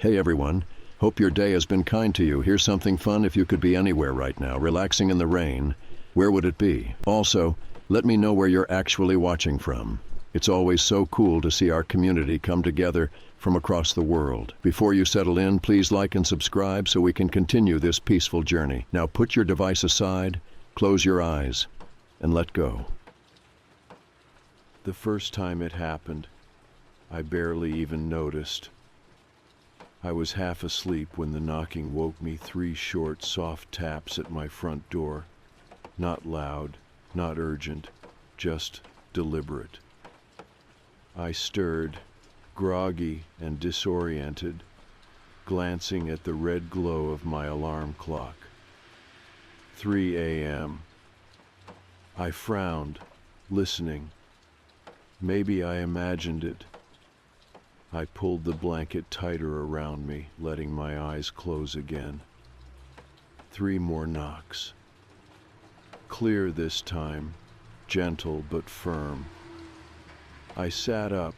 Hey everyone, hope your day has been kind to you. Here's something fun. If you could be anywhere right now, relaxing in the rain, where would it be? Also, let me know where you're actually watching from. It's always so cool to see our community come together from across the world. Before you settle in, please like and subscribe so we can continue this peaceful journey. Now put your device aside, close your eyes, and let go. The first time it happened, I barely even noticed. I was half asleep when the knocking woke me. 3 short, soft taps at my front door. Not loud, not urgent, just deliberate. I stirred, groggy and disoriented, glancing at the red glow of my alarm clock. 3 a.m. I frowned, listening. Maybe I imagined it. I pulled the blanket tighter around me, letting my eyes close again. 3 more knocks. Clear this time, gentle but firm. I sat up.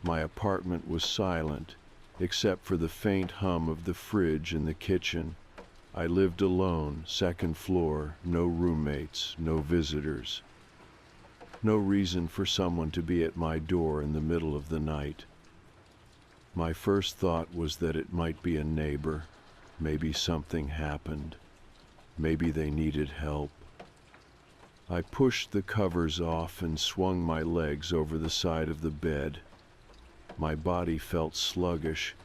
My apartment was silent, except for the faint hum of the fridge in the kitchen. I lived alone, 2nd floor, no roommates, no visitors. No reason for someone to be at my door in the middle of the night. My first thought was that it might be a neighbor. Maybe something happened. Maybe they needed help. I pushed the covers off and swung my legs over the side of the bed. My body felt sluggish,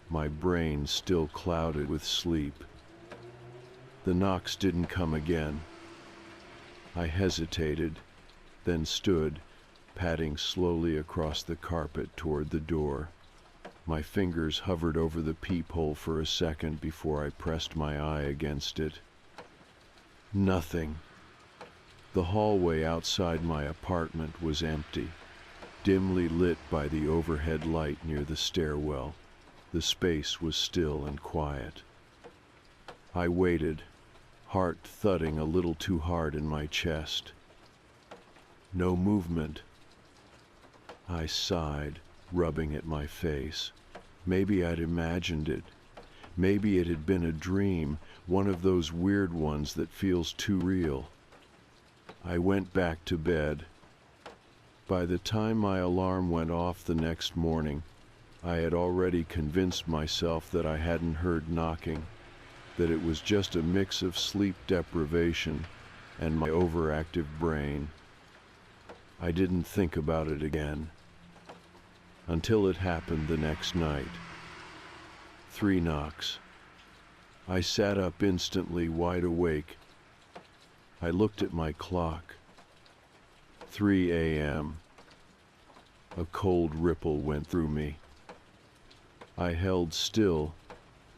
my brain still clouded with sleep. The knocks didn't come again. I hesitated, then stood, padding slowly across the carpet toward the door. My fingers hovered over the peephole for a second before I pressed my eye against it. Nothing. The hallway outside my apartment was empty, dimly lit by the overhead light near the stairwell. The space was still and quiet. I waited, heart thudding a little too hard in my chest. No movement. I sighed, rubbing at my face. Maybe I'd imagined it. Maybe it had been a dream, one of those weird ones that feels too real. I went back to bed. By the time my alarm went off the next morning, I had already convinced myself that I hadn't heard knocking, that it was just a mix of sleep deprivation and my overactive brain. I didn't think about it again. Until it happened the next night. 3 knocks. I sat up instantly, wide awake. I looked at my clock. 3 a.m. A cold ripple went through me. I held still,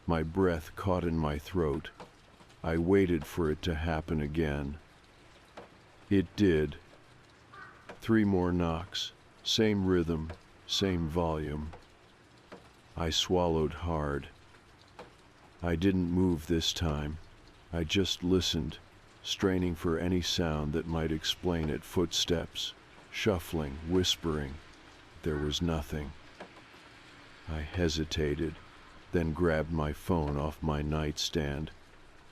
my breath caught in my throat. I waited for it to happen again. It did. 3 more knocks, same rhythm, same volume. I swallowed hard. I didn't move this time. I just listened, straining for any sound that might explain it. Footsteps, shuffling, whispering. There was nothing. I hesitated, then grabbed my phone off my nightstand.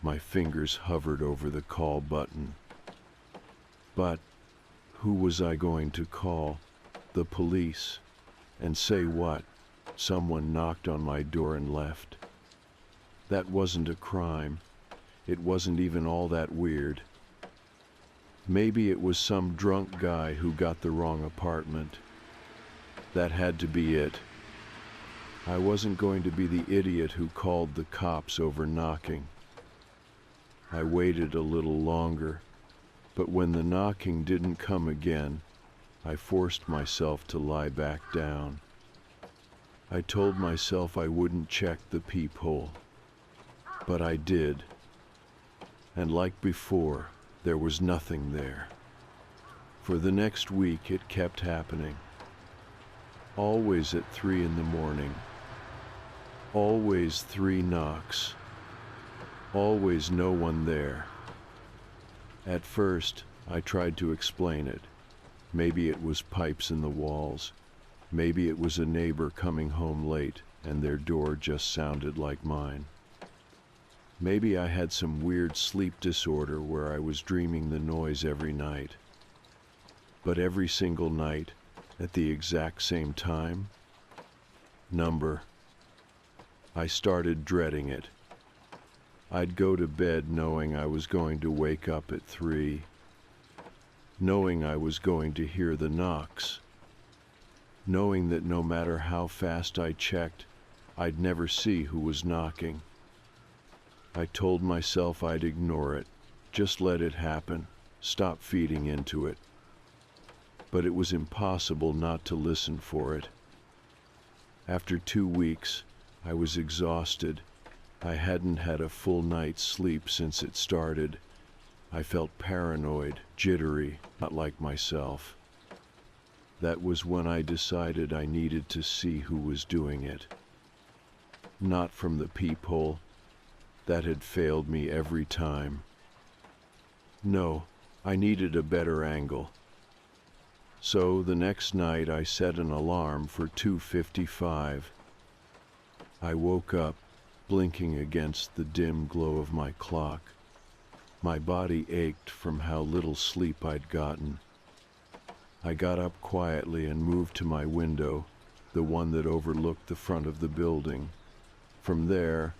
My fingers hovered over the call button. But who was I going to call? The police. And say what? Someone knocked on my door and left. That wasn't a crime. It wasn't even all that weird. Maybe it was some drunk guy who got the wrong apartment. That had to be it. I wasn't going to be the idiot who called the cops over knocking. I waited a little longer, but when the knocking didn't come again, I forced myself to lie back down. I told myself I wouldn't check the peephole, but I did. And like before, there was nothing there. For the next week, it kept happening. Always at 3 in the morning. Always 3 knocks. Always no one there. At first, I tried to explain it. Maybe it was pipes in the walls. Maybe it was a neighbor coming home late. and their door just sounded like mine. Maybe I had some weird sleep disorder where I was dreaming the noise every night. But every single night, at the exact same time? Number. I started dreading it. I'd go to bed knowing I was going to wake up at 3, knowing I was going to hear the knocks, knowing that no matter how fast I checked, I'd never see who was knocking. I told myself I'd ignore it, just let it happen, stop feeding into it. But it was impossible not to listen for it. After 2 weeks, I was exhausted. I hadn't had a full night's sleep since it started. I felt paranoid, jittery, not like myself. That was when I decided I needed to see who was doing it. Not from the peephole. That had failed me every time. No, I needed a better angle. So the next night I set an alarm for 2:55. I woke up, blinking against the dim glow of my clock. My body ached from how little sleep I'd gotten. I got up quietly and moved to my window, the one that overlooked the front of the building. From there,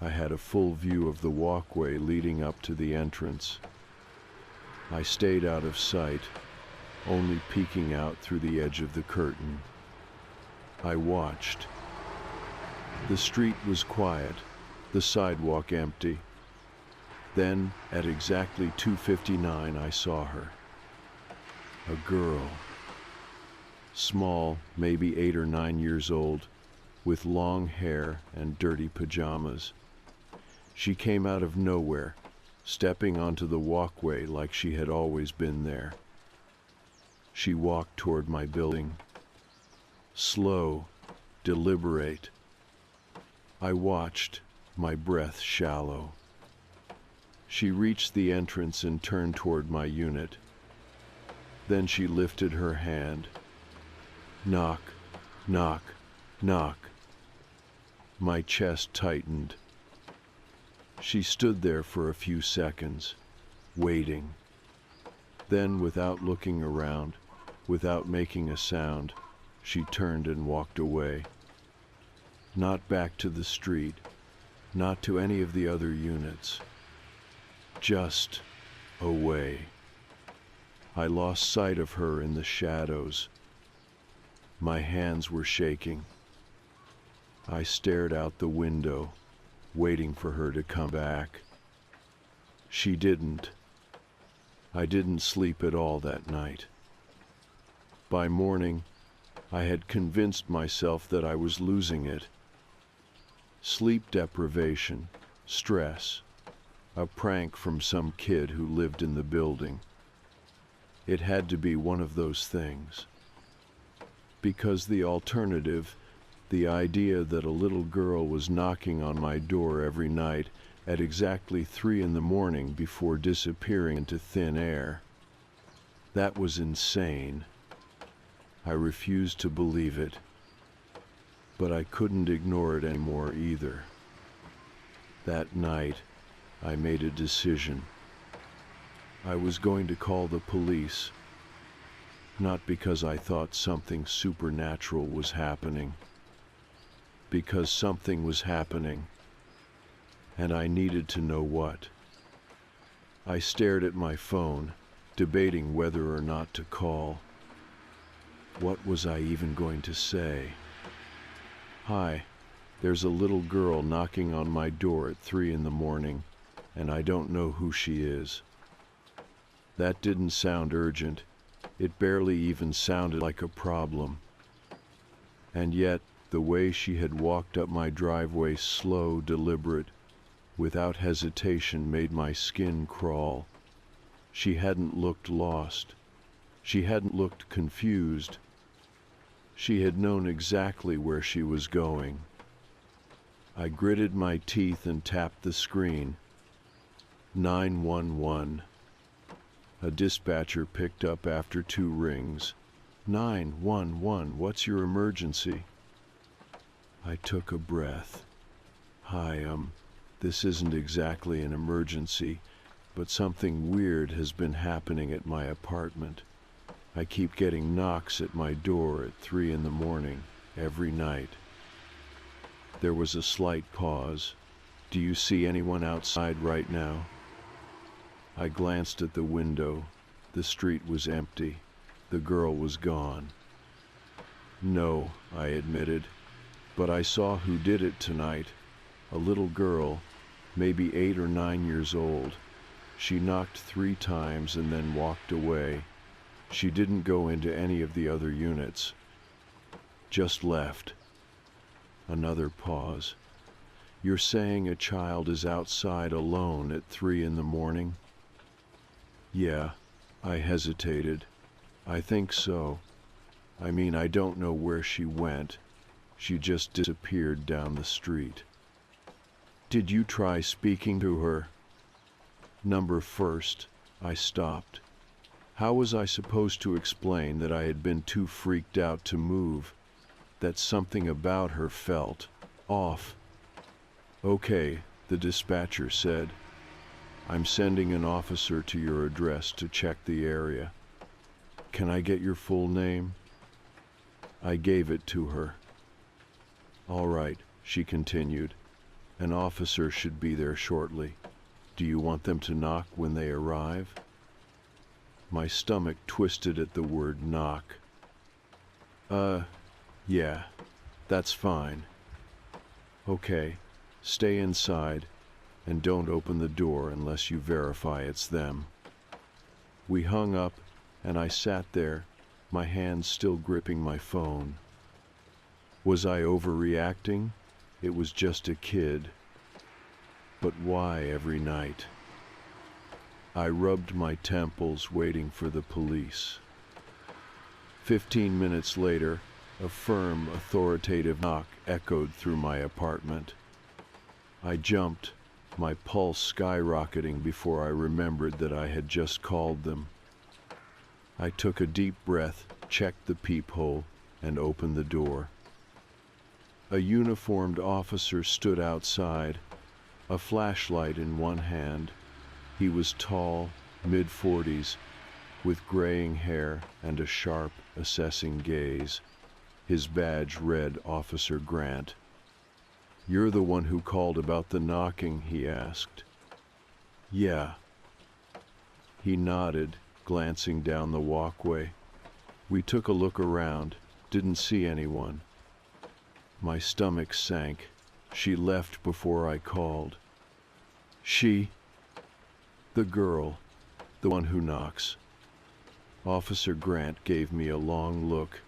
I had a full view of the walkway leading up to the entrance. I stayed out of sight, only peeking out through the edge of the curtain. I watched. The street was quiet, the sidewalk empty. Then, at exactly 2:59, I saw her. A girl. Small, maybe 8 or 9 years old, with long hair and dirty pajamas. She came out of nowhere, stepping onto the walkway like she had always been there. She walked toward my building. Slow, deliberate. I watched, my breath shallow. She reached the entrance and turned toward my unit. Then she lifted her hand. Knock, knock, knock. My chest tightened. She stood there for a few seconds, waiting. Then, without looking around, without making a sound, she turned and walked away. Not back to the street, not to any of the other units. Just away. I lost sight of her in the shadows. My hands were shaking. I stared out the window, waiting for her to come back. She didn't. I didn't sleep at all that night. By morning, I had convinced myself that I was losing it. Sleep deprivation, stress, a prank from some kid who lived in the building. It had to be one of those things. Because the alternative, the idea that a little girl was knocking on my door every night at exactly 3 in the morning before disappearing into thin air, that was insane. I refused to believe it. But I couldn't ignore it anymore either. That night, I made a decision. I was going to call the police, not because I thought something supernatural was happening, because something was happening, and I needed to know what. I stared at my phone, debating whether or not to call. What was I even going to say? Hi, there's a little girl knocking on my door at 3 in the morning, and I don't know who she is. That didn't sound urgent. It barely even sounded like a problem. And yet, the way she had walked up my driveway, slow, deliberate, without hesitation, made my skin crawl. She hadn't looked lost. She hadn't looked confused. She had known exactly where she was going. I gritted my teeth and tapped the screen. 911. A dispatcher picked up after 2 rings. 911, what's your emergency? I took a breath. Hi, this isn't exactly an emergency, but something weird has been happening at my apartment. I keep getting knocks at my door at 3 in the morning, every night. There was a slight pause. Do you see anyone outside right now? I glanced at the window. The street was empty. The girl was gone. No, I admitted, but I saw who did it tonight. A little girl, maybe 8 or 9 years old. She knocked 3 times and then walked away. She didn't go into any of the other units. Just left. Another pause. You're saying a child is outside alone at 3 in the morning? Yeah, I hesitated. I think so. I mean, I don't know where she went. She just disappeared down the street. Did you try speaking to her? Number first, I stopped. How was I supposed to explain that I had been too freaked out to move, that something about her felt off? Okay, the dispatcher said. I'm sending an officer to your address to check the area. Can I get your full name? I gave it to her. All right, she continued. An officer should be there shortly. Do you want them to knock when they arrive? My stomach twisted at the word knock. Yeah, that's fine. Okay, stay inside and don't open the door unless you verify it's them. We hung up and I sat there, my hands still gripping my phone. Was I overreacting? It was just a kid. But why every night? I rubbed my temples waiting for the police. 15 minutes later, a firm, authoritative knock echoed through my apartment. I jumped, my pulse skyrocketing before I remembered that I had just called them. I took a deep breath, checked the peephole, and opened the door. A uniformed officer stood outside, a flashlight in one hand. He was tall, mid-40s, with graying hair and a sharp, assessing gaze. His badge read Officer Grant. You're the one who called about the knocking, he asked. Yeah. He nodded, glancing down the walkway. We took a look around, didn't see anyone. My stomach sank. She left before I called. She? The girl, the one who knocks. Officer Grant gave me a long look.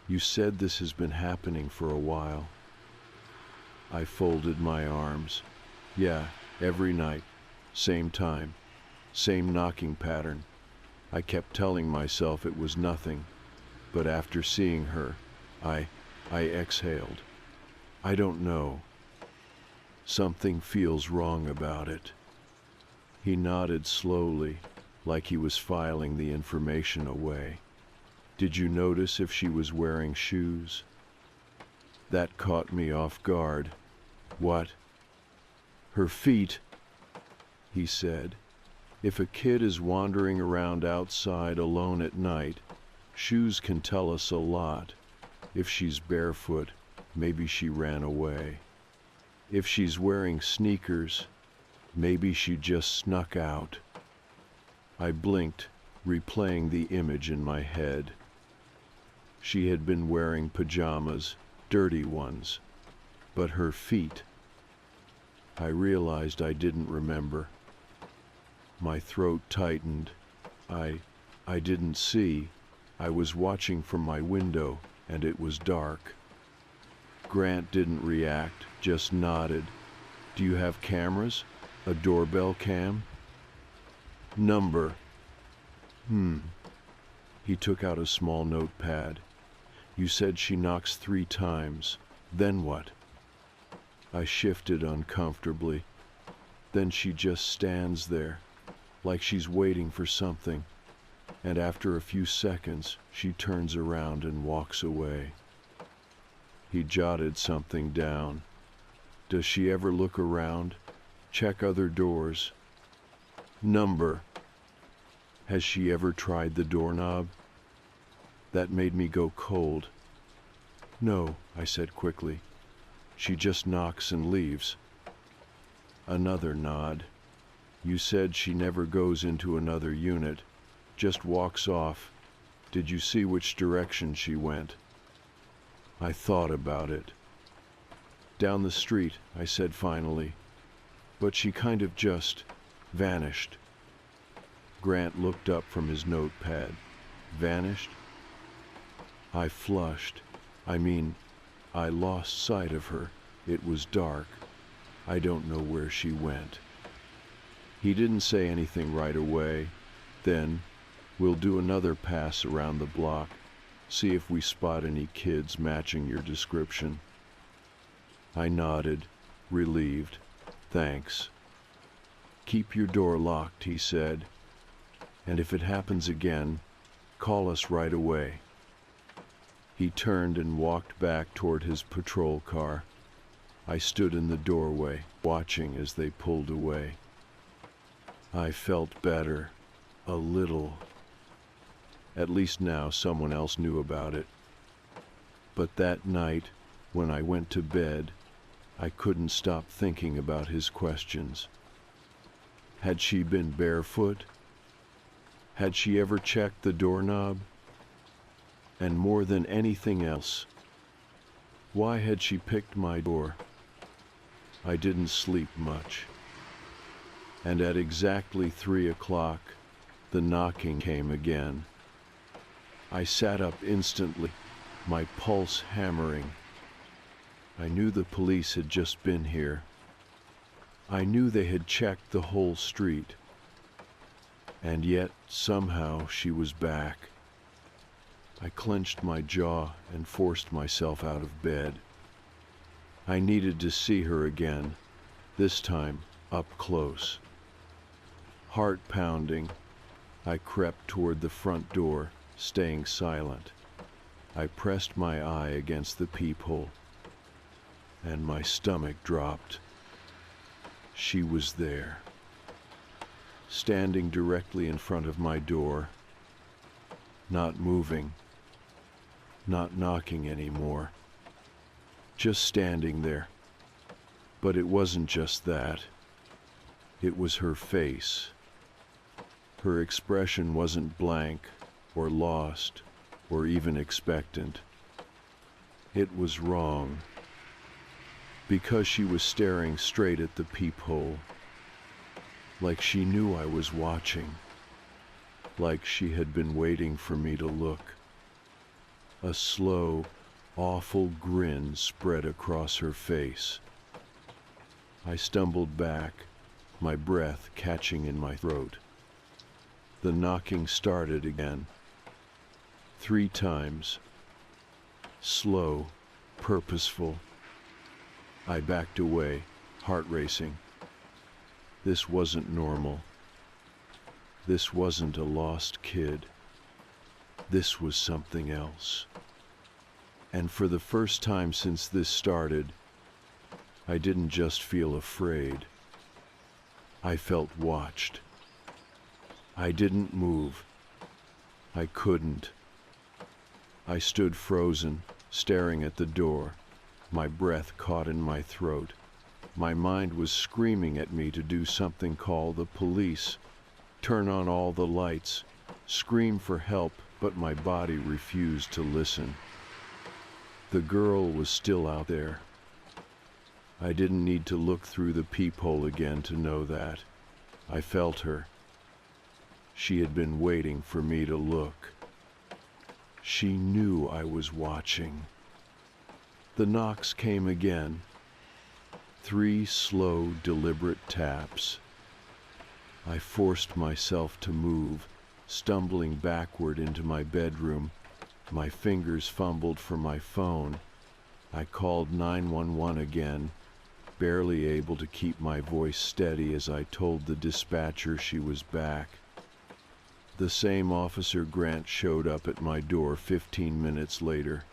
You said this has been happening for a while. I folded my arms. Yeah, every night, same time, same knocking pattern. I kept telling myself it was nothing, but after seeing her, I exhaled. I don't know. Something feels wrong about it. He nodded slowly, like he was filing the information away. Did you notice if she was wearing shoes? That caught me off guard. What? Her feet, he said. If a kid is wandering around outside alone at night, shoes can tell us a lot. If she's barefoot, maybe she ran away. If she's wearing sneakers, maybe she just snuck out. I blinked, replaying the image in my head. She had been wearing pajamas, dirty ones, but her feet. I realized I didn't remember. My throat tightened. I didn't see. I was watching from my window, and it was dark. Grant didn't react, just nodded. Do you have cameras? A doorbell cam? Number. He took out a small notepad. You said she knocks 3 times. Then what? I shifted uncomfortably. Then she just stands there, like she's waiting for something, and after a few seconds, she turns around and walks away. He jotted something down. Does she ever look around? Check other doors? Number. Has she ever tried the doorknob? That made me go cold. No, I said quickly. She just knocks and leaves. Another nod. You said she never goes into another unit, just walks off. Did you see which direction she went? I thought about it. Down the street, I said finally. But she kind of just vanished. Grant looked up from his notepad. Vanished? I flushed. I lost sight of her. It was dark. I don't know where she went. He didn't say anything right away. Then, we'll do another pass around the block, see if we spot any kids matching your description. I nodded, relieved. Thanks. Keep your door locked, he said. And if it happens again, call us right away. He turned and walked back toward his patrol car. I stood in the doorway, watching as they pulled away. I felt better, a little. At least now someone else knew about it. But that night, when I went to bed, I couldn't stop thinking about his questions. Had she been barefoot? Had she ever checked the doorknob? And more than anything else, why had she picked my door? I didn't sleep much. And at exactly 3 o'clock, the knocking came again. I sat up instantly, my pulse hammering. I knew the police had just been here. I knew they had checked the whole street. And yet, somehow, she was back. I clenched my jaw and forced myself out of bed. I needed to see her again, this time up close. Heart pounding, I crept toward the front door, staying silent. I pressed my eye against the peephole, and my stomach dropped. She was there, standing directly in front of my door, not moving, not knocking anymore, just standing there. But it wasn't just that. It was her face. Her expression wasn't blank or lost or even expectant. It was wrong, because she was staring straight at the peephole, like she knew I was watching, like she had been waiting for me to look. A slow, awful grin spread across her face. I stumbled back, my breath catching in my throat. The knocking started again. 3 times. Slow, purposeful. I backed away, heart racing. This wasn't normal. This wasn't a lost kid. This was something else. And for the first time since this started, I didn't just feel afraid. I felt watched. I didn't move. I couldn't. I stood frozen, staring at the door, my breath caught in my throat. My mind was screaming at me to do something: call the police, turn on all the lights, scream for help, but my body refused to listen. The girl was still out there. I didn't need to look through the peephole again to know that. I felt her. She had been waiting for me to look. She knew I was watching. The knocks came again. 3 slow, deliberate taps. I forced myself to move, stumbling backward into my bedroom. My fingers fumbled for my phone. I called 911 again, barely able to keep my voice steady as I told the dispatcher she was back. The same officer, Grant, showed up at my door 15 minutes later.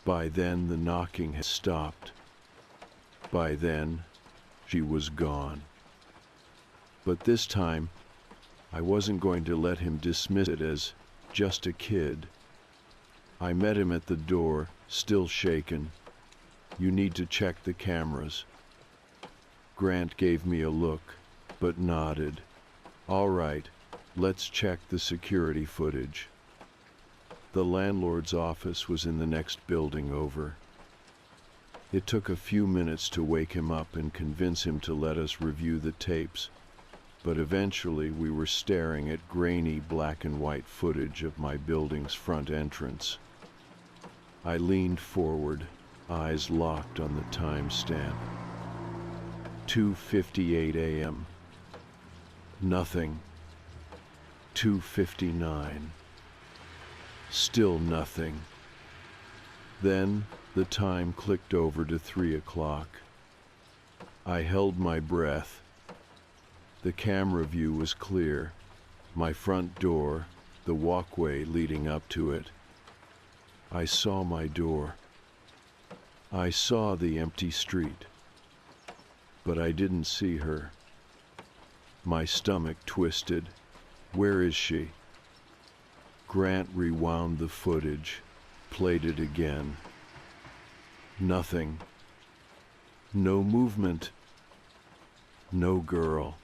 By then, the knocking had stopped. By then, she was gone. But this time, I wasn't going to let him dismiss it as just a kid. I met him at the door, still shaken. "You need to check the cameras." Grant gave me a look, but nodded. "All right, let's check the security footage." The landlord's office was in the next building over. It took a few minutes to wake him up and convince him to let us review the tapes, but eventually we were staring at grainy black and white footage of my building's front entrance. I leaned forward, eyes locked on the timestamp. 2:58 a.m. Nothing. 2:59. Still nothing. Then the time clicked over to 3 o'clock. I held my breath. The camera view was clear. My front door, the walkway leading up to it. I saw my door. I saw the empty street. But I didn't see her. My stomach twisted. Where is she? Grant rewound the footage, played it again. Nothing. No movement. No girl.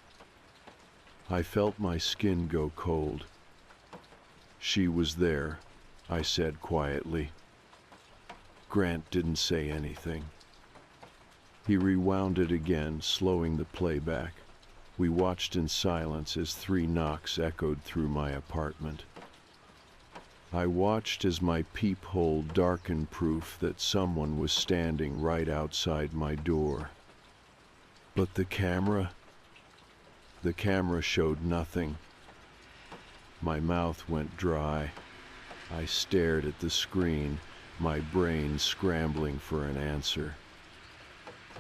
I felt my skin go cold. "She was there," I said quietly. Grant didn't say anything. He rewound it again, slowing the playback. We watched in silence as 3 knocks echoed through my apartment. I watched as my peephole darkened, proof that someone was standing right outside my door. But the camera showed nothing. My mouth went dry. I stared at the screen, my brain scrambling for an answer.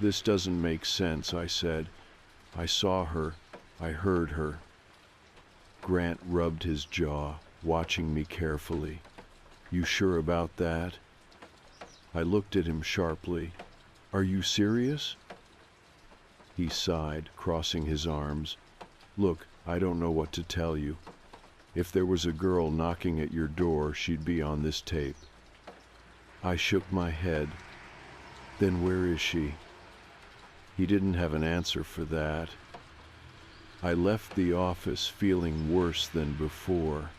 "This doesn't make sense," I said. "I saw her. I heard her." Grant rubbed his jaw, watching me carefully. "You sure about that?" I looked at him sharply. "Are you serious?" He sighed, crossing his arms. "Look, I don't know what to tell you. If there was a girl knocking at your door, she'd be on this tape." I shook my head. "Then where is she?" He didn't have an answer for that. I left the office feeling worse than before.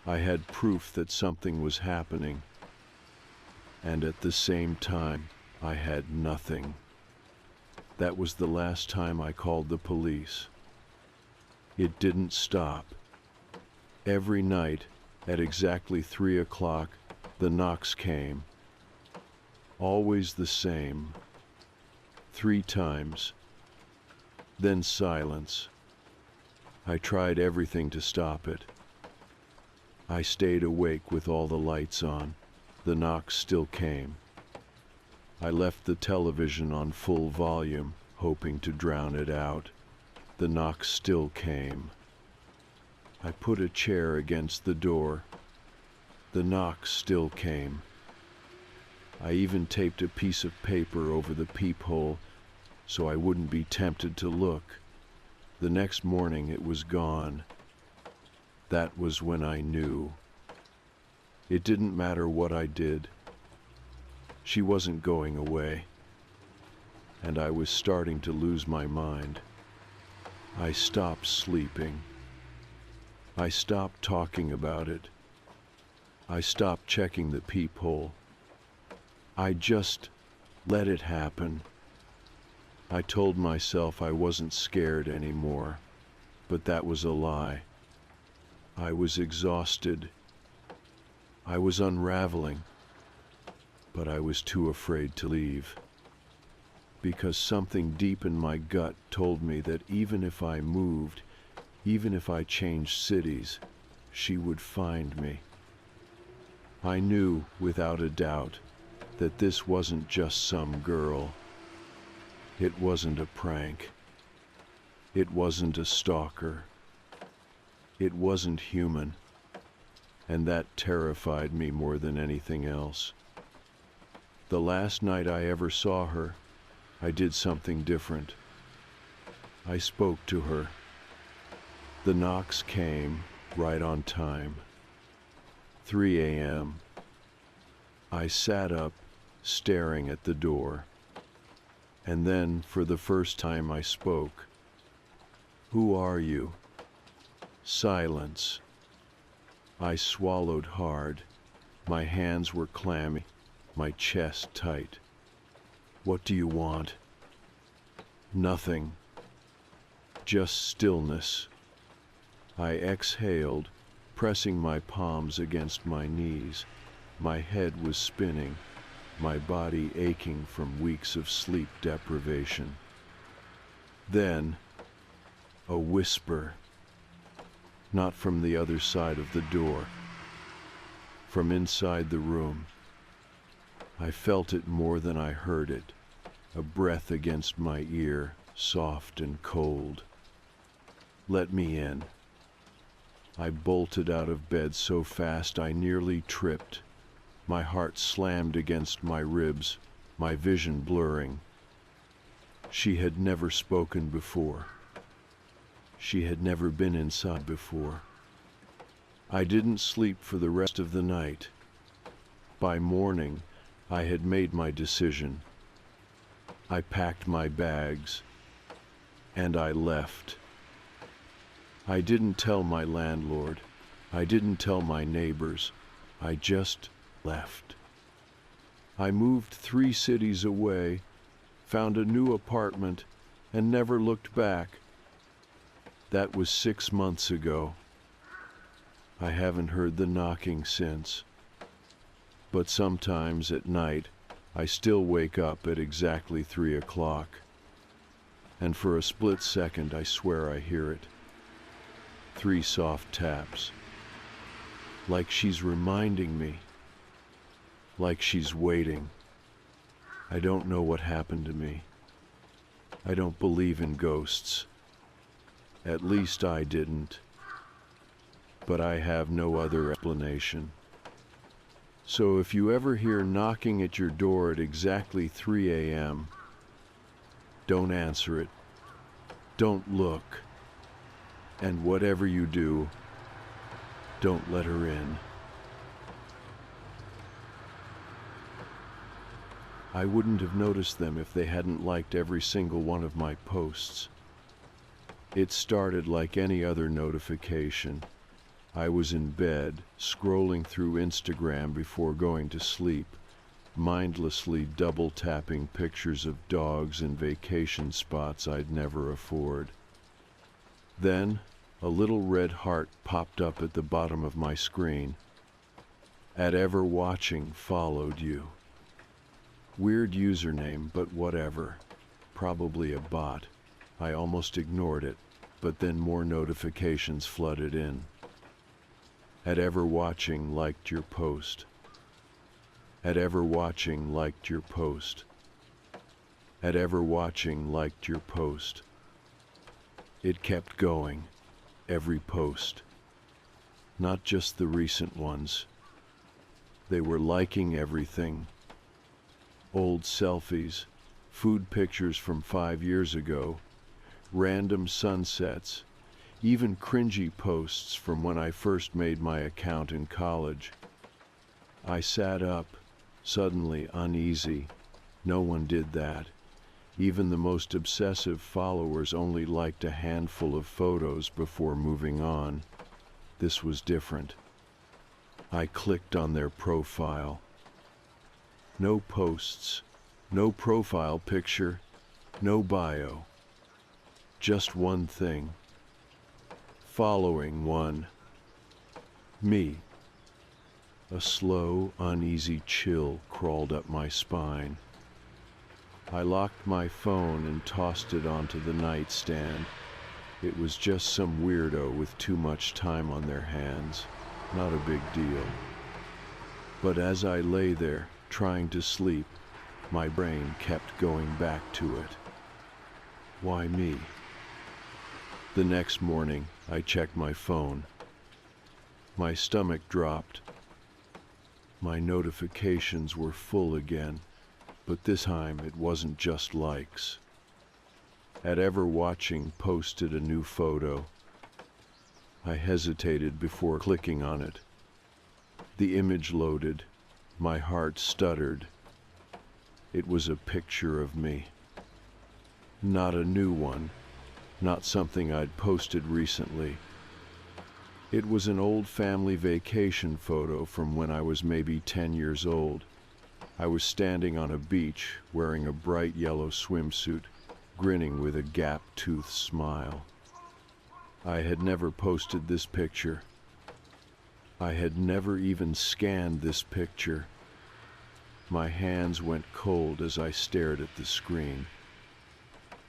I had proof that something was happening, and at the same time, I had nothing. That was the last time I called the police. It didn't stop. Every night, at exactly 3 o'clock, the knocks came. Always the same. 3 times. Then silence. I tried everything to stop it. I stayed awake with all the lights on. The knocks still came. I left the television on full volume, hoping to drown it out. The knocks still came. I put a chair against the door. The knocks still came. I even taped a piece of paper over the peephole so I wouldn't be tempted to look. The next morning it was gone. That was when I knew. It didn't matter what I did. She wasn't going away. And I was starting to lose my mind. I stopped sleeping. I stopped talking about it. I stopped checking the peephole. I just let it happen. I told myself I wasn't scared anymore, but that was a lie. I was exhausted. I was unraveling, but I was too afraid to leave. Because something deep in my gut told me that even if I moved, even if I changed cities, she would find me. I knew, without a doubt, that this wasn't just some girl. It wasn't a prank. It wasn't a stalker. It wasn't human. And that terrified me more than anything else. The last night I ever saw her, I did something different. I spoke to her. The knocks came right on time. 3 a.m. I sat up, staring at the door. And then, for the first time, I spoke. "Who are you?" Silence. I swallowed hard. My hands were clammy, my chest tight. "What do you want?" "Nothing. Just stillness." I exhaled, pressing my palms against my knees. My head was spinning, my body aching from weeks of sleep deprivation. Then, a whisper. Not from the other side of the door, from inside the room. I felt it more than I heard it, a breath against my ear, soft and cold. "Let me in." I bolted out of bed so fast I nearly tripped. My heart slammed against my ribs, my vision blurring. She had never spoken before. She had never been inside before. I didn't sleep for the rest of the night. By morning, I had made my decision. I packed my bags, and I left. I didn't tell my landlord. I didn't tell my neighbors. I just left. I moved 3 cities away, found a new apartment, and never looked back. That was 6 months ago. I haven't heard the knocking since. But sometimes at night, I still wake up at exactly 3 o'clock. And for a split second, I swear I hear it. 3 soft taps. Like she's reminding me. Like she's waiting. I don't know what happened to me. I don't believe in ghosts. At least I didn't. But I have no other explanation. So if you ever hear knocking at your door at exactly 3 a.m., don't answer it. Don't look. And whatever you do, don't let her in. I wouldn't have noticed them if they hadn't liked every single one of my posts. It started like any other notification. I was in bed, scrolling through Instagram before going to sleep, mindlessly double-tapping pictures of dogs and vacation spots I'd never afford. Then, a little red heart popped up at the bottom of my screen. "At Ever Watching followed you." Weird username, but whatever. Probably a bot. I almost ignored it, but then more notifications flooded in. "At Ever Watching liked your post." "At Ever Watching liked your post." "At Ever Watching liked your post." It kept going, every post. Not just the recent ones. They were liking everything. Old selfies, food pictures from 5 years ago, random sunsets, even cringy posts from when I first made my account in college. I sat up, suddenly uneasy. No one did that. Even the most obsessive followers only liked a handful of photos before moving on. This was different. I clicked on their profile. No posts, no profile picture, no bio. Just one thing. Following one. Me. A slow, uneasy chill crawled up my spine. I locked my phone and tossed it onto the nightstand. It was just some weirdo with too much time on their hands. Not a big deal. But as I lay there, trying to sleep, my brain kept going back to it. Why me? The next morning, I checked my phone. My stomach dropped. My notifications were full again, But this time it wasn't just likes. At Ever Watching posted a new photo. I hesitated before clicking on it. The image loaded. My heart stuttered. It was a picture of me. Not a new one, not something I'd posted recently. It was an old family vacation photo from when I was maybe 10 years old. I was standing on a beach wearing a bright yellow swimsuit, grinning with a gap-toothed smile. I had never posted this picture. I had never even scanned this picture. My hands went cold as I stared at the screen.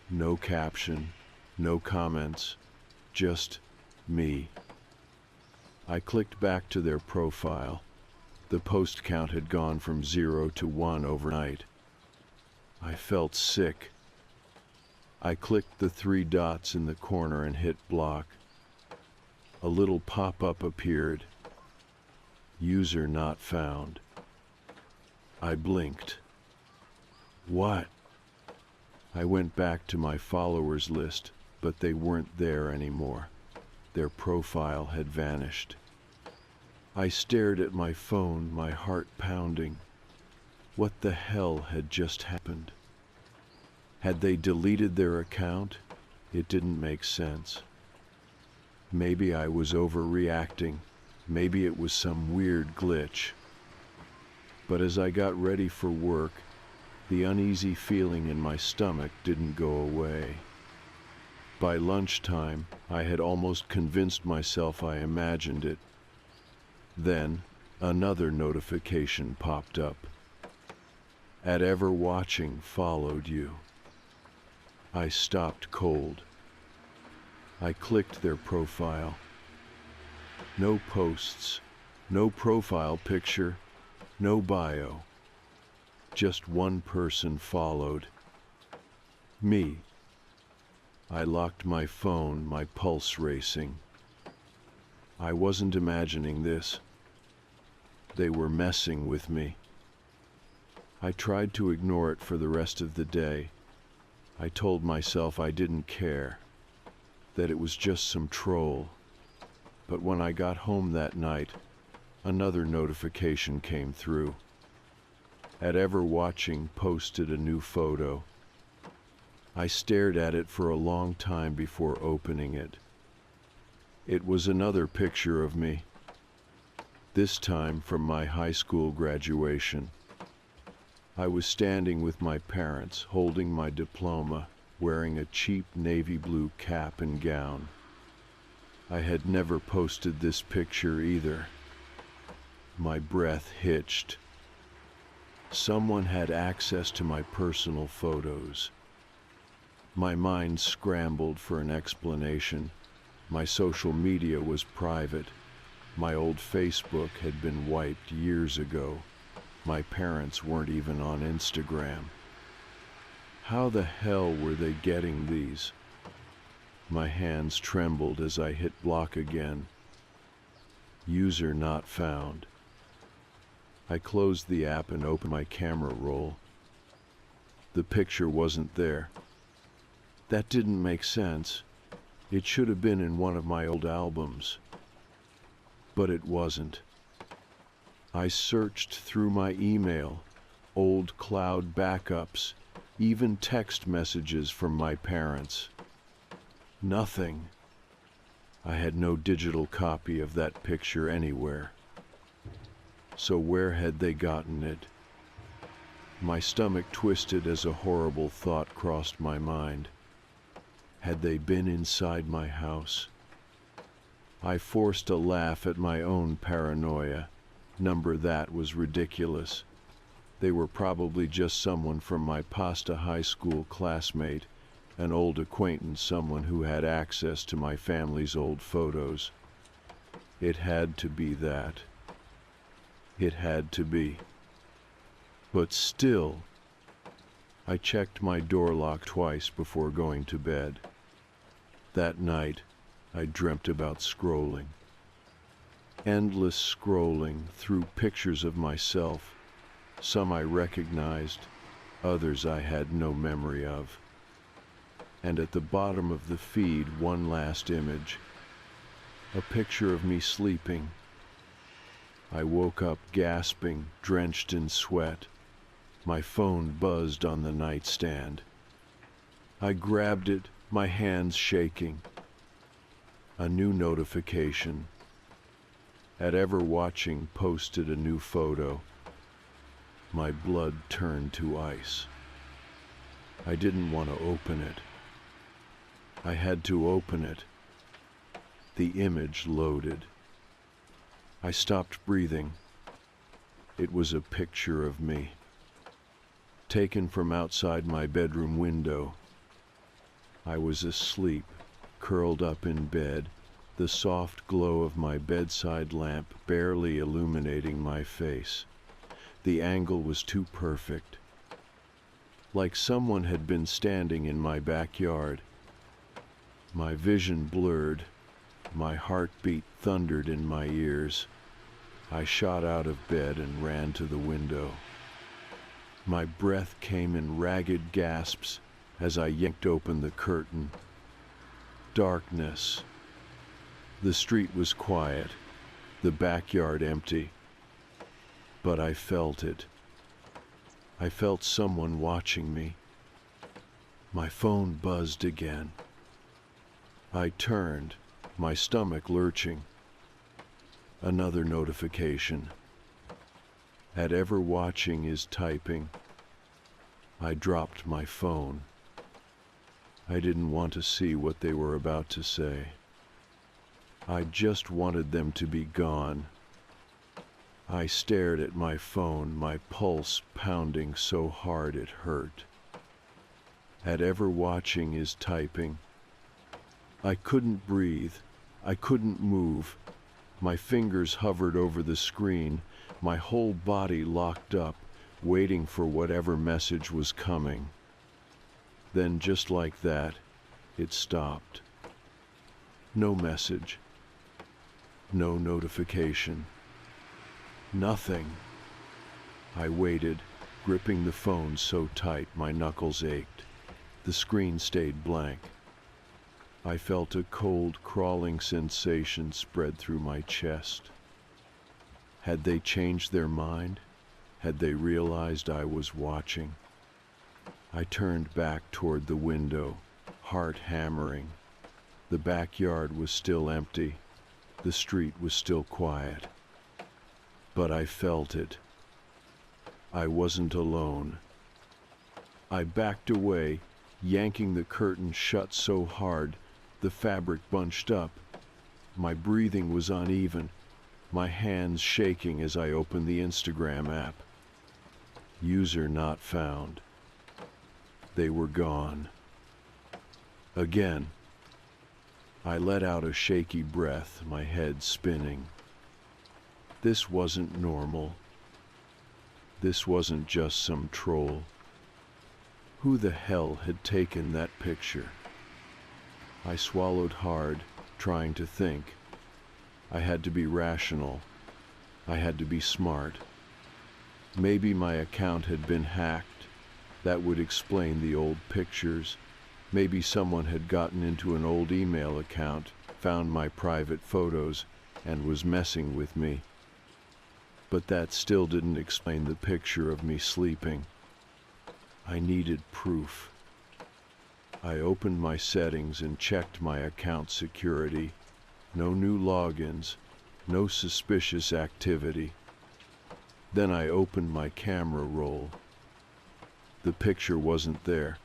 No caption, no comments, just me. I clicked back to their profile. The post count had gone from 0 to 1 overnight. I felt sick. I clicked the 3 dots in the corner and hit block. A little pop-up appeared. User not found. I blinked. What? I went back to my followers list, but they weren't there anymore. Their profile had vanished. I stared at my phone, my heart pounding. What the hell had just happened? Had they deleted their account? It didn't make sense. Maybe I was overreacting. Maybe it was some weird glitch. But as I got ready for work, the uneasy feeling in my stomach didn't go away. By lunchtime, I had almost convinced myself I imagined it. Then, another notification popped up. At Ever Watching followed you. I stopped cold. I clicked their profile. No posts, no profile picture, no bio. Just one person followed. Me. I locked my phone, my pulse racing. I wasn't imagining this. They were messing with me. I tried to ignore it for the rest of the day. I told myself I didn't care, that it was just some troll. But when I got home that night, another notification came through. At Ever Watching posted a new photo. I stared at it for a long time before opening it. It was another picture of me, this time from my high school graduation. I was standing with my parents, holding my diploma, wearing a cheap navy blue cap and gown. I had never posted this picture either. My breath hitched. Someone had access to my personal photos. My mind scrambled for an explanation. My social media was private. My old Facebook had been wiped years ago. My parents weren't even on Instagram. How the hell were they getting these? My hands trembled as I hit block again. User not found. I closed the app and opened my camera roll. The picture wasn't there. That didn't make sense. It should have been in one of my old albums. But it wasn't. I searched through my email, old cloud backups, even text messages from my parents. Nothing. I had no digital copy of that picture anywhere. So where had they gotten it? My stomach twisted as a horrible thought crossed my mind. Had they been inside my house? I forced a laugh at my own paranoia. Number that was ridiculous. They were probably just someone from my pasta high school classmate, an old acquaintance, someone who had access to my family's old photos. It had to be that. It had to be. But still, I checked my door lock twice before going to bed. That night, I dreamt about scrolling. Endless scrolling through pictures of myself. Some I recognized, Others I had no memory of. And at the bottom of the feed, one last image. A picture of me sleeping. I woke up gasping, drenched in sweat. My phone buzzed on the nightstand. I grabbed it, my hands shaking. A new notification. At Ever Watching posted a new photo. My blood turned to ice. I didn't want to open it. I had to open it. The image loaded. I stopped breathing. It was a picture of me, taken from outside my bedroom window. I was asleep, curled up in bed, the soft glow of my bedside lamp barely illuminating my face. The angle was too perfect, like someone had been standing in my backyard. My vision blurred, my heartbeat thundered in my ears. I shot out of bed and ran to the window. My breath came in ragged gasps as I yanked open the curtain. Darkness. The street was quiet, the backyard empty. But I felt it. I felt someone watching me. My phone buzzed again. I turned, my stomach lurching. Another notification. At Ever Watching is typing. I dropped my phone. I didn't want to see what they were about to say. I just wanted them to be gone. I stared at my phone, my pulse pounding so hard it hurt. At Ever Watching is typing. I couldn't breathe. I couldn't move. My fingers hovered over the screen, my whole body locked up, waiting for whatever message was coming. Then, just like that, it stopped. No message. No notification. Nothing. I waited, gripping the phone so tight my knuckles ached. The screen stayed blank. I felt a cold, crawling sensation spread through my chest. Had they changed their mind? Had they realized I was watching? I turned back toward the window, heart hammering. The backyard was still empty. The street was still quiet. But I felt it. I wasn't alone. I backed away, yanking the curtain shut so hard, the fabric bunched up. My breathing was uneven, my hands shaking as I opened the Instagram app. User not found. They were gone. Again. I let out a shaky breath, my head spinning. This wasn't normal. This wasn't just some troll. Who the hell had taken that picture? I swallowed hard, trying to think. I had to be rational. I had to be smart. Maybe my account had been hacked. That would explain the old pictures. Maybe someone had gotten into an old email account, found my private photos, and was messing with me. But that still didn't explain the picture of me sleeping. I needed proof. I opened my settings and checked my account security. No new logins, no suspicious activity. Then I opened my camera roll. The picture wasn't there.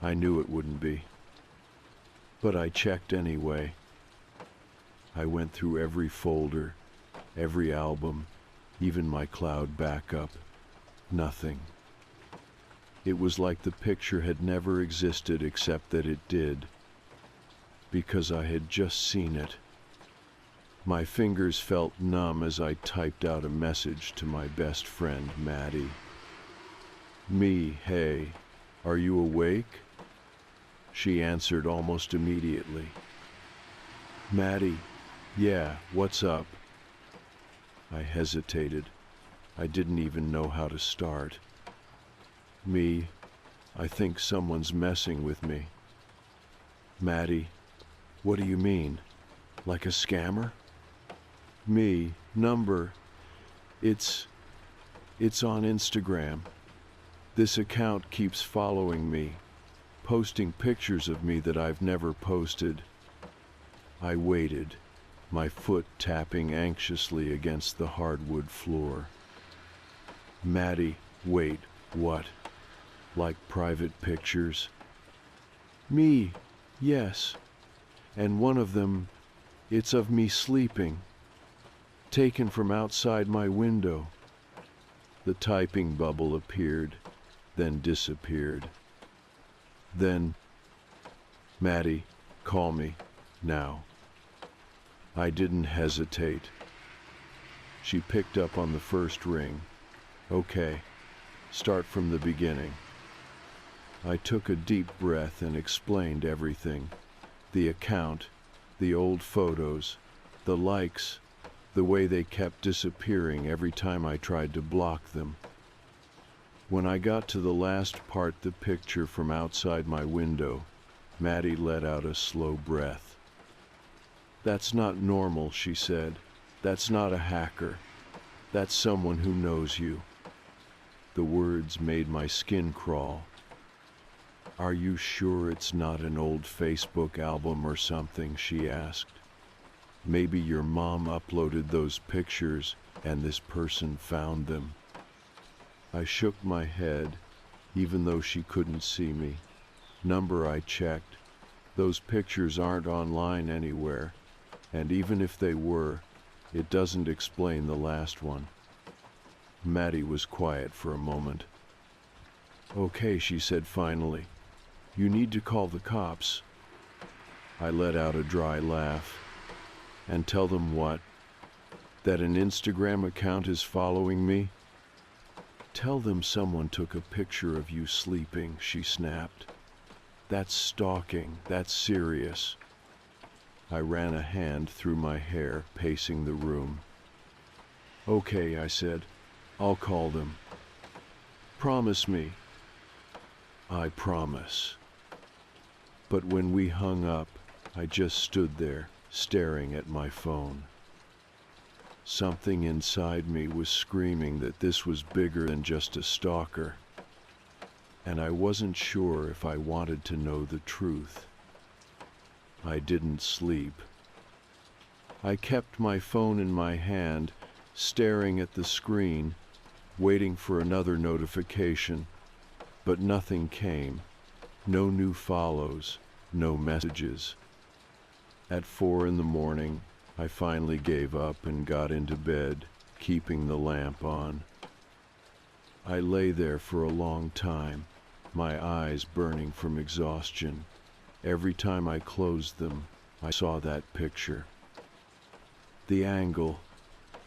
I knew it wouldn't be. But I checked anyway. I went through every folder, every album, even my cloud backup. Nothing. It was like the picture had never existed except that it did. Because I had just seen it. My fingers felt numb as I typed out a message to my best friend, Maddie. Me, hey, are you awake? She answered almost immediately. Maddie, yeah, what's up? I hesitated. I didn't even know how to start. Me, I think someone's messing with me. Maddie, what do you mean? Like a scammer? Me, number, it's on Instagram. This account keeps following me, posting pictures of me that I've never posted. I waited, my foot tapping anxiously against the hardwood floor. Maddie, wait, what? Like private pictures? Me, yes. And one of them, it's of me sleeping, taken from outside my window. The typing bubble appeared, then disappeared. Then, Maddie, call me, now. I didn't hesitate. She picked up on the first ring. Okay, start from the beginning. I took a deep breath and explained everything. The account, the old photos, the likes, the way they kept disappearing every time I tried to block them. When I got to the last part, the picture from outside my window, Maddie let out a slow breath. That's not normal, she said. That's not a hacker. That's someone who knows you. The words made my skin crawl. Are you sure it's not an old Facebook album or something? She asked. Maybe your mom uploaded those pictures and this person found them. I shook my head, even though she couldn't see me. Number, I checked. Those pictures aren't online anywhere, and even if they were, it doesn't explain the last one. Maddie was quiet for a moment. Okay, she said finally. You need to call the cops. I let out a dry laugh. And tell them what? That an Instagram account is following me? Tell them someone took a picture of you sleeping, she snapped. That's stalking, that's serious. I ran a hand through my hair, pacing the room. Okay, I said, I'll call them. Promise me. I promise. But when we hung up, I just stood there, staring at my phone. Something inside me was screaming that this was bigger than just a stalker, and I wasn't sure if I wanted to know the truth. I didn't sleep. I kept my phone in my hand, staring at the screen, waiting for another notification, but nothing came. No new follows, no messages. At 4 a.m, I finally gave up and got into bed, keeping the lamp on. I lay there for a long time, my eyes burning from exhaustion. Every time I closed them, I saw that picture. The angle,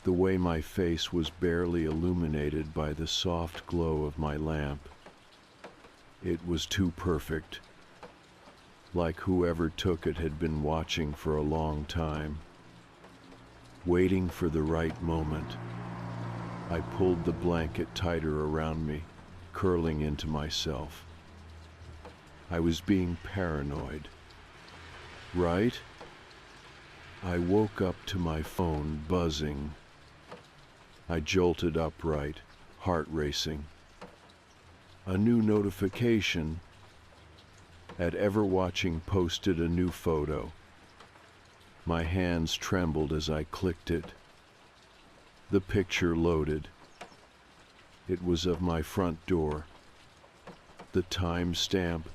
the way my face was barely illuminated by the soft glow of my lamp. It was too perfect. Like whoever took it had been watching for a long time, waiting for the right moment. I pulled the blanket tighter around me, curling into myself. I was being paranoid. Right? I woke up to my phone buzzing. I jolted upright, heart racing. A new notification. At Ever Watching posted a new photo. My hands trembled as I clicked it. The picture loaded. It was of my front door. The time stamp,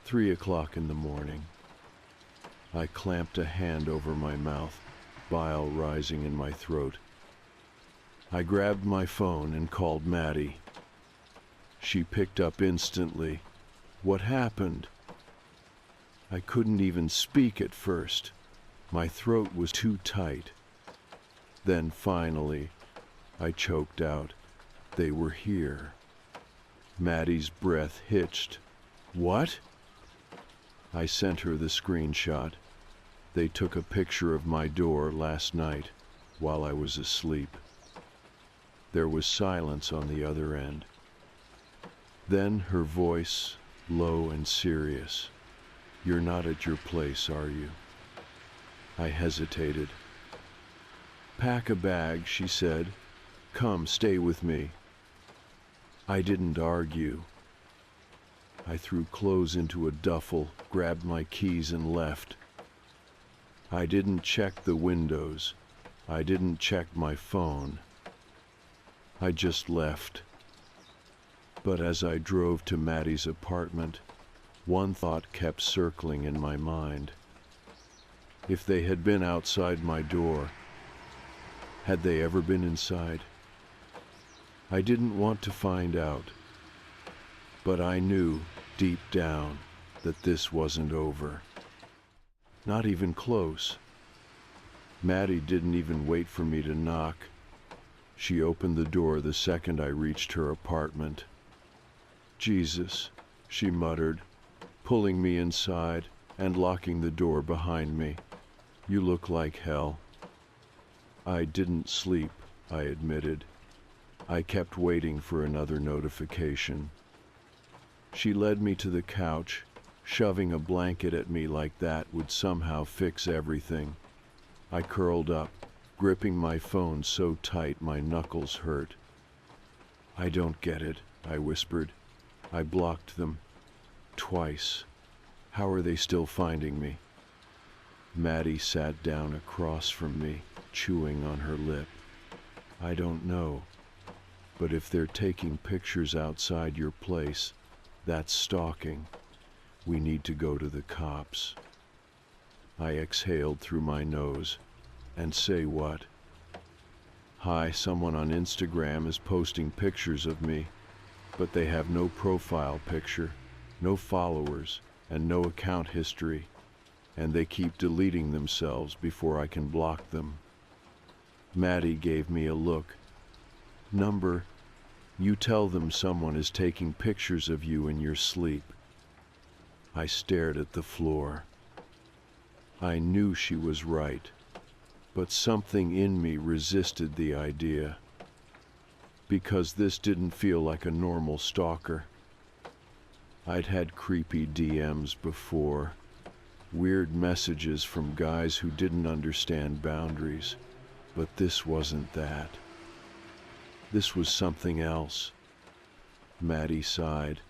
3 o'clock in the morning. I clamped a hand over my mouth, bile rising in my throat. I grabbed my phone and called Maddie. She picked up instantly. What happened? I couldn't even speak at first. My throat was too tight. Then finally, I choked out. They were here. Maddie's breath hitched. What? I sent her the screenshot. They took a picture of my door last night while I was asleep. There was silence on the other end. Then her voice, low and serious. "You're not at your place, are you?" I hesitated. "Pack a bag," she said. "Come, stay with me." I didn't argue. I threw clothes into a duffel, grabbed my keys and left. I didn't check the windows. I didn't check my phone. I just left. But as I drove to Maddie's apartment, one thought kept circling in my mind. If they had been outside my door, had they ever been inside? I didn't want to find out, but I knew deep down that this wasn't over. Not even close. Maddie didn't even wait for me to knock. She opened the door the second I reached her apartment. "Jesus," she muttered, pulling me inside and locking the door behind me. "You look like hell." I didn't sleep, I admitted. I kept waiting for another notification. She led me to the couch, shoving a blanket at me like that would somehow fix everything. I curled up, gripping my phone so tight my knuckles hurt. "I don't get it," I whispered. "I blocked them. Twice. How are they still finding me?" Maddie sat down across from me, chewing on her lip. "I don't know. But if they're taking pictures outside your place, that's stalking. We need to go to the cops." I exhaled through my nose. "And say what?" "Hi, someone on Instagram is posting pictures of me, but they have no profile picture, no followers, and no account history, and they keep deleting themselves before I can block them." Maddie gave me a look. "Number, you tell them someone is taking pictures of you in your sleep." I stared at the floor. I knew she was right, but something in me resisted the idea. Because this didn't feel like a normal stalker. I'd had creepy DMs before, weird messages from guys who didn't understand boundaries, but this wasn't that. This was something else. Maddie sighed.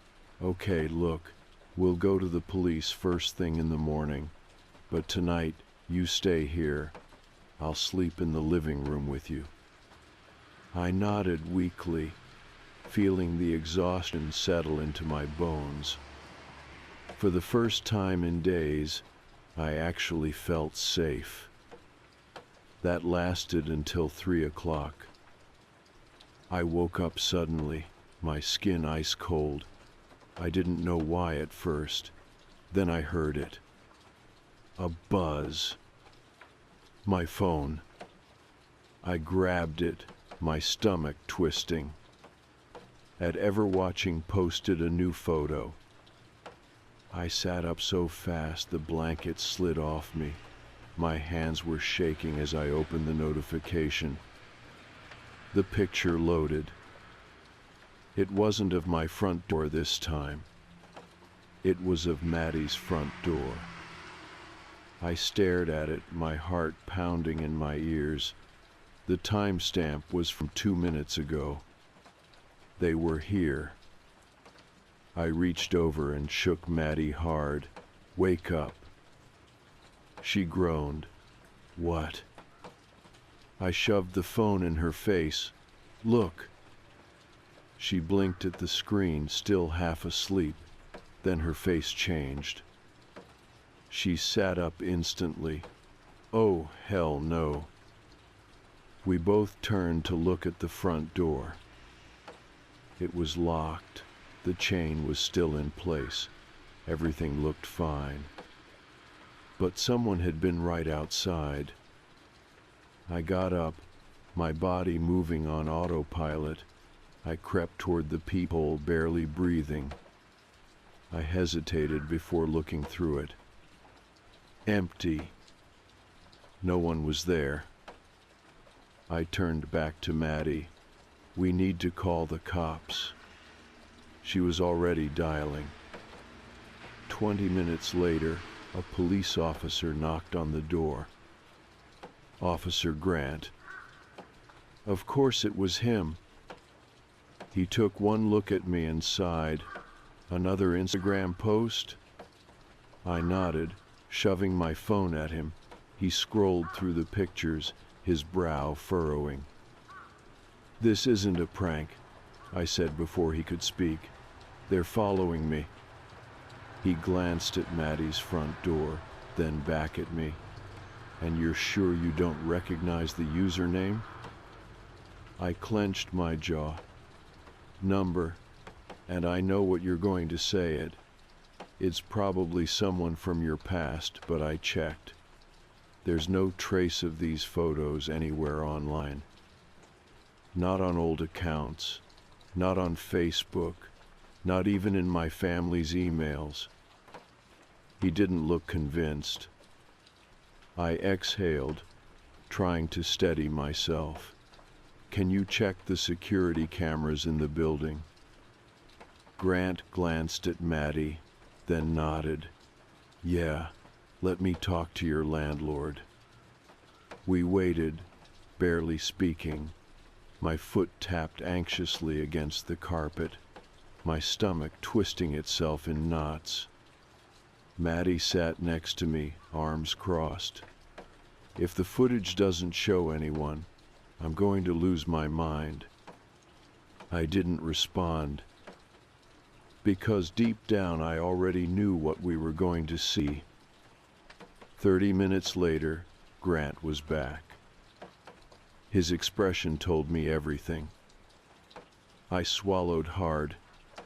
"Okay, look, we'll go to the police first thing in the morning, but tonight you stay here. I'll sleep in the living room with you." I nodded weakly, feeling the exhaustion settle into my bones. For the first time in days, I actually felt safe. That lasted until 3 o'clock. I woke up suddenly, my skin ice cold. I didn't know why at first. Then I heard it. A buzz. My phone. I grabbed it, my stomach twisting. At Ever Watching posted a new photo. I sat up so fast the blanket slid off me. My hands were shaking as I opened the notification. The picture loaded. It wasn't of my front door this time. It was of Maddie's front door. I stared at it, my heart pounding in my ears. The timestamp was from 2 minutes ago. They were here. I reached over and shook Maddie hard. "Wake up." She groaned. "What?" I shoved the phone in her face. "Look." She blinked at the screen, still half asleep. Then her face changed. She sat up instantly. "Oh, hell no." We both turned to look at the front door. It was locked. The chain was still in place. Everything looked fine. But someone had been right outside. I got up, my body moving on autopilot. I crept toward the peephole, barely breathing. I hesitated before looking through it. Empty. No one was there. I turned back to Maddie. "We need to call the cops." She was already dialing. 20 minutes later, a police officer knocked on the door. Officer Grant. Of course it was him. He took one look at me and sighed. Another Instagram post? I nodded, shoving my phone at him. He scrolled through the pictures, his brow furrowing. This isn't a prank, I said before he could speak. They're following me. He glanced at Maddie's front door, then back at me. And you're sure you don't recognize the username? I clenched my jaw. Number, and I know what you're going to say it. It's probably someone from your past, but I checked. There's no trace of these photos anywhere online. Not on old accounts, not on Facebook, not even in my family's emails. He didn't look convinced. I exhaled, trying to steady myself. Can you check the security cameras in the building? Grant glanced at Maddie, then nodded. Yeah, let me talk to your landlord. We waited, barely speaking. My foot tapped anxiously against the carpet, my stomach twisting itself in knots. Maddie sat next to me, arms crossed. If the footage doesn't show anyone, I'm going to lose my mind. I didn't respond, because deep down I already knew what we were going to see. 30 minutes later, Grant was back. His expression told me everything. I swallowed hard.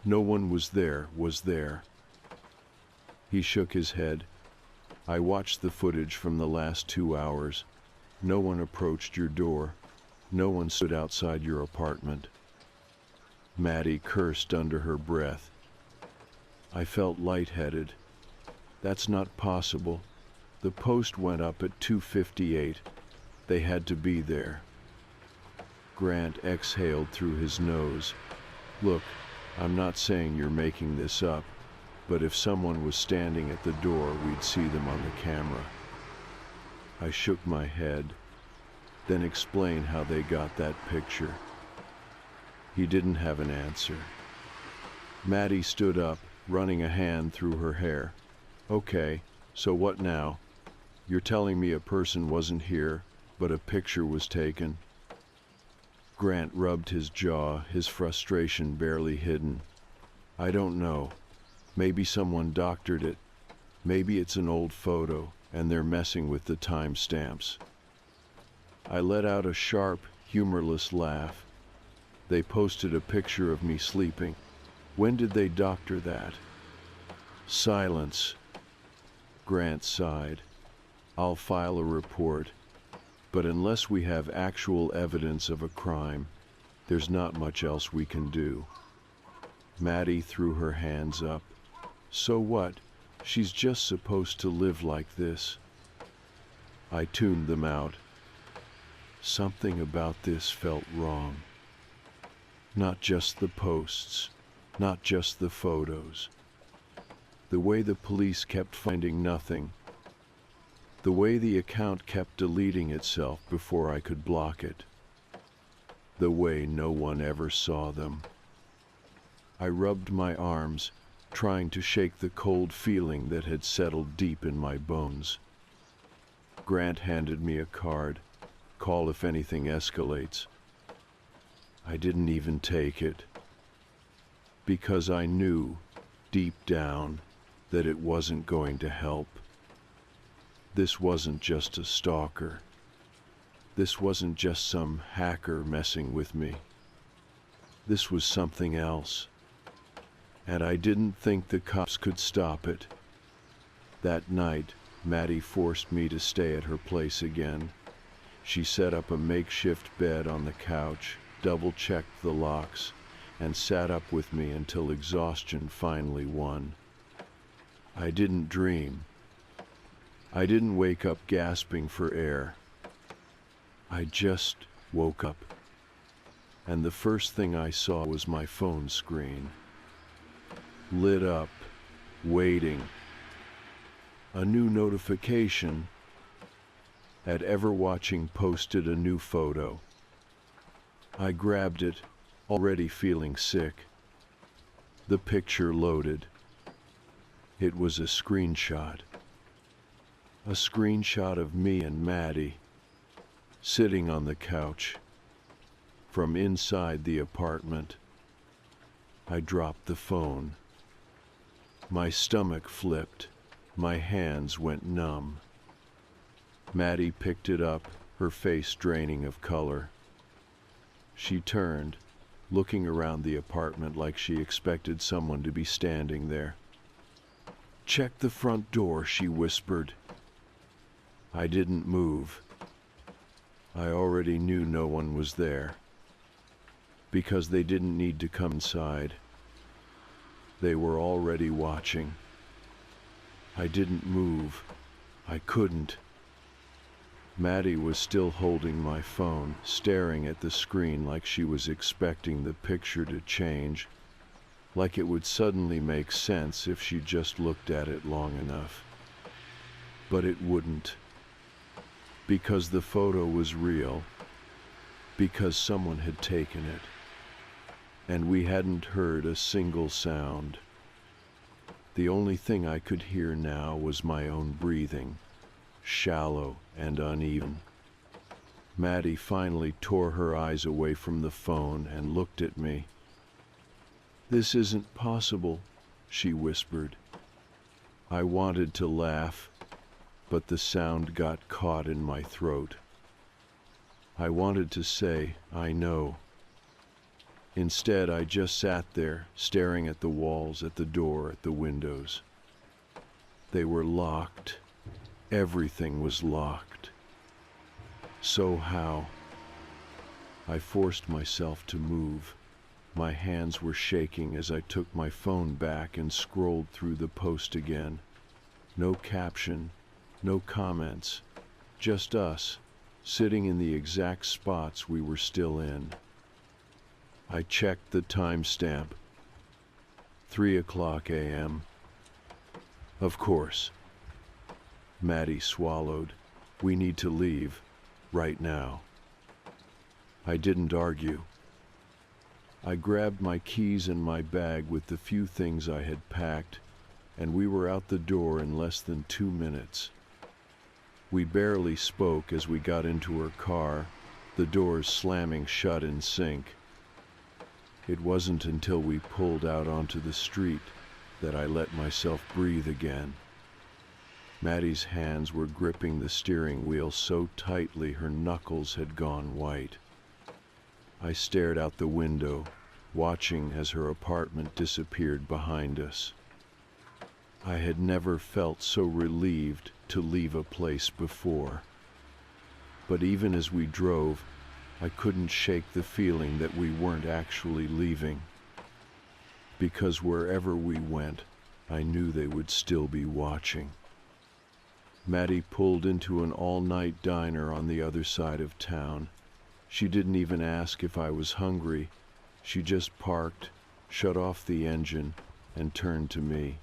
No one was there. He shook his head. I watched the footage from the last 2 hours. No one approached your door. No one stood outside your apartment. Maddie cursed under her breath. I felt lightheaded. That's not possible. The post went up at 2:58. They had to be there. Grant exhaled through his nose. Look, I'm not saying you're making this up, but if someone was standing at the door, we'd see them on the camera. I shook my head, then explained how they got that picture. He didn't have an answer. Maddie stood up, running a hand through her hair. Okay, so what now? You're telling me a person wasn't here, but a picture was taken? Grant rubbed his jaw, his frustration barely hidden. I don't know. Maybe someone doctored it. Maybe it's an old photo, and they're messing with the timestamps. I let out a sharp, humorless laugh. They posted a picture of me sleeping. When did they doctor that? Silence. Grant sighed. I'll file a report, but unless we have actual evidence of a crime, there's not much else we can do. Maddie threw her hands up. So what? She's just supposed to live like this. I tuned them out. Something about this felt wrong. Not just the posts, not just the photos. The way the police kept finding nothing. The way the account kept deleting itself before I could block it. The way no one ever saw them. I rubbed my arms, trying to shake the cold feeling that had settled deep in my bones. Grant handed me a card. Call if anything escalates. I didn't even take it, because I knew, deep down, that it wasn't going to help. This wasn't just a stalker. This wasn't just some hacker messing with me. This was something else. And I didn't think the cops could stop it. That night, Maddie forced me to stay at her place again. She set up a makeshift bed on the couch, double-checked the locks, and sat up with me until exhaustion finally won. I didn't dream. I didn't wake up gasping for air. I just woke up. And the first thing I saw was my phone screen. lit up, waiting. A new notification. At Ever Watching posted a new photo. I grabbed it, already feeling sick. The picture loaded. It was a screenshot. A screenshot of me and Maddie, sitting on the couch, from inside the apartment. I dropped the phone. My stomach flipped. My hands went numb. Maddie picked it up, her face draining of color. She turned, looking around the apartment like she expected someone to be standing there. "Check the front door," she whispered. I didn't move. I already knew no one was there, because they didn't need to come inside. They were already watching. I didn't move. I couldn't. Maddie was still holding my phone, staring at the screen like she was expecting the picture to change, like it would suddenly make sense if she just looked at it long enough. But it wouldn't. Because the photo was real. Because someone had taken it. And we hadn't heard a single sound. The only thing I could hear now was my own breathing, shallow and uneven. Maddie finally tore her eyes away from the phone and looked at me. "This isn't possible," she whispered. I wanted to laugh, but the sound got caught in my throat. I wanted to say, "I know." Instead, I just sat there, staring at the walls, at the door, at the windows. They were locked. Everything was locked. So how? I forced myself to move. My hands were shaking as I took my phone back and scrolled through the post again. No caption, no comments, just us, sitting in the exact spots we were still in. I checked the timestamp. 3:00 a.m. Of course. Maddie swallowed. "We need to leave. Right now." I didn't argue. I grabbed my keys and my bag with the few things I had packed, and we were out the door in less than 2 minutes. We barely spoke as we got into her car, the doors slamming shut in sync. It wasn't until we pulled out onto the street that I let myself breathe again. Maddie's hands were gripping the steering wheel so tightly her knuckles had gone white. I stared out the window, watching as her apartment disappeared behind us. I had never felt so relieved to leave a place before. But even as we drove, I couldn't shake the feeling that we weren't actually leaving. Because wherever we went, I knew they would still be watching. Maddie pulled into an all-night diner on the other side of town. She didn't even ask if I was hungry. She just parked, shut off the engine, and turned to me.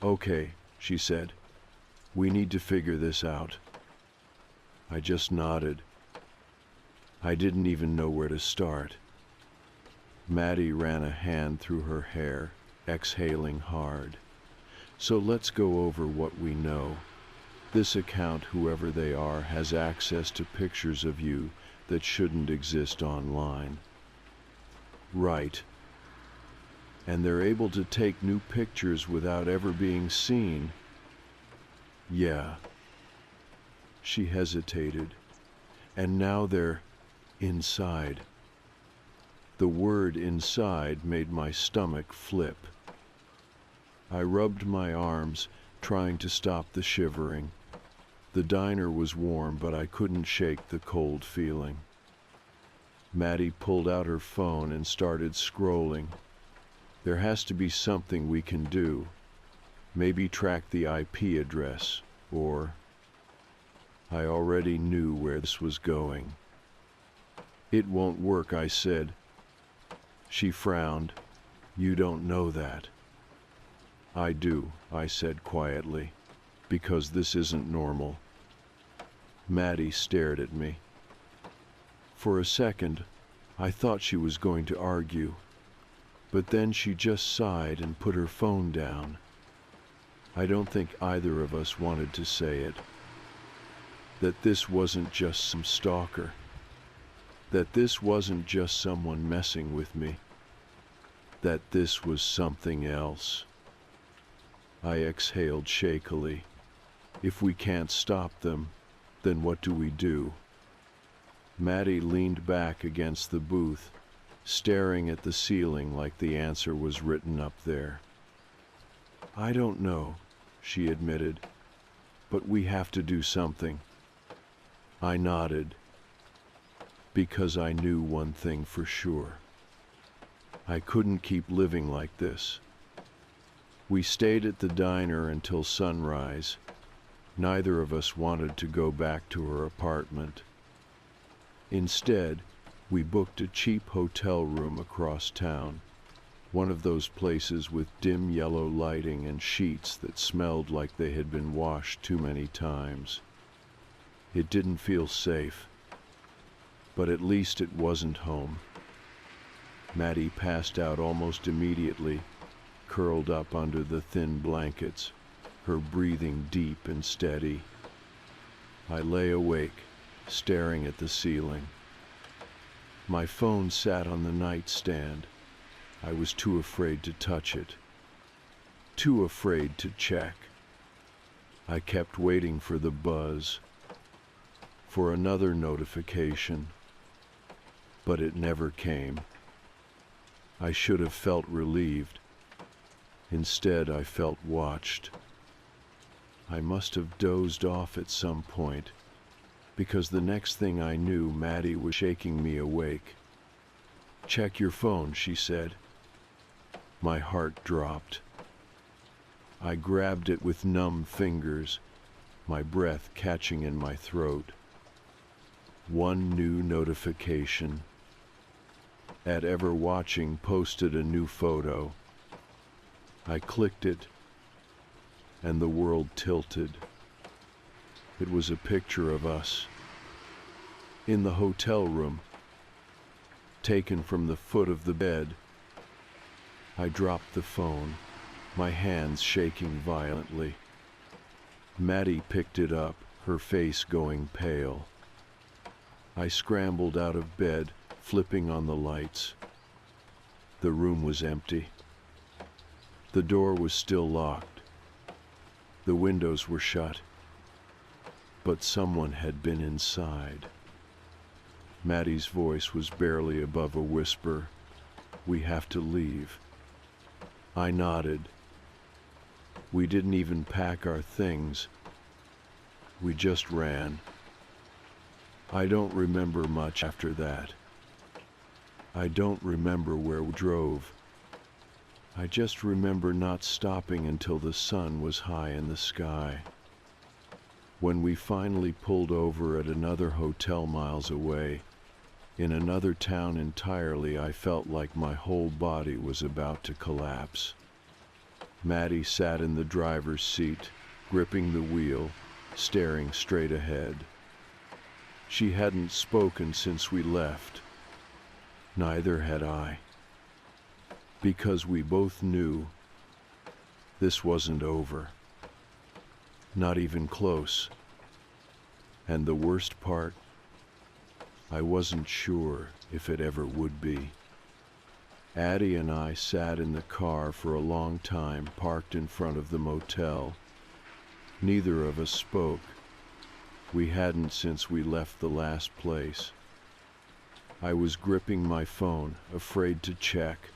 "Okay," she said. "We need to figure this out." I just nodded. I didn't even know where to start. Maddie ran a hand through her hair, exhaling hard. "So let's go over what we know. This account, whoever they are, has access to pictures of you that shouldn't exist online." "Right. And they're able to take new pictures without ever being seen." "Yeah." She hesitated. "And now they're inside." The word "inside" made my stomach flip. I rubbed my arms, trying to stop the shivering. The diner was warm, but I couldn't shake the cold feeling. Maddie pulled out her phone and started scrolling. "There has to be something we can do. Maybe track the IP address, or..." I already knew where this was going. "It won't work," I said. She frowned. "You don't know that." I do, I said quietly, because this isn't normal. Maddie stared at me. For a second, I thought she was going to argue, but then she just sighed and put her phone down. I don't think either of us wanted to say it. That this wasn't just some stalker. That this wasn't just someone messing with me. That this was something else. I exhaled shakily. If we can't stop them, then what do we do? Maddie leaned back against the booth, staring at the ceiling like the answer was written up there. I don't know, she admitted, but we have to do something. I nodded, because I knew one thing for sure. I couldn't keep living like this. We stayed at the diner until sunrise. Neither of us wanted to go back to her apartment. Instead, we booked a cheap hotel room across town, one of those places with dim yellow lighting and sheets that smelled like they had been washed too many times. It didn't feel safe, but at least it wasn't home. Maddie passed out almost immediately, curled up under the thin blankets, her breathing deep and steady. I lay awake, staring at the ceiling. My phone sat on the nightstand. I was too afraid to touch it, too afraid to check. I kept waiting for the buzz, for another notification, but it never came. I should have felt relieved. Instead, I felt watched. I must have dozed off at some point, because the next thing I knew, Maddie was shaking me awake. "Check your phone," she said. My heart dropped. I grabbed it with numb fingers, my breath catching in my throat. One new notification. At Ever Watching posted a new photo. I clicked it, and the world tilted. It was a picture of us, in the hotel room, taken from the foot of the bed. I dropped the phone, my hands shaking violently. Maddie picked it up, her face going pale. I scrambled out of bed, flipping on the lights. The room was empty. The door was still locked. The windows were shut. But someone had been inside. Maddie's voice was barely above a whisper. "We have to leave." I nodded. We didn't even pack our things. We just ran. I don't remember much after that. I don't remember where we drove. I just remember not stopping until the sun was high in the sky. When we finally pulled over at another hotel miles away, in another town entirely, I felt like my whole body was about to collapse. Maddie sat in the driver's seat, gripping the wheel, staring straight ahead. She hadn't spoken since we left. Neither had I. Because we both knew this wasn't over. Not even close. And the worst part, I wasn't sure if it ever would be. Addie and I sat in the car for a long time, parked in front of the motel. Neither of us spoke. We hadn't since we left the last place. I was gripping my phone, afraid to check,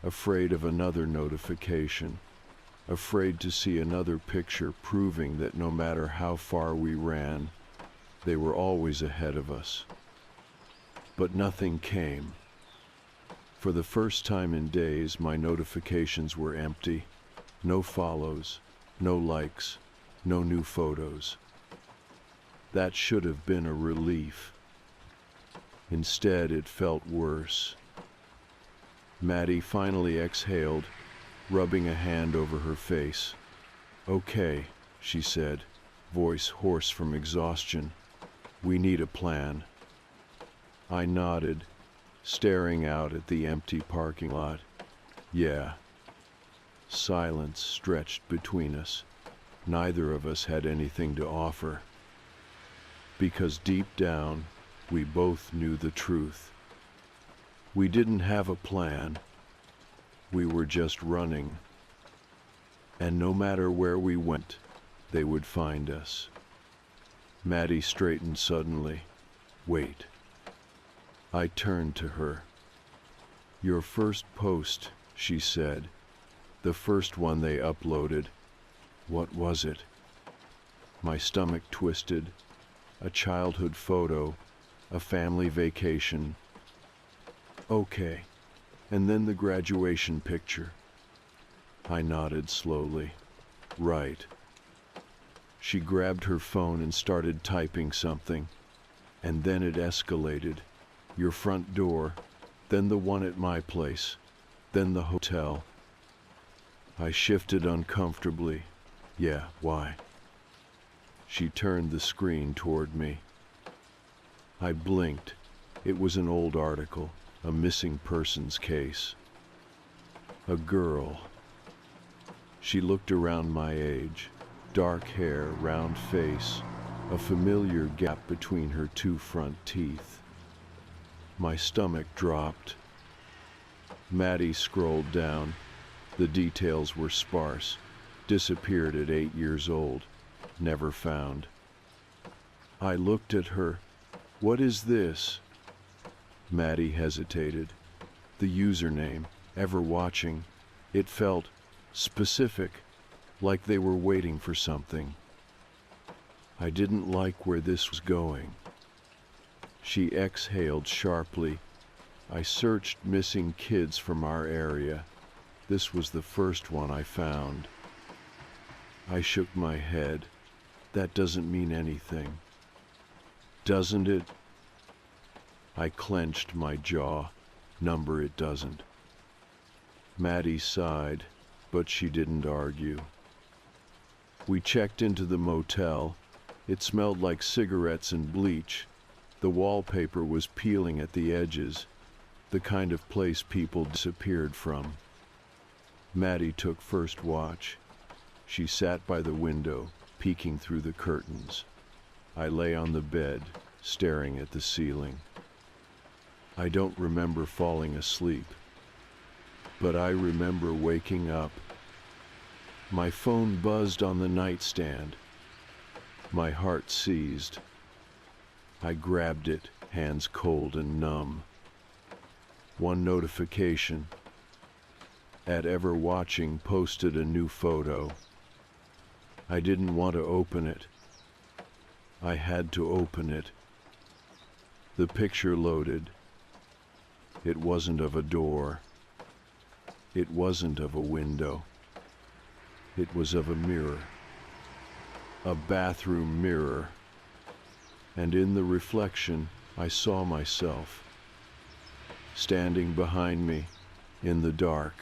afraid of another notification, afraid to see another picture proving that no matter how far we ran, they were always ahead of us. But nothing came. For the first time in days, my notifications were empty. No follows, no likes, no new photos. That should have been a relief. Instead, it felt worse. Maddie finally exhaled, rubbing a hand over her face. "Okay," she said, voice hoarse from exhaustion. "We need a plan." I nodded, staring out at the empty parking lot. "Yeah." Silence stretched between us. Neither of us had anything to offer. Because deep down, we both knew the truth. We didn't have a plan. We were just running. And no matter where we went, they would find us. Maddie straightened suddenly. "Wait." I turned to her. "Your first post," she said. "The first one they uploaded. What was it?" My stomach twisted. A childhood photo, a family vacation. "Okay. And then the graduation picture." I nodded slowly. "Right." She grabbed her phone and started typing something. And then it escalated. "Your front door, then the one at my place, then the hotel." I shifted uncomfortably. "Yeah, why?" She turned the screen toward me. I blinked. It was an old article, a missing persons case. A girl. She looked around my age. Dark hair, round face, a familiar gap between her two front teeth. My stomach dropped. Maddie scrolled down. The details were sparse. Disappeared at 8 years old. Never found. I looked at her. "What is this?" Maddie hesitated. The username, ever watching. It felt specific, like they were waiting for something. I didn't like where this was going. She exhaled sharply. I searched missing kids from our area. This was the first one I found. I shook my head. "That doesn't mean anything." "Doesn't it?" I clenched my jaw. "Number it doesn't." Maddie sighed, but she didn't argue. We checked into the motel. It smelled like cigarettes and bleach. The wallpaper was peeling at the edges, the kind of place people disappeared from. Maddie took first watch. She sat by the window, peeking through the curtains. I lay on the bed, staring at the ceiling. I don't remember falling asleep, but I remember waking up. My phone buzzed on the nightstand. My heart seized. I grabbed it, hands cold and numb. One notification. At Ever Watching posted a new photo. I didn't want to open it. I had to open it. The picture loaded. It wasn't of a door. It wasn't of a window. It was of a mirror. A bathroom mirror. And in the reflection, I saw myself, standing behind me, in the dark,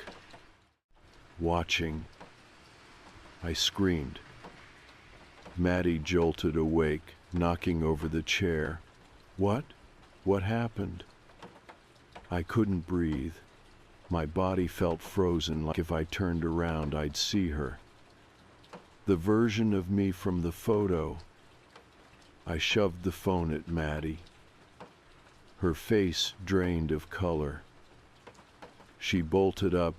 watching. I screamed. Maddie jolted awake, knocking over the chair. "What? What happened?" I couldn't breathe. My body felt frozen, like if I turned around, I'd see her. The version of me from the photo. I shoved the phone at Maddie. Her face drained of color. She bolted up,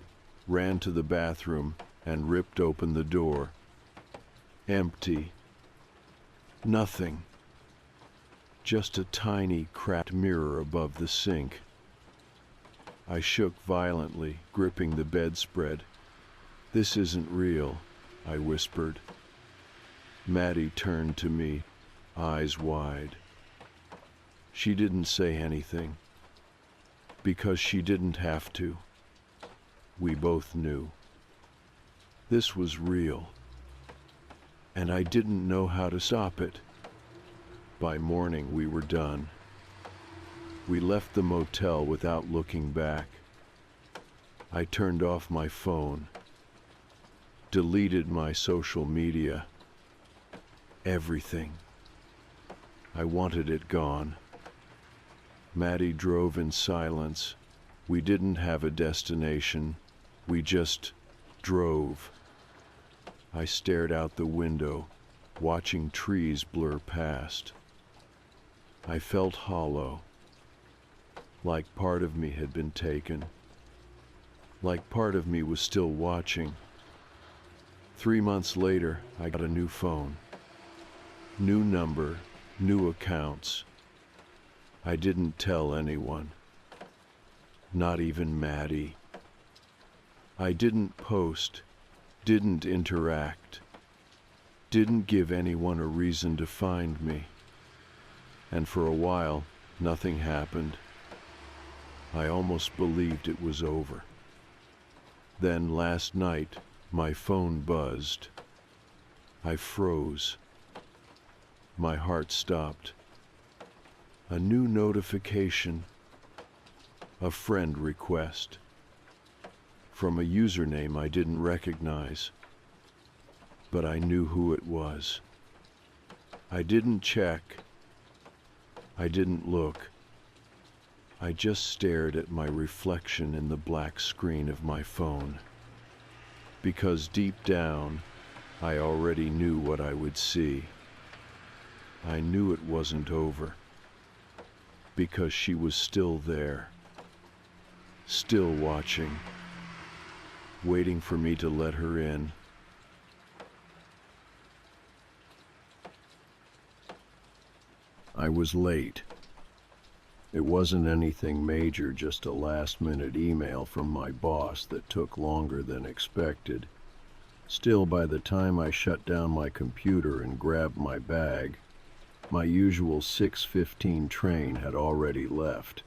ran to the bathroom, and ripped open the door. Empty. Nothing. Just a tiny, cracked mirror above the sink. I shook violently, gripping the bedspread. "This isn't real," I whispered. Maddie turned to me, eyes wide. She didn't say anything, because she didn't have to. We both knew. This was real, and I didn't know how to stop it. By morning, we were done. We left the motel without looking back. I turned off my phone, deleted my social media. Everything. I wanted it gone. Maddie drove in silence. We didn't have a destination. We just drove. I stared out the window, watching trees blur past. I felt hollow, like part of me had been taken, like part of me was still watching. 3 months later, I got a new phone. New number, new accounts. I didn't tell anyone. Not even Maddie. I didn't post, didn't interact, didn't give anyone a reason to find me. And for a while, nothing happened. I almost believed it was over. Then last night, my phone buzzed. I froze. My heart stopped. A new notification. A friend request. From a username I didn't recognize. But I knew who it was. I didn't check. I didn't look. I just stared at my reflection in the black screen of my phone. Because deep down, I already knew what I would see. I knew it wasn't over. Because she was still there. Still watching. Waiting for me to let her in. I was late. It wasn't anything major, just a last-minute email from my boss that took longer than expected. Still, by the time I shut down my computer and grabbed my bag, my usual 6:15 train had already left.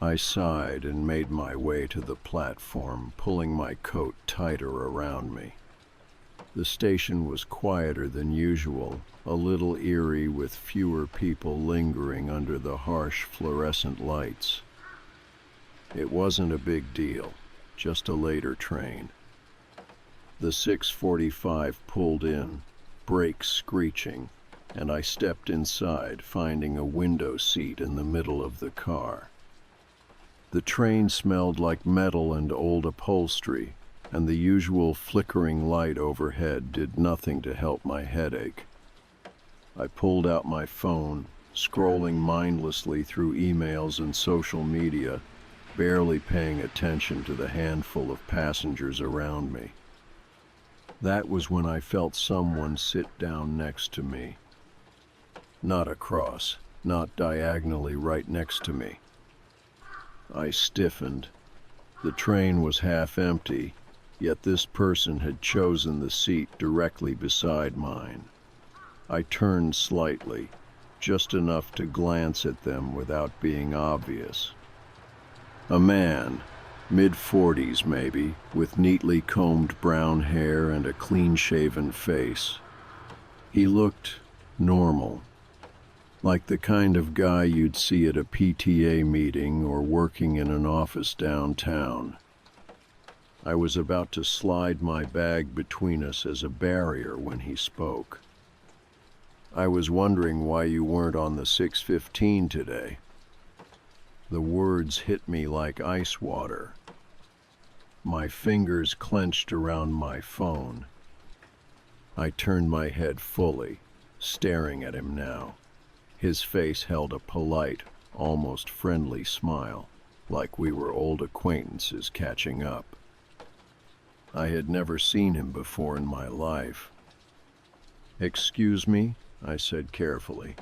I sighed and made my way to the platform, pulling my coat tighter around me. The station was quieter than usual, a little eerie with fewer people lingering under the harsh fluorescent lights. It wasn't a big deal, just a later train. The 6:45 pulled in, brakes screeching, and I stepped inside, finding a window seat in the middle of the car. The train smelled like metal and old upholstery, and the usual flickering light overhead did nothing to help my headache. I pulled out my phone, scrolling mindlessly through emails and social media, barely paying attention to the handful of passengers around me. That was when I felt someone sit down next to me. Not across, not diagonally right next to me. I stiffened. The train was half empty, yet this person had chosen the seat directly beside mine. I turned slightly, just enough to glance at them without being obvious. A man, mid-40s maybe, with neatly combed brown hair and a clean-shaven face. He looked normal, like the kind of guy you'd see at a PTA meeting or working in an office downtown. I was about to slide my bag between us as a barrier when he spoke. I was wondering why you weren't on the 6:15 today. The words hit me like ice water. My fingers clenched around my phone. I turned my head fully, staring at him now. His face held a polite, almost friendly smile, like we were old acquaintances catching up. I had never seen him before in my life. "Excuse me," I said carefully.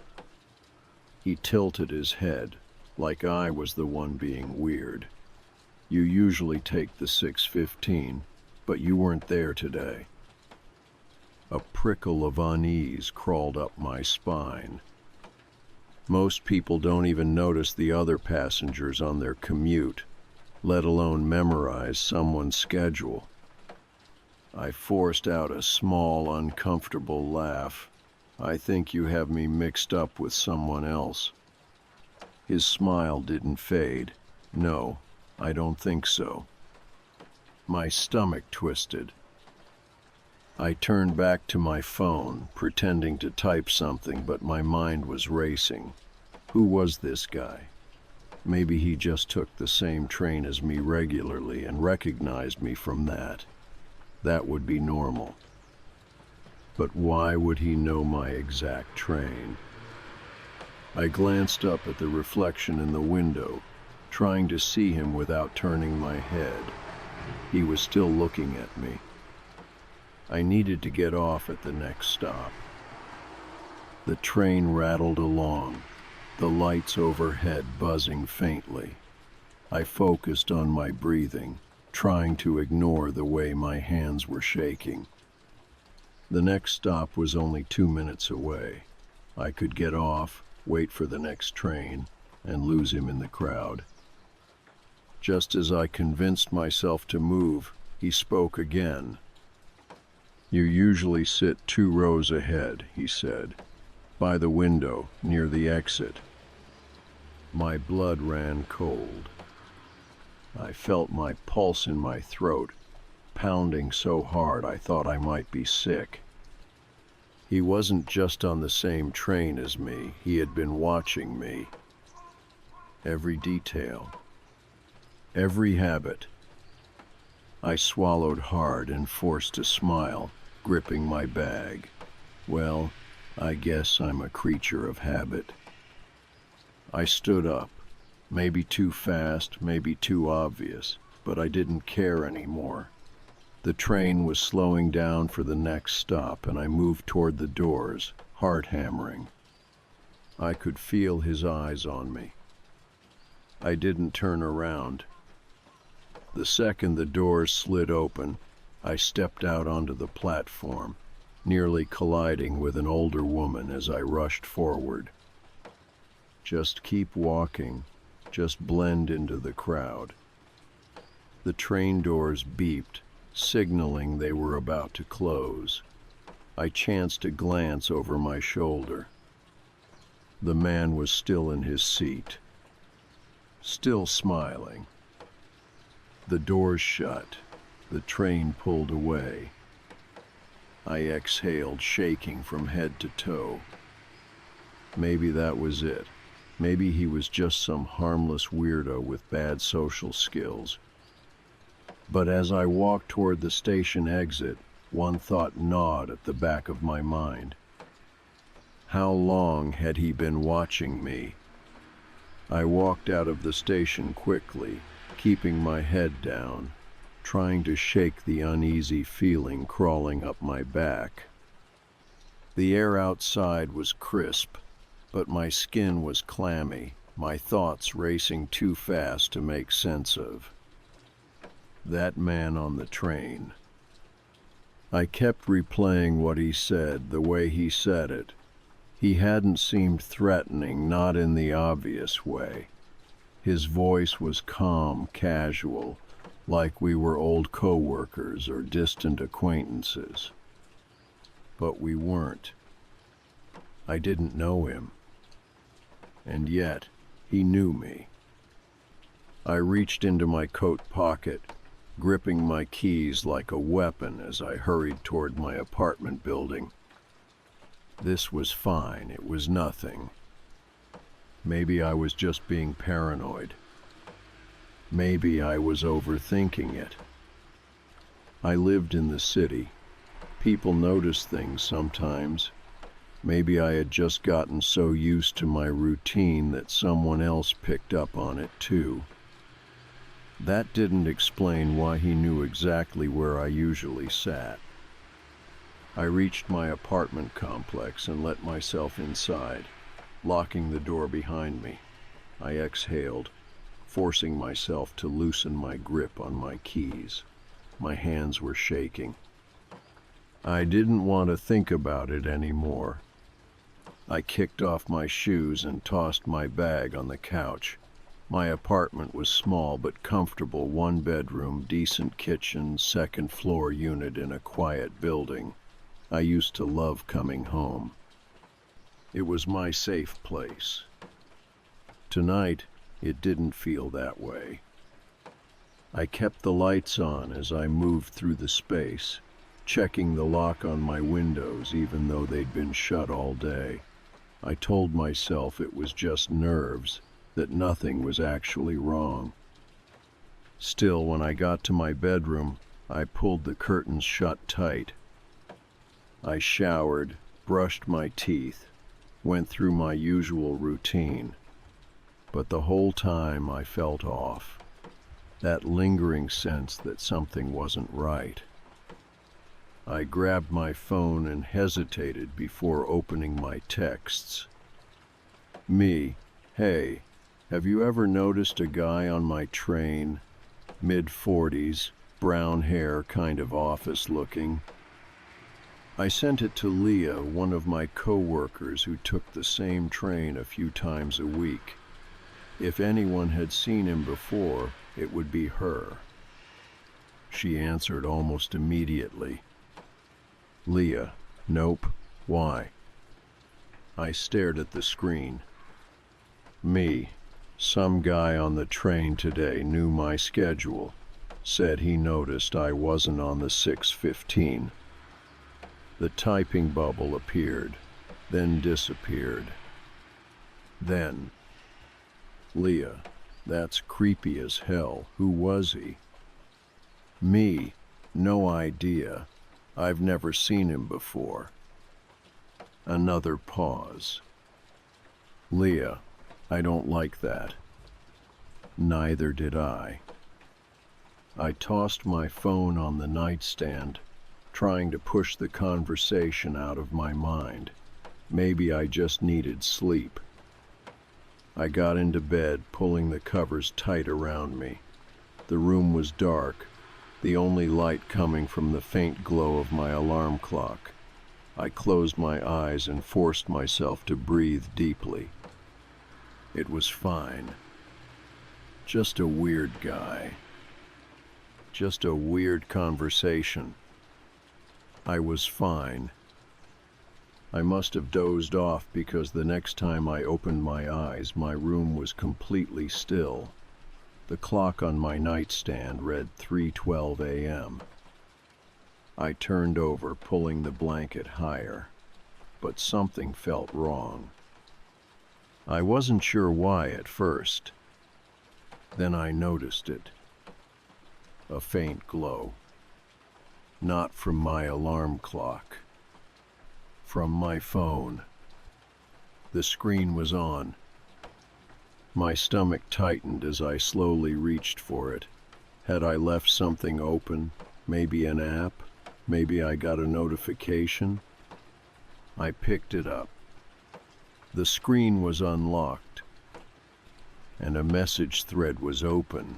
He tilted his head, like I was the one being weird. "You usually take the 6:15, but you weren't there today." A prickle of unease crawled up my spine. Most people don't even notice the other passengers on their commute, let alone memorize someone's schedule. I forced out a small, uncomfortable laugh. "I think you have me mixed up with someone else." His smile didn't fade. "No, I don't think so." My stomach twisted. I turned back to my phone, pretending to type something, but my mind was racing. Who was this guy? Maybe he just took the same train as me regularly and recognized me from that. That would be normal. But why would he know my exact train? I glanced up at the reflection in the window, trying to see him without turning my head. He was still looking at me. I needed to get off at the next stop. The train rattled along, the lights overhead buzzing faintly. I focused on my breathing, trying to ignore the way my hands were shaking. The next stop was only 2 minutes away. I could get off, wait for the next train, and lose him in the crowd. Just as I convinced myself to move, he spoke again. "You usually sit 2 rows ahead," he said, "by the window, near the exit." My blood ran cold. I felt my pulse in my throat, pounding so hard I thought I might be sick. He wasn't just on the same train as me, he had been watching me. Every detail, every habit. I swallowed hard and forced a smile, gripping my bag. Well, I guess I'm a creature of habit. I stood up, maybe too fast, maybe too obvious, but I didn't care anymore. The train was slowing down for the next stop, and I moved toward the doors, heart hammering. I could feel his eyes on me. I didn't turn around. The second the doors slid open, I stepped out onto the platform, nearly colliding with an older woman as I rushed forward. Just keep walking, just blend into the crowd. The train doors beeped, signaling they were about to close. I chanced a glance over my shoulder. The man was still in his seat, still smiling. The doors shut. The train pulled away. I exhaled, shaking from head to toe. Maybe that was it. Maybe he was just some harmless weirdo with bad social skills. But as I walked toward the station exit, one thought gnawed at the back of my mind. How long had he been watching me? I walked out of the station quickly, keeping my head down, trying to shake the uneasy feeling crawling up my back. The air outside was crisp, but my skin was clammy, my thoughts racing too fast to make sense of. That man on the train. I kept replaying what he said, the way he said it. He hadn't seemed threatening, not in the obvious way. His voice was calm, casual, like we were old co-workers or distant acquaintances. But we weren't. I didn't know him. And yet, he knew me. I reached into my coat pocket, gripping my keys like a weapon as I hurried toward my apartment building. This was fine, it was nothing. Maybe I was just being paranoid. Maybe I was overthinking it. I lived in the city. People notice things sometimes. Maybe I had just gotten so used to my routine that someone else picked up on it too. That didn't explain why he knew exactly where I usually sat. I reached my apartment complex and let myself inside, locking the door behind me. I exhaled, forcing myself to loosen my grip on my keys. My hands were shaking. I didn't want to think about it anymore. I kicked off my shoes and tossed my bag on the couch. My apartment was small but comfortable, 1 bedroom, decent kitchen, 2nd floor unit in a quiet building. I used to love coming home. It was my safe place. Tonight, it didn't feel that way. I kept the lights on as I moved through the space, checking the lock on my windows even though they'd been shut all day. I told myself it was just nerves, that nothing was actually wrong. Still, when I got to my bedroom, I pulled the curtains shut tight. I showered, brushed my teeth, went through my usual routine. But the whole time I felt off, that lingering sense that something wasn't right. I grabbed my phone and hesitated before opening my texts. Me, hey, have you ever noticed a guy on my train, mid-40s, brown hair, kind of office-looking? I sent it to Leah, one of my co-workers who took the same train a few times a week. If anyone had seen him before, it would be her. She answered almost immediately. Leah, nope. Why? I stared at the screen. Me, some guy on the train today knew my schedule, said he noticed I wasn't on the 6:15. The typing bubble appeared, then disappeared. Then, Leah, that's creepy as hell. Who was he? Me, no idea. I've never seen him before. Another pause. Leah, I don't like that. Neither did I. I tossed my phone on the nightstand, trying to push the conversation out of my mind. Maybe I just needed sleep. I got into bed, pulling the covers tight around me. The room was dark, the only light coming from the faint glow of my alarm clock. I closed my eyes and forced myself to breathe deeply. It was fine. Just a weird guy. Just a weird conversation. I was fine. I must have dozed off because the next time I opened my eyes, my room was completely still. The clock on my nightstand read 3:12 a.m. I turned over, pulling the blanket higher, but something felt wrong. I wasn't sure why at first. Then I noticed it. A faint glow. Not from my alarm clock. From my phone. The screen was on. My stomach tightened as I slowly reached for it. Had I left something open? Maybe an app? Maybe I got a notification? I picked it up. The screen was unlocked, and a message thread was open.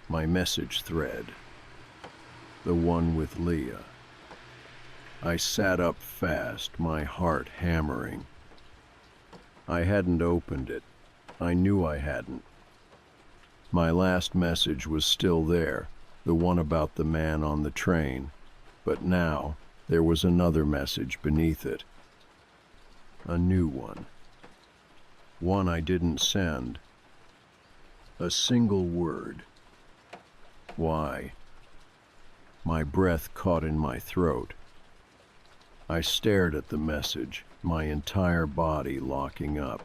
My message thread. The one with Leah. I sat up fast, my heart hammering. I hadn't opened it. I knew I hadn't. My last message was still there, the one about the man on the train, but now there was another message beneath it. A new one. One I didn't send. A single word. Why? My breath caught in my throat. I stared at the message, my entire body locking up.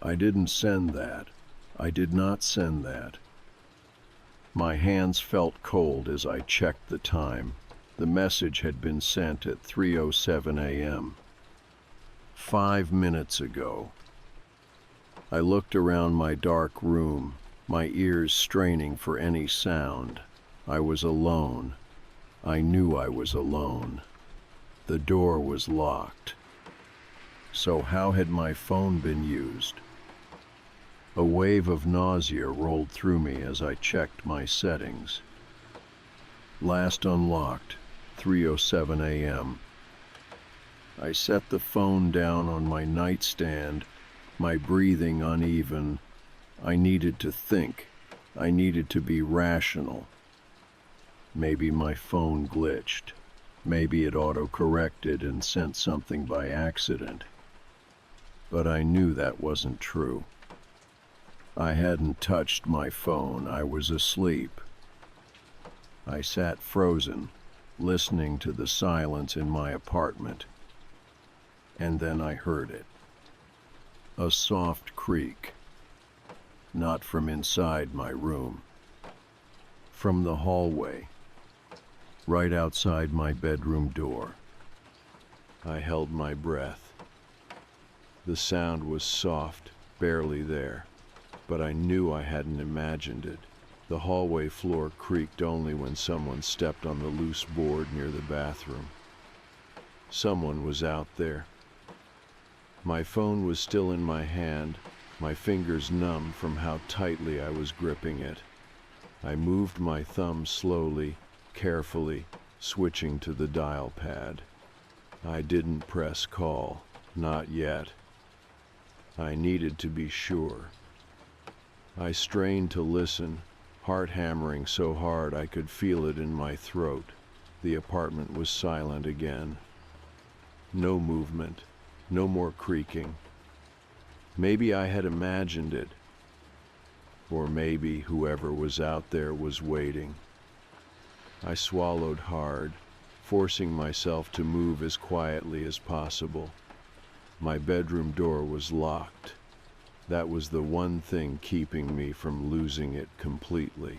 I didn't send that. I did not send that. My hands felt cold as I checked the time. The message had been sent at 3:07 a.m. 5 minutes ago. I looked around my dark room, my ears straining for any sound. I was alone. I knew I was alone. The door was locked. So how had my phone been used? A wave of nausea rolled through me as I checked my settings. Last unlocked, 3:07 a.m. I set the phone down on my nightstand, my breathing uneven. I needed to think. I needed to be rational. Maybe my phone glitched. Maybe it auto-corrected and sent something by accident. But I knew that wasn't true. I hadn't touched my phone. I was asleep. I sat frozen, listening to the silence in my apartment. And then I heard it. A soft creak. Not from inside my room. From the hallway. Right outside my bedroom door. I held my breath. The sound was soft, barely there, but I knew I hadn't imagined it. The hallway floor creaked only when someone stepped on the loose board near the bathroom. Someone was out there. My phone was still in my hand, my fingers numb from how tightly I was gripping it. I moved my thumb slowly, carefully, switching to the dial pad. I didn't press call, not yet. I needed to be sure. I strained to listen, heart hammering so hard I could feel it in my throat. The apartment was silent again. No movement, no more creaking. Maybe I had imagined it, or maybe whoever was out there was waiting. I swallowed hard, forcing myself to move as quietly as possible. My bedroom door was locked. That was the one thing keeping me from losing it completely.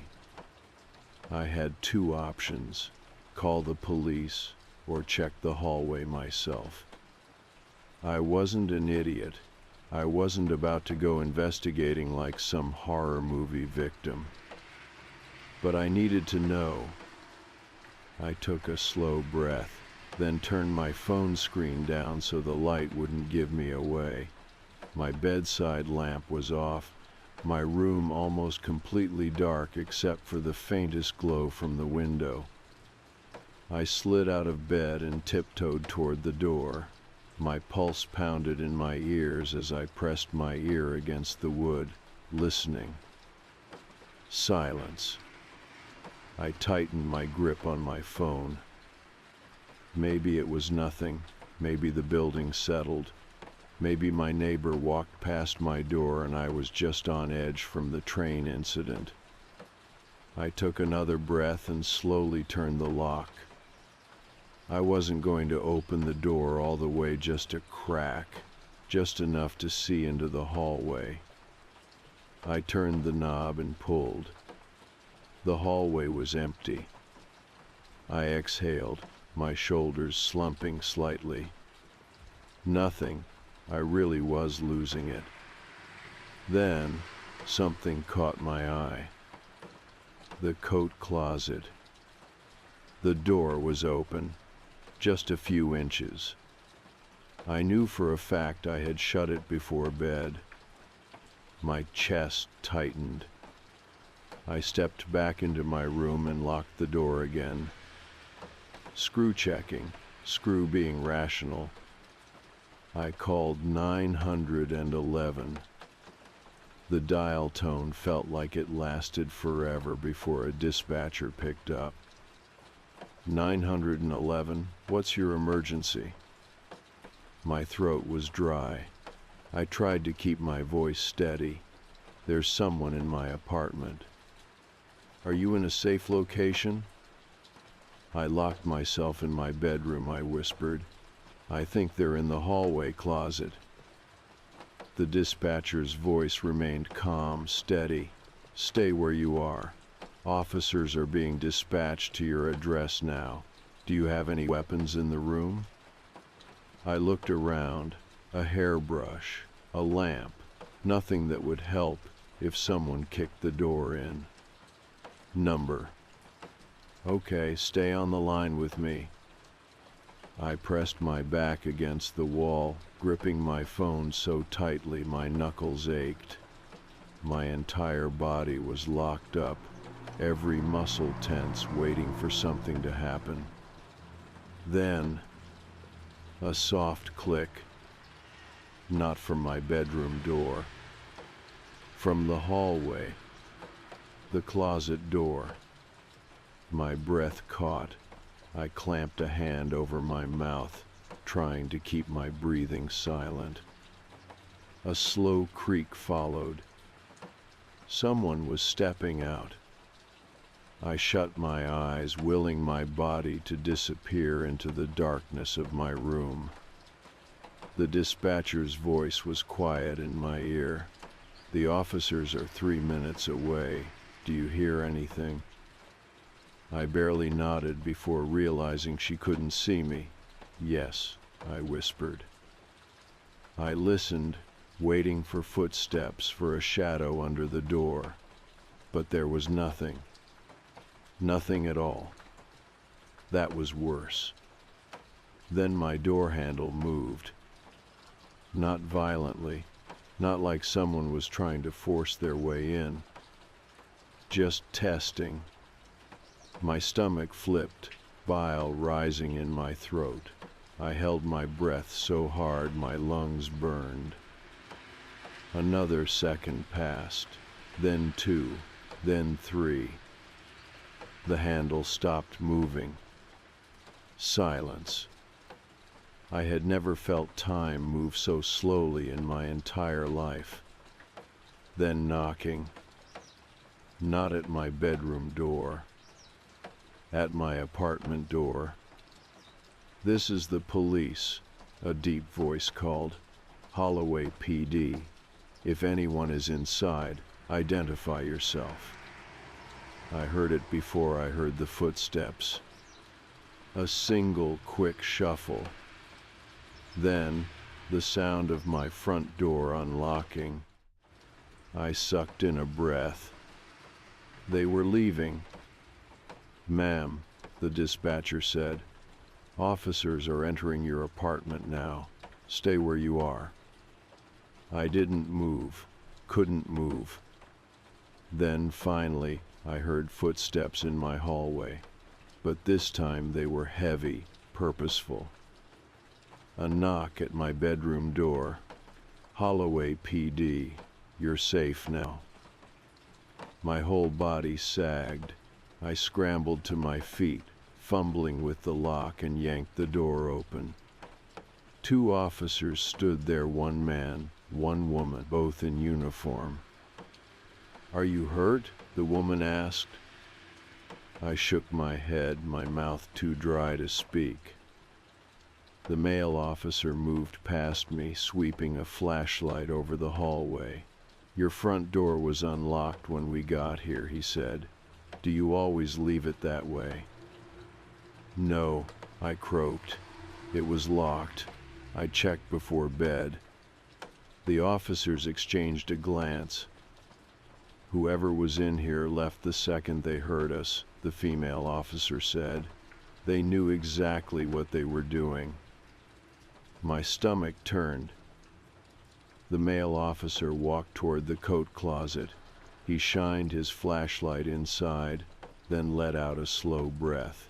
I had two options: call the police or check the hallway myself. I wasn't an idiot. I wasn't about to go investigating like some horror movie victim. But I needed to know. I took a slow breath, then turned my phone screen down so the light wouldn't give me away. My bedside lamp was off, my room almost completely dark except for the faintest glow from the window. I slid out of bed and tiptoed toward the door. My pulse pounded in my ears as I pressed my ear against the wood, listening. Silence. I tightened my grip on my phone. Maybe it was nothing. Maybe the building settled. Maybe my neighbor walked past my door and I was just on edge from the train incident. I took another breath and slowly turned the lock. I wasn't going to open the door all the way just a crack, just enough to see into the hallway. I turned the knob and pulled. The hallway was empty. I exhaled, my shoulders slumping slightly. Nothing. I really was losing it. Then, something caught my eye. The coat closet. The door was open, just a few inches. I knew for a fact I had shut it before bed. My chest tightened. I stepped back into my room and locked the door again. Screw checking, screw being rational. I called 911. The dial tone felt like it lasted forever before a dispatcher picked up. 911, what's your emergency? My throat was dry. I tried to keep my voice steady. There's someone in my apartment. Are you in a safe location? I locked myself in my bedroom, I whispered. I think they're in the hallway closet. The dispatcher's voice remained calm, steady. Stay where you are. Officers are being dispatched to your address now. Do you have any weapons in the room? I looked around. A hairbrush, a lamp, nothing that would help if someone kicked the door in. Number. Okay, stay on the line with me. I pressed my back against the wall, gripping my phone so tightly my knuckles ached. My entire body was locked up, every muscle tense, waiting for something to happen. Then, a soft click. Not from my bedroom door. From the hallway. The closet door. My breath caught. I clamped a hand over my mouth, trying to keep my breathing silent. A slow creak followed. Someone was stepping out. I shut my eyes, willing my body to disappear into the darkness of my room. The dispatcher's voice was quiet in my ear. "The officers are 3 minutes away. Do you hear anything?" I barely nodded before realizing she couldn't see me. "Yes," I whispered. I listened, waiting for footsteps, for a shadow under the door. But there was nothing. Nothing at all. That was worse. Then my door handle moved. Not violently, not like someone was trying to force their way in. Just testing. My stomach flipped, bile rising in my throat. I held my breath so hard my lungs burned. Another second passed, then 2, then 3. The handle stopped moving. Silence. I had never felt time move so slowly in my entire life. Then knocking. Not at my bedroom door. At my apartment door. "This is the police," a deep voice called. "Holloway PD. If anyone is inside, identify yourself." I heard it before I heard the footsteps. A single quick shuffle. Then, the sound of my front door unlocking. I sucked in a breath. They were leaving. "Ma'am," the dispatcher said, "officers are entering your apartment now. Stay where you are." I didn't move, couldn't move. Then, finally, I heard footsteps in my hallway, but this time they were heavy, purposeful. A knock at my bedroom door. "Holloway PD, you're safe now." My whole body sagged. I scrambled to my feet, fumbling with the lock, and yanked the door open. 2 officers stood there, 1 man, 1 woman, both in uniform. "Are you hurt?" the woman asked. I shook my head, my mouth too dry to speak. The male officer moved past me, sweeping a flashlight over the hallway. "Your front door was unlocked when we got here," he said. "Do you always leave it that way?" "No," I croaked. "It was locked. I checked before bed." The officers exchanged a glance. "Whoever was in here left the second they heard us," the female officer said. "They knew exactly what they were doing." My stomach turned. The male officer walked toward the coat closet. He shined his flashlight inside, then let out a slow breath.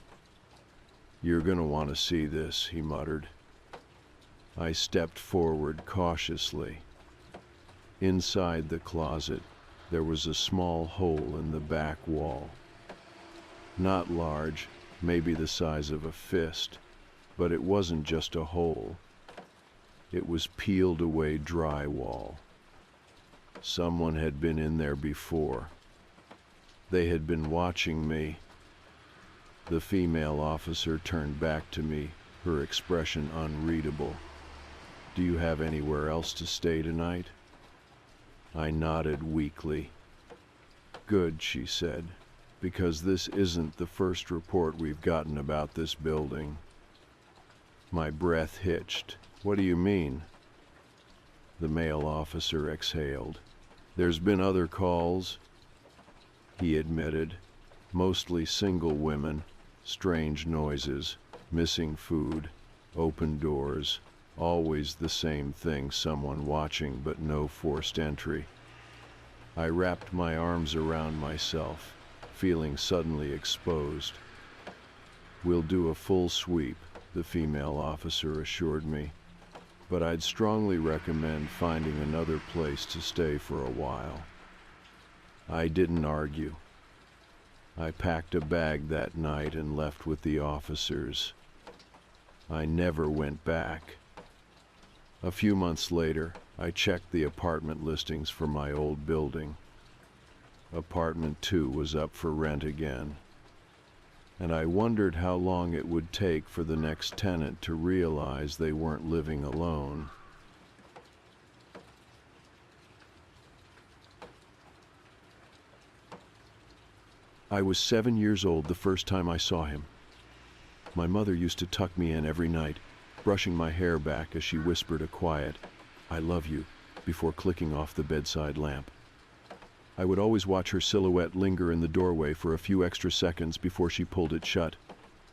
"You're gonna want to see this," he muttered. I stepped forward cautiously. Inside the closet, there was a small hole in the back wall. Not large, maybe the size of a fist, but it wasn't just a hole. It was peeled away drywall. Someone had been in there before. They had been watching me. The female officer turned back to me, her expression unreadable. "Do you have anywhere else to stay tonight?" I nodded weakly. "Good," she said, "because this isn't the first report we've gotten about this building." My breath hitched. "What do you mean?" The male officer exhaled. "There's been other calls," he admitted. "Mostly single women, strange noises, missing food, open doors. Always the same thing, someone watching but no forced entry." I wrapped my arms around myself, feeling suddenly exposed. "We'll do a full sweep," the female officer assured me, "but I'd strongly recommend finding another place to stay for a while." I didn't argue. I packed a bag that night and left with the officers. I never went back. A few months later, I checked the apartment listings for my old building. Apartment 2 was up for rent again, and I wondered how long it would take for the next tenant to realize they weren't living alone. I was 7 years old the first time I saw him. My mother used to tuck me in every night, brushing my hair back as she whispered a quiet, "I love you," before clicking off the bedside lamp. I would always watch her silhouette linger in the doorway for a few extra seconds before she pulled it shut.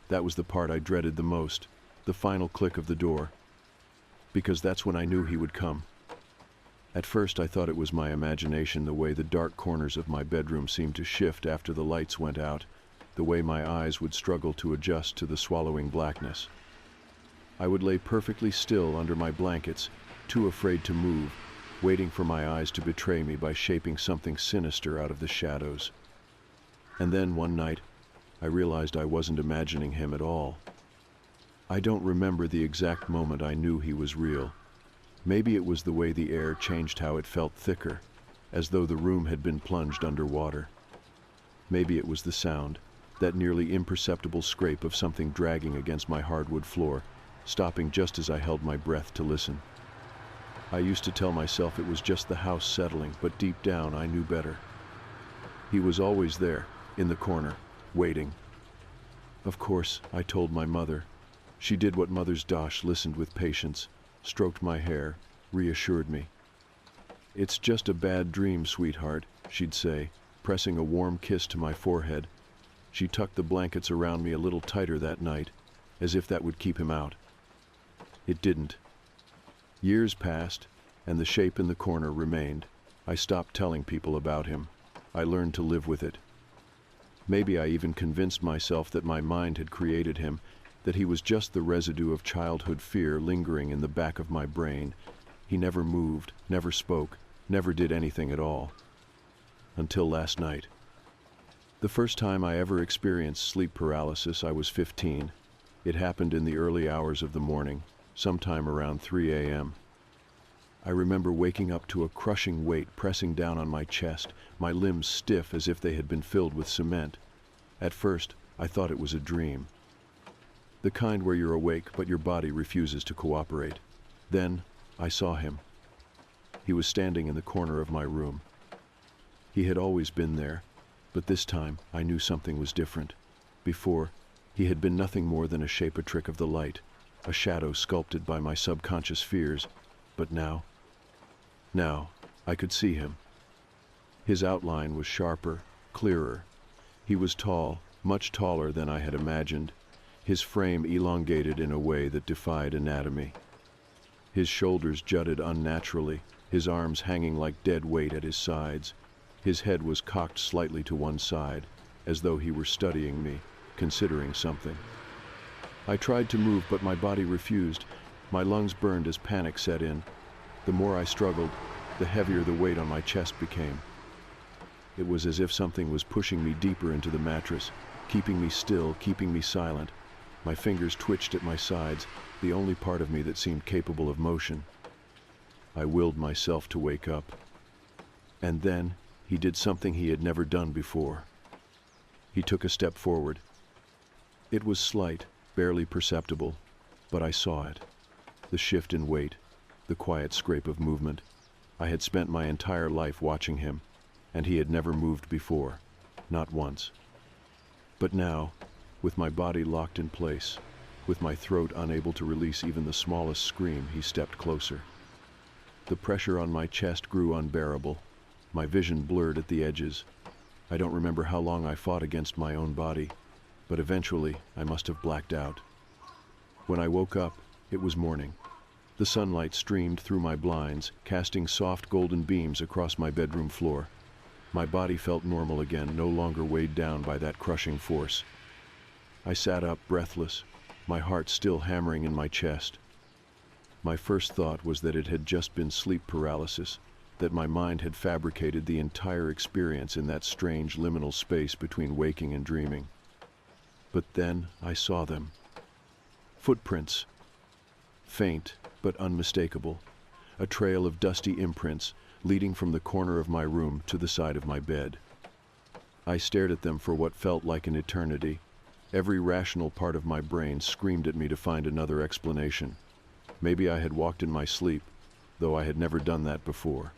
That was the part I dreaded the most, the final click of the door, because that's when I knew he would come. At first I thought it was my imagination, the way the dark corners of my bedroom seemed to shift after the lights went out, the way my eyes would struggle to adjust to the swallowing blackness. I would lay perfectly still under my blankets, too afraid to move, waiting for my eyes to betray me by shaping something sinister out of the shadows. And then one night, I realized I wasn't imagining him at all. I don't remember the exact moment I knew he was real. Maybe it was the way the air changed, how it felt thicker, as though the room had been plunged underwater. Maybe it was the sound, that nearly imperceptible scrape of something dragging against my hardwood floor, stopping just as I held my breath to listen. I used to tell myself it was just the house settling, but deep down I knew better. He was always there, in the corner, waiting. Of course, I told my mother. She did what mothers do, listened with patience, stroked my hair, reassured me. "It's just a bad dream, sweetheart," she'd say, pressing a warm kiss to my forehead. She tucked the blankets around me a little tighter that night, as if that would keep him out. It didn't. Years passed, and the shape in the corner remained. I stopped telling people about him. I learned to live with it. Maybe I even convinced myself that my mind had created him, that he was just the residue of childhood fear lingering in the back of my brain. He never moved, never spoke, never did anything at all. Until last night. The first time I ever experienced sleep paralysis, I was 15. It happened in the early hours of the morning, sometime around 3 a.m. I remember waking up to a crushing weight pressing down on my chest, my limbs stiff as if they had been filled with cement. At first, I thought it was a dream. The kind where you're awake but your body refuses to cooperate. Then, I saw him. He was standing in the corner of my room. He had always been there, but this time I knew something was different. Before, he had been nothing more than a shape, a trick of the light, a shadow sculpted by my subconscious fears. But now, I could see him. His outline was sharper, clearer. He was tall, much taller than I had imagined, his frame elongated in a way that defied anatomy. His shoulders jutted unnaturally, his arms hanging like dead weight at his sides. His head was cocked slightly to one side, as though he were studying me, considering something. I tried to move, but my body refused. My lungs burned as panic set in. The more I struggled, the heavier the weight on my chest became. It was as if something was pushing me deeper into the mattress, keeping me still, keeping me silent. My fingers twitched at my sides, the only part of me that seemed capable of motion. I willed myself to wake up. And then, he did something he had never done before. He took a step forward. It was slight, barely perceptible, but I saw it. The shift in weight, the quiet scrape of movement. I had spent my entire life watching him, and he had never moved before, not once. But now, with my body locked in place, with my throat unable to release even the smallest scream, he stepped closer. The pressure on my chest grew unbearable. My vision blurred at the edges. I don't remember how long I fought against my own body, but eventually I must have blacked out. When I woke up, it was morning. The sunlight streamed through my blinds, casting soft golden beams across my bedroom floor. My body felt normal again, no longer weighed down by that crushing force. I sat up, breathless, my heart still hammering in my chest. My first thought was that it had just been sleep paralysis, that my mind had fabricated the entire experience in that strange liminal space between waking and dreaming. But then I saw them. Footprints. Faint, but unmistakable. A trail of dusty imprints leading from the corner of my room to the side of my bed. I stared at them for what felt like an eternity. Every rational part of my brain screamed at me to find another explanation. Maybe I had walked in my sleep, though I had never done that before.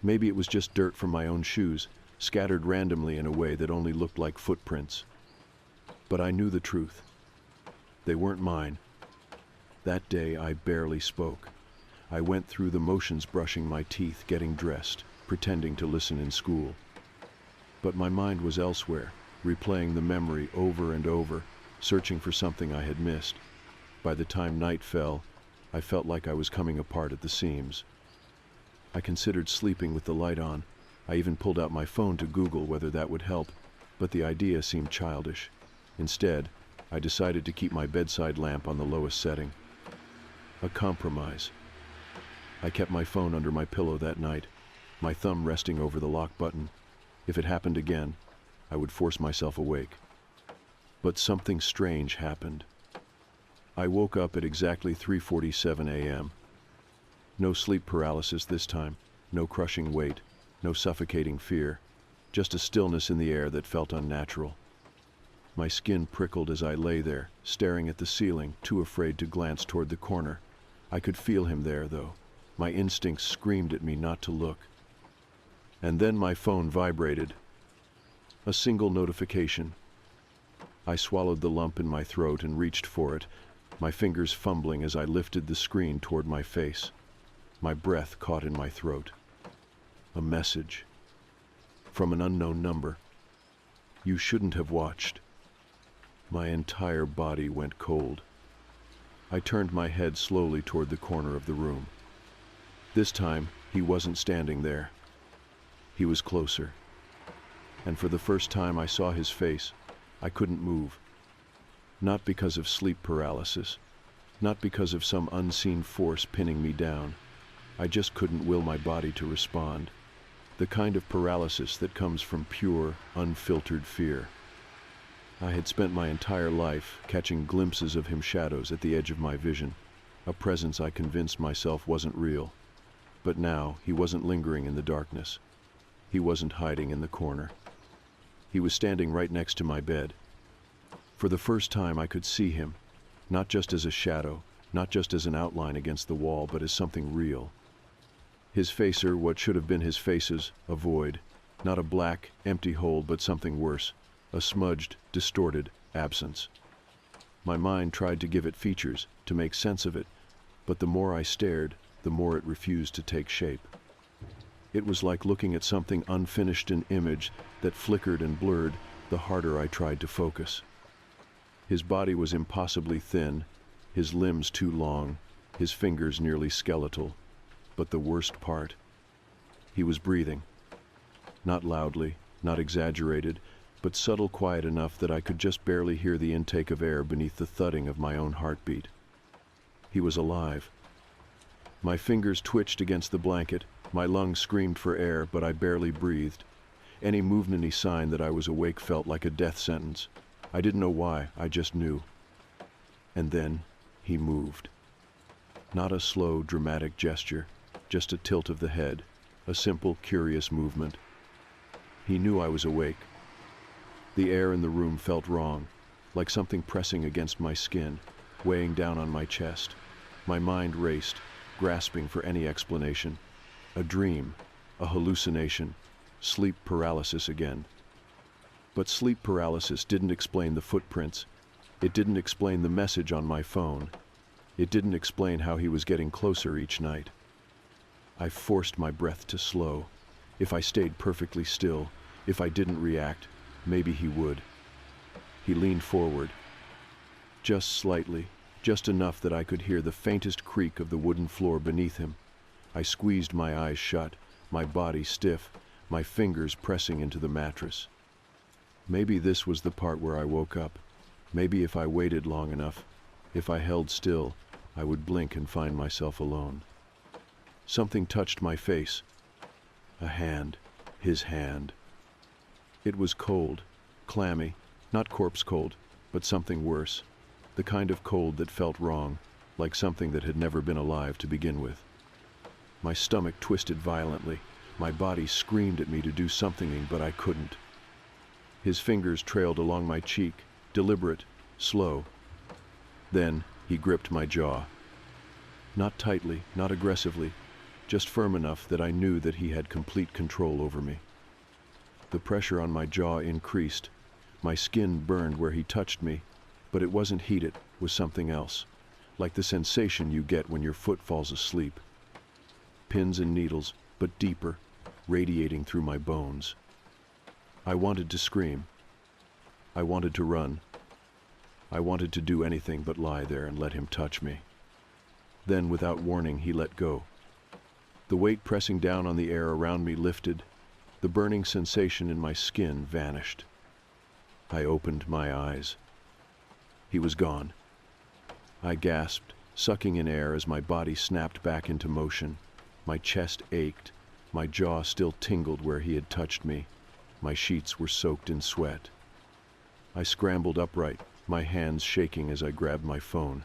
Maybe it was just dirt from my own shoes, scattered randomly in a way that only looked like footprints. But I knew the truth. They weren't mine. That day I barely spoke. I went through the motions brushing my teeth, getting dressed, pretending to listen in school. But my mind was elsewhere, replaying the memory over and over, searching for something I had missed. By the time night fell, I felt like I was coming apart at the seams. I considered sleeping with the light on. I even pulled out my phone to Google whether that would help, but the idea seemed childish. Instead, I decided to keep my bedside lamp on the lowest setting. A compromise. I kept my phone under my pillow that night, my thumb resting over the lock button. If it happened again, I would force myself awake. But something strange happened. I woke up at exactly 3:47 a.m. No sleep paralysis this time, no crushing weight, no suffocating fear, just a stillness in the air that felt unnatural. My skin prickled as I lay there, staring at the ceiling, too afraid to glance toward the corner. I could feel him there, though. My instincts screamed at me not to look. And then my phone vibrated. A single notification. I swallowed the lump in my throat and reached for it, my fingers fumbling as I lifted the screen toward my face. My breath caught in my throat. A message. From an unknown number. You shouldn't have watched. My entire body went cold. I turned my head slowly toward the corner of the room. This time, he wasn't standing there. He was closer. And for the first time I saw his face, I couldn't move. Not because of sleep paralysis, not because of some unseen force pinning me down. I just couldn't will my body to respond. The kind of paralysis that comes from pure, unfiltered fear. I had spent my entire life catching glimpses of him, shadows at the edge of my vision, a presence I convinced myself wasn't real. But now he wasn't lingering in the darkness. He wasn't hiding in the corner. He was standing right next to my bed. For the first time I could see him, not just as a shadow, not just as an outline against the wall, but as something real. His face, or what should have been his faces, a void, not a black, empty hole, but something worse, a smudged, distorted absence. My mind tried to give it features, to make sense of it, but the more I stared, the more it refused to take shape. It was like looking at something unfinished, an image that flickered and blurred the harder I tried to focus. His body was impossibly thin, his limbs too long, his fingers nearly skeletal. But the worst part, he was breathing. Not loudly, not exaggerated, but subtle, quiet enough that I could just barely hear the intake of air beneath the thudding of my own heartbeat. He was alive. My fingers twitched against the blanket, my lungs screamed for air, but I barely breathed. Any movement, any sign that I was awake felt like a death sentence. I didn't know why, I just knew. And then he moved. Not a slow, dramatic gesture, just a tilt of the head, a simple, curious movement. He knew I was awake. The air in the room felt wrong, like something pressing against my skin, weighing down on my chest. My mind raced, grasping for any explanation. A dream, a hallucination, sleep paralysis again. But sleep paralysis didn't explain the footprints. It didn't explain the message on my phone. It didn't explain how he was getting closer each night. I forced my breath to slow. If I stayed perfectly still, if I didn't react, maybe he would. He leaned forward. Just slightly, just enough that I could hear the faintest creak of the wooden floor beneath him. I squeezed my eyes shut, my body stiff, my fingers pressing into the mattress. Maybe this was the part where I woke up. Maybe if I waited long enough, if I held still, I would blink and find myself alone. Something touched my face. A hand, his hand. It was cold, clammy, not corpse cold, but something worse. The kind of cold that felt wrong, like something that had never been alive to begin with. My stomach twisted violently. My body screamed at me to do something, but I couldn't. His fingers trailed along my cheek, deliberate, slow. Then he gripped my jaw. Not tightly, not aggressively, just firm enough that I knew that he had complete control over me. The pressure on my jaw increased. My skin burned where he touched me, but it wasn't heat, it was something else, like the sensation you get when your foot falls asleep. Pins and needles, but deeper, radiating through my bones. I wanted to scream. I wanted to run. I wanted to do anything but lie there and let him touch me. Then, without warning, he let go. The weight pressing down on the air around me lifted. The burning sensation in my skin vanished. I opened my eyes. He was gone. I gasped, sucking in air as my body snapped back into motion. My chest ached. My jaw still tingled where he had touched me. My sheets were soaked in sweat. I scrambled upright, my hands shaking as I grabbed my phone.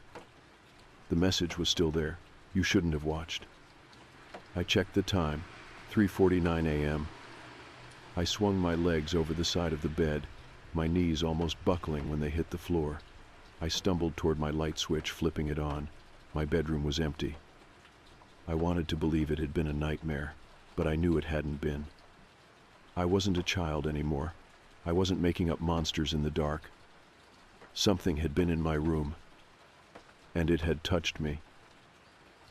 The message was still there. You shouldn't have watched. I checked the time, 3:49 a.m. I swung my legs over the side of the bed, my knees almost buckling when they hit the floor. I stumbled toward my light switch, flipping it on. My bedroom was empty. I wanted to believe it had been a nightmare, but I knew it hadn't been. I wasn't a child anymore. I wasn't making up monsters in the dark. Something had been in my room, and it had touched me.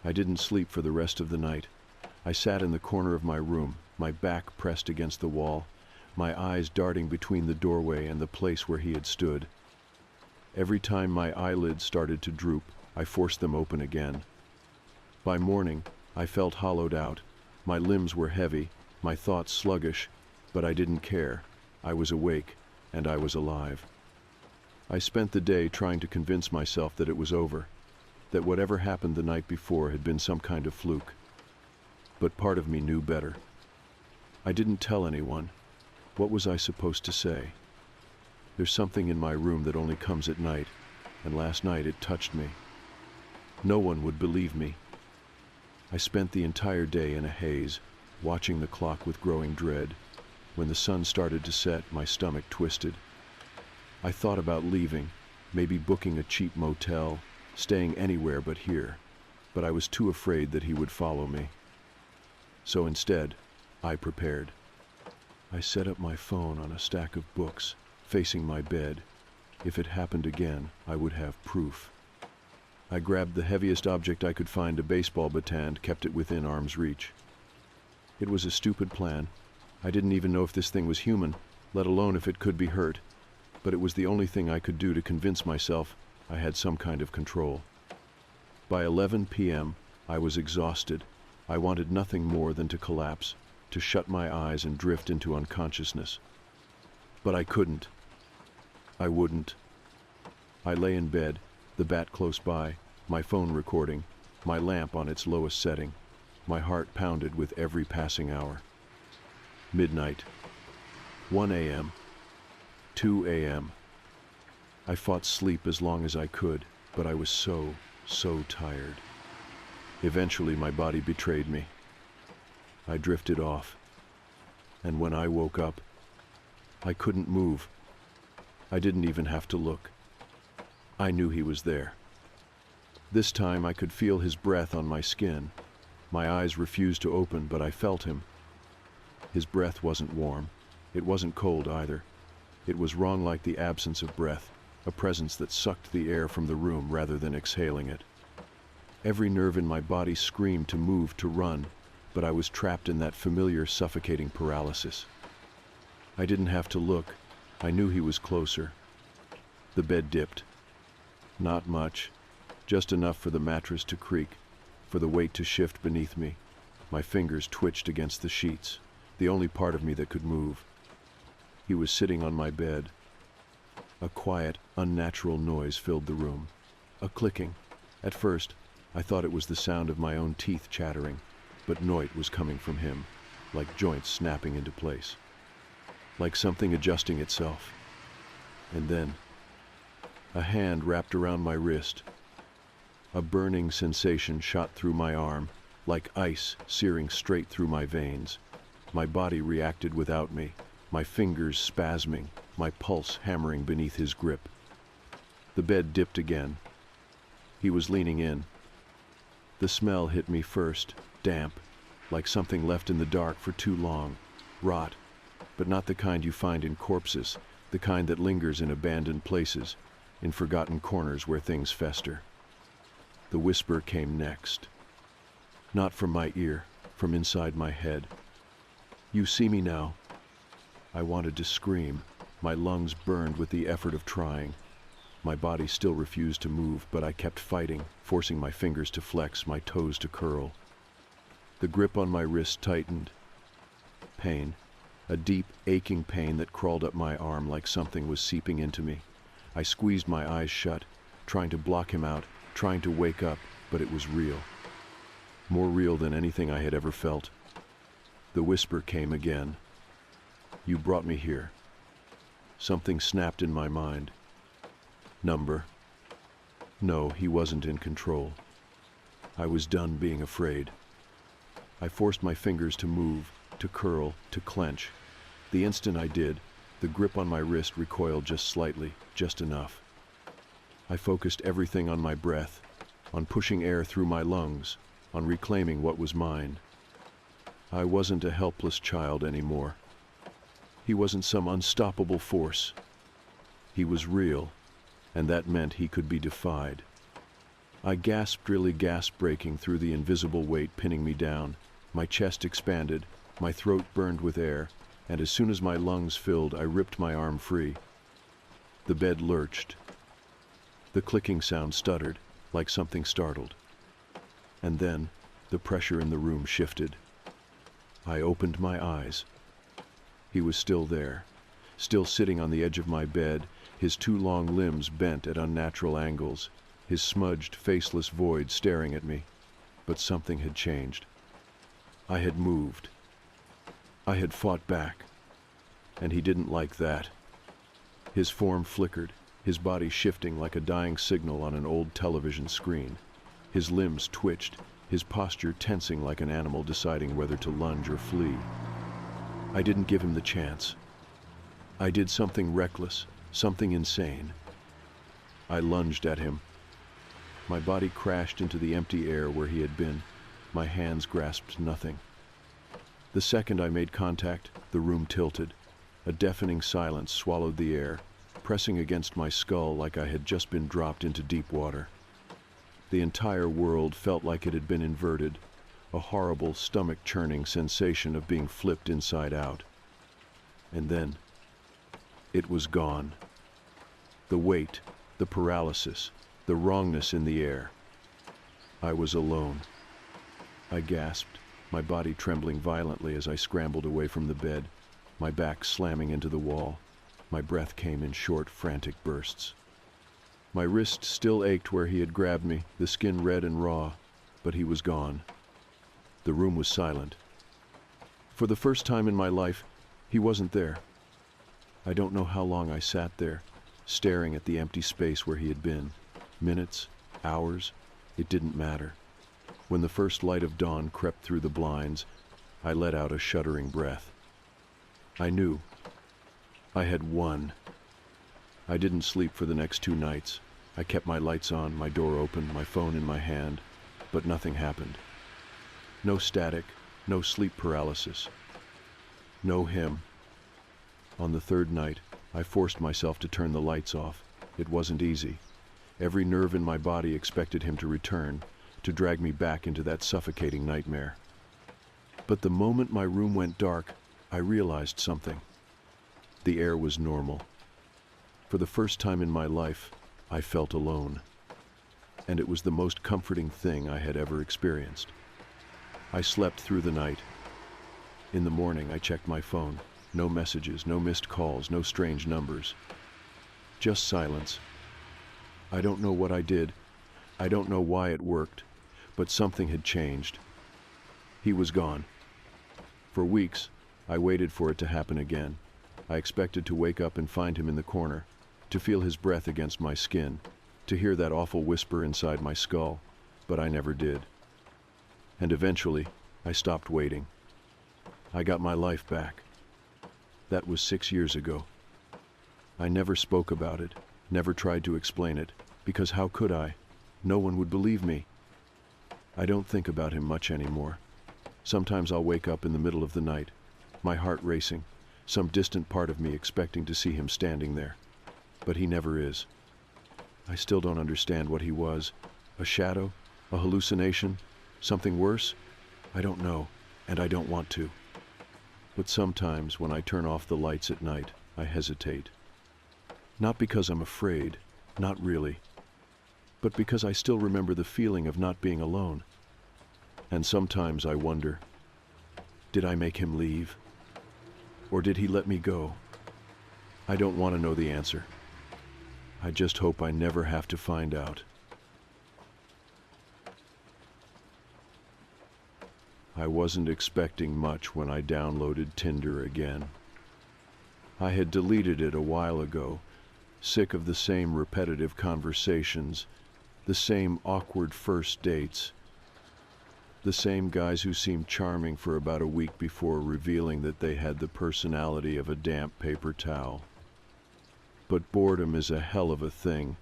I didn't sleep for the rest of the night. I sat in the corner of my room, my back pressed against the wall, my eyes darting between the doorway and the place where he had stood. Every time my eyelids started to droop, I forced them open again. By morning, I felt hollowed out. My limbs were heavy, my thoughts sluggish, but I didn't care. I was awake, and I was alive. I spent the day trying to convince myself that it was over, that whatever happened the night before had been some kind of fluke. But part of me knew better. I didn't tell anyone. What was I supposed to say? There's something in my room that only comes at night, and last night it touched me. No one would believe me. I spent the entire day in a haze, watching the clock with growing dread. When the sun started to set, my stomach twisted. I thought about leaving, maybe booking a cheap motel, staying anywhere but here, but I was too afraid that he would follow me. So instead, I prepared. I set up my phone on a stack of books, facing my bed. If it happened again, I would have proof. I grabbed the heaviest object I could find, a baseball bat, and kept it within arm's reach. It was a stupid plan. I didn't even know if this thing was human, let alone if it could be hurt, but it was the only thing I could do to convince myself I had some kind of control. By 11 p.m., I was exhausted. I wanted nothing more than to collapse, to shut my eyes and drift into unconsciousness. But I couldn't. I wouldn't. I lay in bed, the bat close by, my phone recording, my lamp on its lowest setting. My heart pounded with every passing hour. Midnight. 1 a.m. 2 a.m. I fought sleep as long as I could, but I was so tired. Eventually my body betrayed me. I drifted off, and when I woke up, I couldn't move. I didn't even have to look. I knew he was there. This time I could feel his breath on my skin. My eyes refused to open, but I felt him. His breath wasn't warm. It wasn't cold either. It was wrong, like the absence of breath, a presence that sucked the air from the room rather than exhaling it. Every nerve in my body screamed to move, to run, but I was trapped in that familiar, suffocating paralysis. I didn't have to look. I knew he was closer. The bed dipped. Not much, just enough for the mattress to creak, for the weight to shift beneath me. My fingers twitched against the sheets, the only part of me that could move. He was sitting on my bed. A quiet, unnatural noise filled the room. A clicking. At first, I thought it was the sound of my own teeth chattering, but no, it was coming from him, like joints snapping into place, like something adjusting itself. And then, a hand wrapped around my wrist. A burning sensation shot through my arm, like ice searing straight through my veins. My body reacted without me, my fingers spasming, my pulse hammering beneath his grip. The bed dipped again. He was leaning in. The smell hit me first, damp, like something left in the dark for too long. Rot, but not the kind you find in corpses, the kind that lingers in abandoned places, in forgotten corners where things fester. The whisper came next. Not from my ear, from inside my head. "You see me now." I wanted to scream. My lungs burned with the effort of trying. My body still refused to move, but I kept fighting, forcing my fingers to flex, my toes to curl. The grip on my wrist tightened. Pain, a deep, aching pain that crawled up my arm like something was seeping into me. I squeezed my eyes shut, trying to block him out, trying to wake up, but it was real. More real than anything I had ever felt. The whisper came again. "You brought me here." Something snapped in my mind. Number. No, he wasn't in control. I was done being afraid. I forced my fingers to move, to curl, to clench. The instant I did, the grip on my wrist recoiled just slightly, just enough. I focused everything on my breath, on pushing air through my lungs, on reclaiming what was mine. I wasn't a helpless child anymore. He wasn't some unstoppable force. He was real, and that meant he could be defied. I gasped, really gasped, breaking through the invisible weight pinning me down. My chest expanded, my throat burned with air, and as soon as my lungs filled, I ripped my arm free. The bed lurched. The clicking sound stuttered, like something startled. And then, the pressure in the room shifted. I opened my eyes. He was still there, still sitting on the edge of my bed, his two long limbs bent at unnatural angles, his smudged, faceless void staring at me. But something had changed. I had moved. I had fought back. And he didn't like that. His form flickered, his body shifting like a dying signal on an old television screen. His limbs twitched, his posture tensing like an animal deciding whether to lunge or flee. I didn't give him the chance. I did something reckless, something insane. I lunged at him. My body crashed into the empty air where he had been. My hands grasped nothing. The second I made contact, the room tilted. A deafening silence swallowed the air, pressing against my skull like I had just been dropped into deep water. The entire world felt like it had been inverted, a horrible, stomach-churning sensation of being flipped inside out. And then, it was gone. The weight, the paralysis, the wrongness in the air. I was alone. I gasped, my body trembling violently as I scrambled away from the bed, my back slamming into the wall. My breath came in short, frantic bursts. My wrist still ached where he had grabbed me, the skin red and raw, but he was gone. The room was silent. For the first time in my life, he wasn't there. I don't know how long I sat there, staring at the empty space where he had been. Minutes, hours, it didn't matter. When the first light of dawn crept through the blinds, I let out a shuddering breath. I knew. I had won. I didn't sleep for the next 2 nights. I kept my lights on, my door open, my phone in my hand, but nothing happened. No static, no sleep paralysis. No him. On the 3rd night, I forced myself to turn the lights off. It wasn't easy. Every nerve in my body expected him to return, to drag me back into that suffocating nightmare. But the moment my room went dark, I realized something. The air was normal. For the first time in my life, I felt alone. And it was the most comforting thing I had ever experienced. I slept through the night. In the morning, I checked my phone. No messages, no missed calls, no strange numbers. Just silence. I don't know what I did. I don't know why it worked, but something had changed. He was gone. For weeks, I waited for it to happen again. I expected to wake up and find him in the corner, to feel his breath against my skin, to hear that awful whisper inside my skull, but I never did. And eventually, I stopped waiting. I got my life back. That was 6 years ago. I never spoke about it, never tried to explain it, because how could I? No one would believe me. I don't think about him much anymore. Sometimes I'll wake up in the middle of the night, my heart racing, some distant part of me expecting to see him standing there. But he never is. I still don't understand what he was. A shadow? A hallucination? Something worse? I don't know, and I don't want to. But sometimes when I turn off the lights at night, I hesitate. Not because I'm afraid, not really, but because I still remember the feeling of not being alone. And sometimes I wonder, did I make him leave? Or did he let me go? I don't want to know the answer. I just hope I never have to find out. I wasn't expecting much when I downloaded Tinder again. I had deleted it a while ago, sick of the same repetitive conversations, the same awkward first dates, the same guys who seemed charming for about a week before revealing that they had the personality of a damp paper towel. But boredom is a hell of a thing,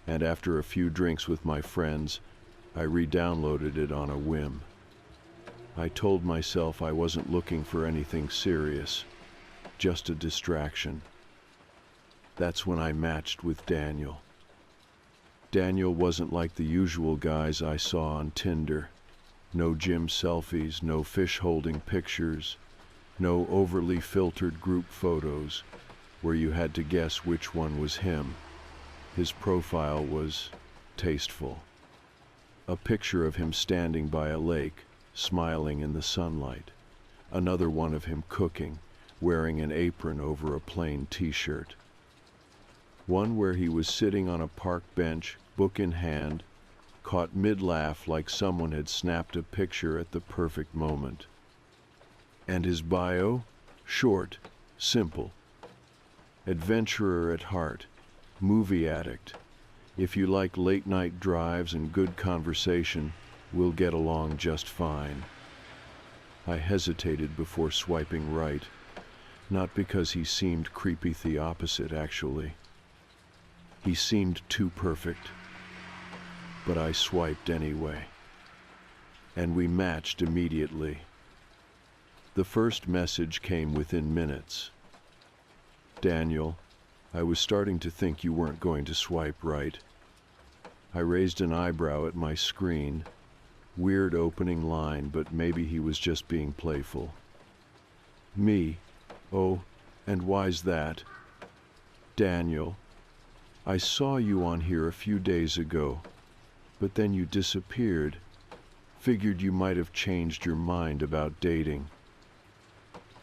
and after a few drinks with my friends, I re-downloaded it on a whim. I told myself I wasn't looking for anything serious, just a distraction. That's when I matched with Daniel. Daniel wasn't like the usual guys I saw on Tinder. No gym selfies, no fish-holding pictures, no overly filtered group photos where you had to guess which one was him. His profile was tasteful. A picture of him standing by a lake, smiling in the sunlight. Another one of him cooking, wearing an apron over a plain t-shirt. One where he was sitting on a park bench, book in hand, caught mid-laugh like someone had snapped a picture at the perfect moment. And his bio? Short, simple. Adventurer at heart, movie addict. If you like late-night drives and good conversation, we'll get along just fine. I hesitated before swiping right, not because he seemed creepy, the opposite, actually. He seemed too perfect. But I swiped anyway. And we matched immediately. The first message came within minutes. Daniel, I was starting to think you weren't going to swipe right. I raised an eyebrow at my screen. Weird opening line, but maybe he was just being playful. Me? Oh, and why's that? Daniel, I saw you on here a few days ago, but then you disappeared. Figured you might have changed your mind about dating.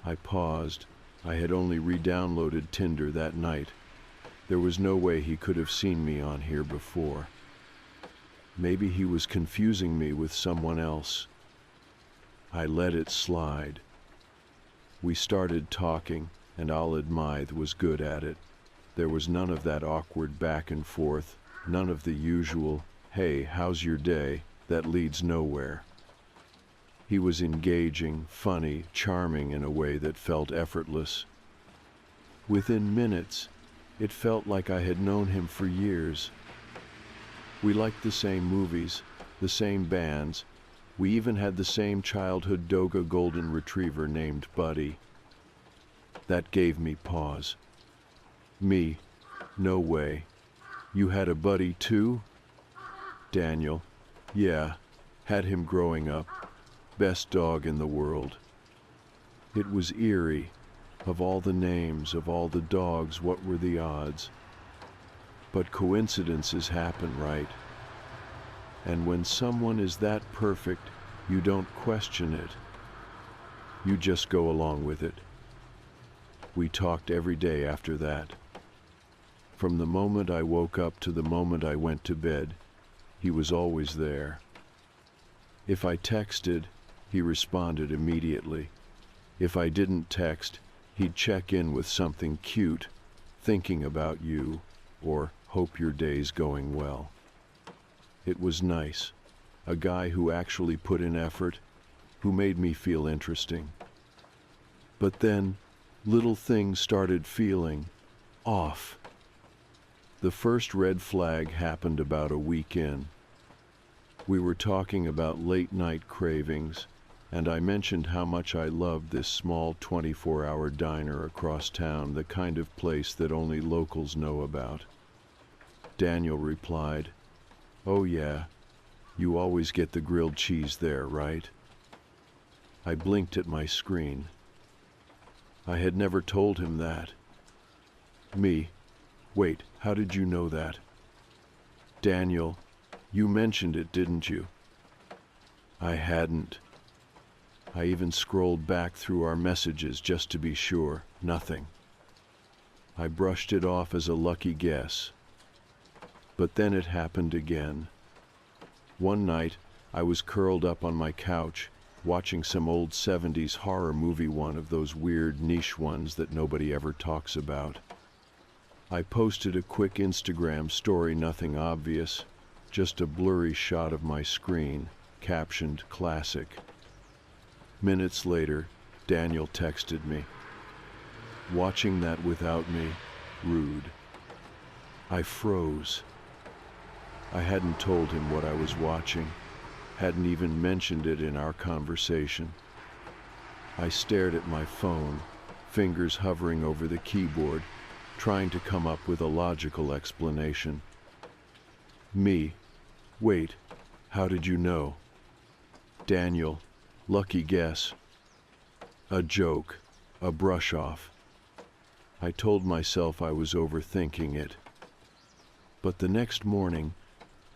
I paused. I had only re-downloaded Tinder that night. There was no way he could have seen me on here before. Maybe he was confusing me with someone else. I let it slide. We started talking, and I'll admit was good at it. There was none of that awkward back and forth, none of the usual, "Hey, how's your day?" that leads nowhere. He was engaging, funny, charming in a way that felt effortless. Within minutes, it felt like I had known him for years. We liked the same movies, the same bands. We even had the same childhood Doga golden retriever named Buddy. That gave me pause. Me? No way. You had a buddy too? Daniel? Yeah, had him growing up. Best dog in the world. It was eerie. Of all the names, of all the dogs, what were the odds? But coincidences happen, right? And when someone is that perfect, you don't question it. You just go along with it. We talked every day after that. From the moment I woke up to the moment I went to bed, he was always there. If I texted, he responded immediately. If I didn't text, he'd check in with something cute, thinking about you, or hope your day's going well. It was nice. A guy who actually put in effort, who made me feel interesting. But then, little things started feeling off. The first red flag happened about a week in. We were talking about late-night cravings, and I mentioned how much I loved this small 24-hour diner across town, the kind of place that only locals know about. Daniel replied, "Oh yeah, you always get the grilled cheese there, right?" I blinked at my screen. I had never told him that. Me, wait, how did you know that? Daniel, you mentioned it, didn't you? I hadn't. I even scrolled back through our messages just to be sure. Nothing. I brushed it off as a lucky guess. But then it happened again. One night, I was curled up on my couch, watching some old 70s horror movie, one of those weird niche ones that nobody ever talks about. I posted a quick Instagram story, nothing obvious, just a blurry shot of my screen, captioned "Classic." Minutes later, Daniel texted me. "Watching that without me? Rude." I froze. I hadn't told him what I was watching, hadn't even mentioned it in our conversation. I stared at my phone, fingers hovering over the keyboard, trying to come up with a logical explanation. Me, wait, how did you know? Daniel, lucky guess. A joke, a brush off. I told myself I was overthinking it. But the next morning,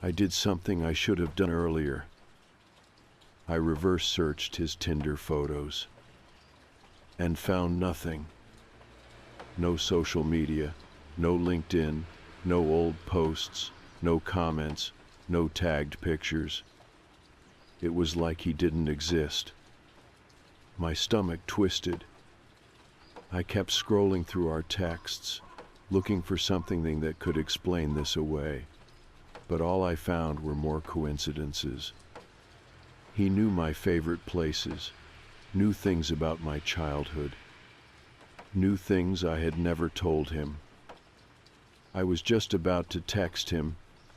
I did something I should have done earlier. I reverse searched his Tinder photos and found nothing. No social media, no LinkedIn, no old posts, no comments, no tagged pictures. It was like he didn't exist. My stomach twisted. I kept scrolling through our texts, looking for something that could explain this away. But all I found were more coincidences. He knew my favorite places, knew things about my childhood, knew things I had never told him. I was just about to text him,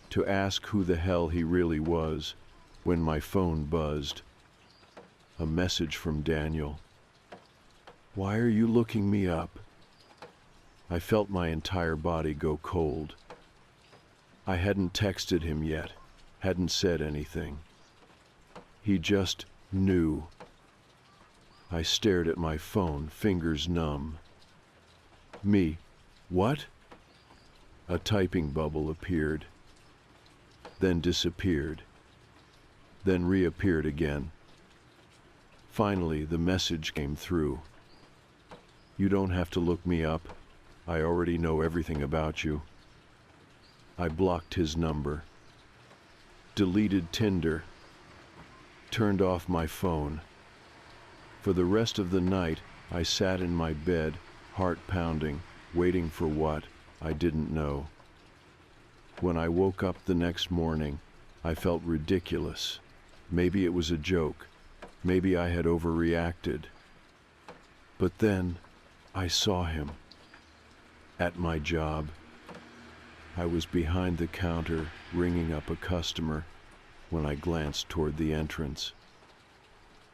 to ask who the hell he really was, when my phone buzzed. A message from Daniel. "Why are you looking me up?" I felt my entire body go cold. I hadn't texted him yet, hadn't said anything. He just knew. I stared at my phone, fingers numb. Me, what? A typing bubble appeared, then disappeared, then reappeared again. Finally, the message came through. "You don't have to look me up. I already know everything about you." I blocked his number, deleted Tinder, turned off my phone. For the rest of the night, I sat in my bed, heart pounding, waiting for what I didn't know. When I woke up the next morning, I felt ridiculous. Maybe it was a joke. Maybe I had overreacted. But then, I saw him. At my job. I was behind the counter, ringing up a customer, when I glanced toward the entrance.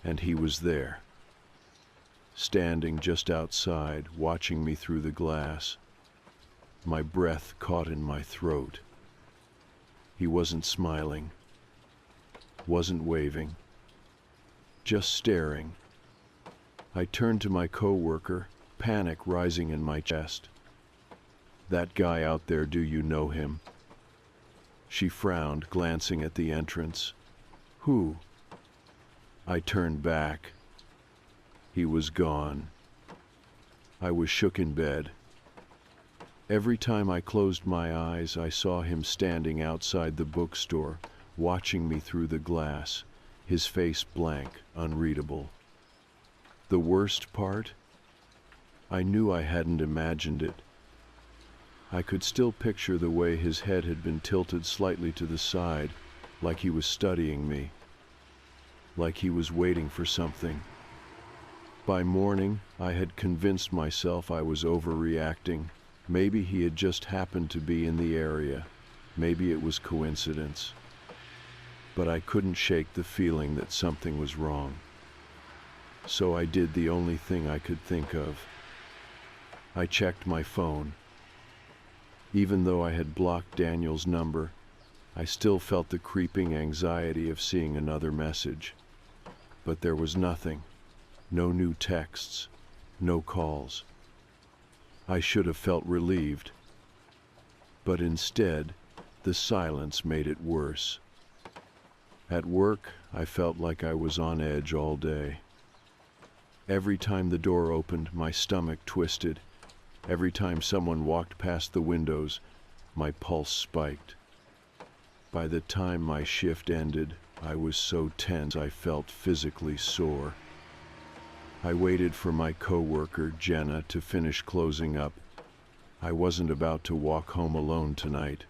And he was there, standing just outside, watching me through the glass. My breath caught in my throat. He wasn't smiling, wasn't waving, just staring. I turned to my coworker, panic rising in my chest. "That guy out there, do you know him?" She frowned, glancing at the entrance. "Who?" I turned back. He was gone. I was shook in bed. Every time I closed my eyes, I saw him standing outside the bookstore, watching me through the glass, his face blank, unreadable. The worst part? I knew I hadn't imagined it. I could still picture the way his head had been tilted slightly to the side, like he was studying me, like he was waiting for something. By morning, I had convinced myself I was overreacting, Maybe he had just happened to be in the area. Maybe it was coincidence. But I couldn't shake the feeling that something was wrong. So I did the only thing I could think of. I checked my phone. Even though I had blocked Daniel's number, I still felt the creeping anxiety of seeing another message. But there was nothing. No new texts. No calls. I should have felt relieved. But instead, the silence made it worse. At work, I felt like I was on edge all day. Every time the door opened, my stomach twisted. Every time someone walked past the windows, my pulse spiked. By the time my shift ended, I was so tense I felt physically sore. I waited for my coworker, Jenna, to finish closing up. I wasn't about to walk home alone tonight.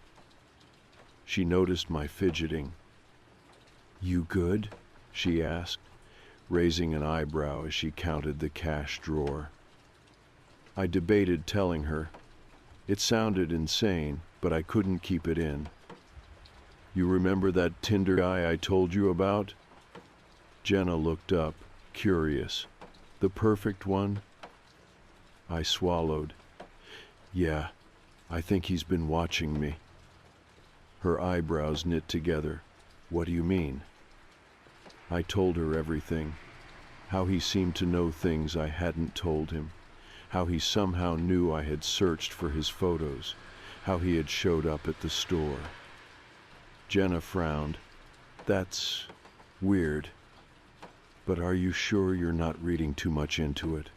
She noticed my fidgeting. "You good?" she asked, raising an eyebrow as she counted the cash drawer. I debated telling her. It sounded insane, but I couldn't keep it in. "You remember that Tinder guy I told you about?" Jenna looked up, curious. "The perfect one?" I swallowed. "Yeah, I think he's been watching me." Her eyebrows knit together. "What do you mean?" I told her everything. How he seemed to know things I hadn't told him. How he somehow knew I had searched for his photos. How he had showed up at the store. Jenna frowned. "That's weird. But are you sure you're not reading too much into it?"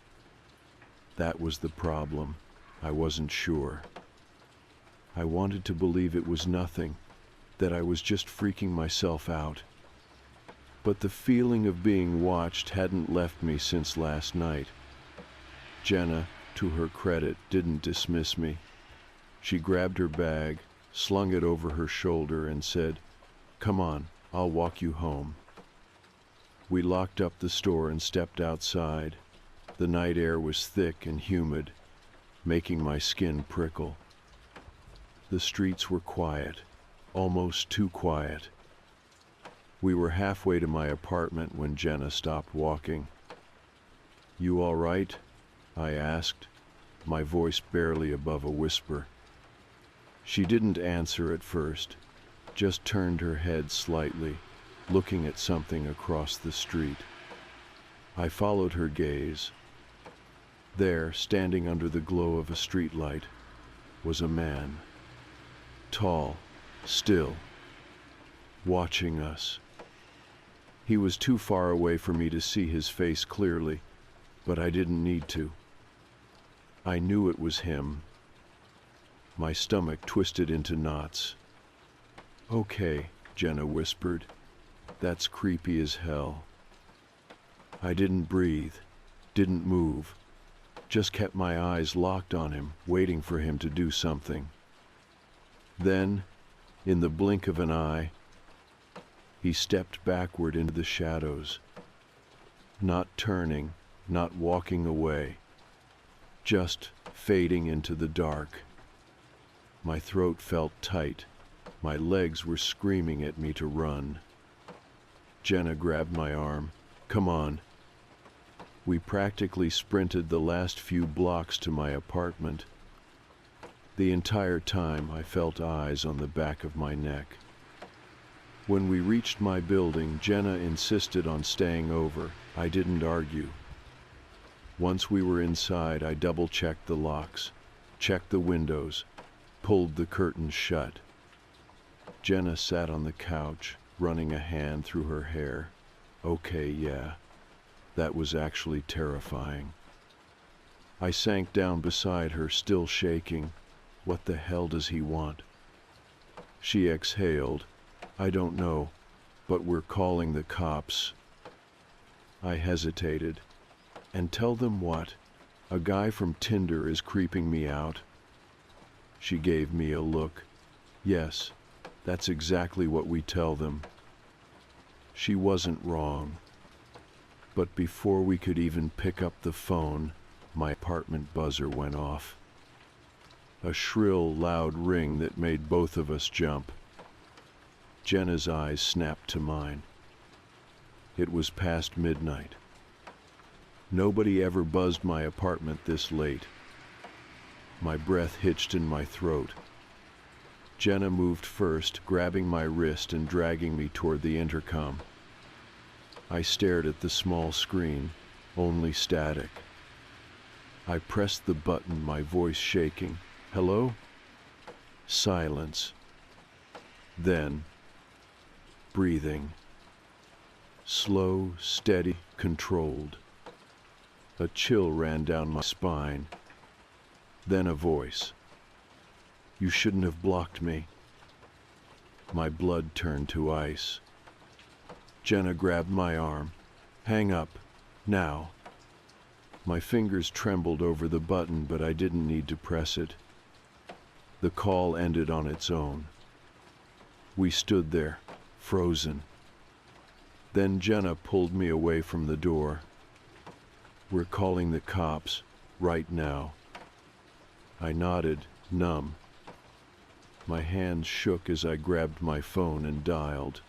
That was the problem. I wasn't sure. I wanted to believe it was nothing, that I was just freaking myself out. But the feeling of being watched hadn't left me since last night. Jenna, to her credit, didn't dismiss me. She grabbed her bag, slung it over her shoulder, and said, "Come on, I'll walk you home." We locked up the store and stepped outside. The night air was thick and humid, making my skin prickle. The streets were quiet, almost too quiet. We were halfway to my apartment when Jenna stopped walking. "You all right?" I asked, my voice barely above a whisper. She didn't answer at first, just turned her head slightly, looking at something across the street. I followed her gaze. There, standing under the glow of a streetlight, was a man. Tall, still, watching us. He was too far away for me to see his face clearly, but I didn't need to. I knew it was him. My stomach twisted into knots. "Okay," Jenna whispered. "That's creepy as hell." I didn't breathe, didn't move, just kept my eyes locked on him, waiting for him to do something. Then, in the blink of an eye, he stepped backward into the shadows, not turning, not walking away, just fading into the dark. My throat felt tight. My legs were screaming at me to run. Jenna grabbed my arm. "Come on." We practically sprinted the last few blocks to my apartment. The entire time I felt eyes on the back of my neck. When we reached my building, Jenna insisted on staying over. I didn't argue. Once we were inside, I double-checked the locks, checked the windows, pulled the curtains shut. Jenna sat on the couch, running a hand through her hair. "Okay, yeah." That was actually terrifying. I sank down beside her, still shaking. What the hell does he want? She exhaled. "I don't know, but we're calling the cops." I hesitated. "And tell them what? A guy from Tinder is creeping me out?" She gave me a look. "Yes, that's exactly what we tell them." She wasn't wrong. But before we could even pick up the phone, my apartment buzzer went off. a shrill, loud ring that made both of us jump. Jenna's eyes snapped to mine. It was past midnight. Nobody ever buzzed my apartment this late. My breath hitched in my throat. Jenna moved first, grabbing my wrist and dragging me toward the intercom. I stared at the small screen, only static. I pressed the button, my voice shaking. Hello? Silence. Then, breathing. Slow, steady, controlled. A chill ran down my spine. Then a voice. You shouldn't have blocked me. My blood turned to ice. Jenna grabbed my arm. Hang up. Now. My fingers trembled over the button, but I didn't need to press it. The call ended on its own. We stood there, frozen. Then Jenna pulled me away from the door. We're calling the cops, right now. I nodded, numb. My hands shook as I grabbed my phone and dialed.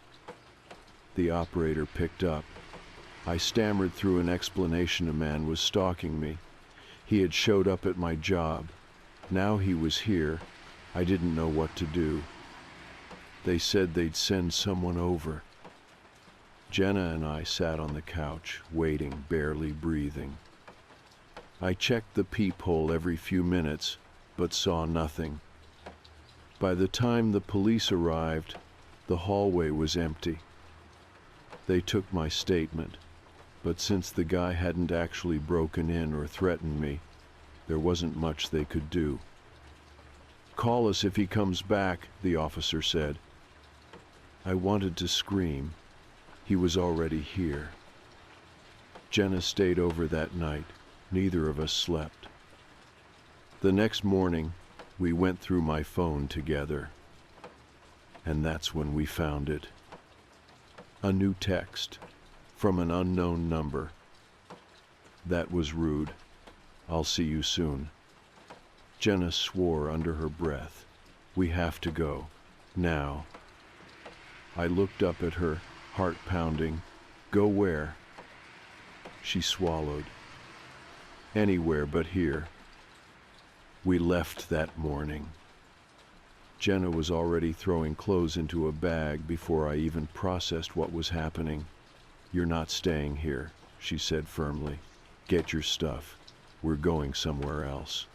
The operator picked up. I stammered through an explanation. A man was stalking me. He had showed up at my job. Now he was here. I didn't know what to do. They said they'd send someone over. Jenna and I sat on the couch, waiting, barely breathing. I checked the peephole every few minutes, but saw nothing. By the time the police arrived, the hallway was empty. They took my statement, but since the guy hadn't actually broken in or threatened me, there wasn't much they could do. Call us if he comes back, the officer said. I wanted to scream. He was already here. Jenna stayed over that night. Neither of us slept. The next morning, we went through my phone together. And that's when we found it. A new text from an unknown number. That was rude. I'll see you soon. Jenna swore under her breath. We have to go. Now. I looked up at her, heart pounding. Go where? She swallowed. Anywhere but here. We left that morning. Jenna was already throwing clothes into a bag before I even processed what was happening. You're not staying here, she said firmly. Get your stuff. We're going somewhere else.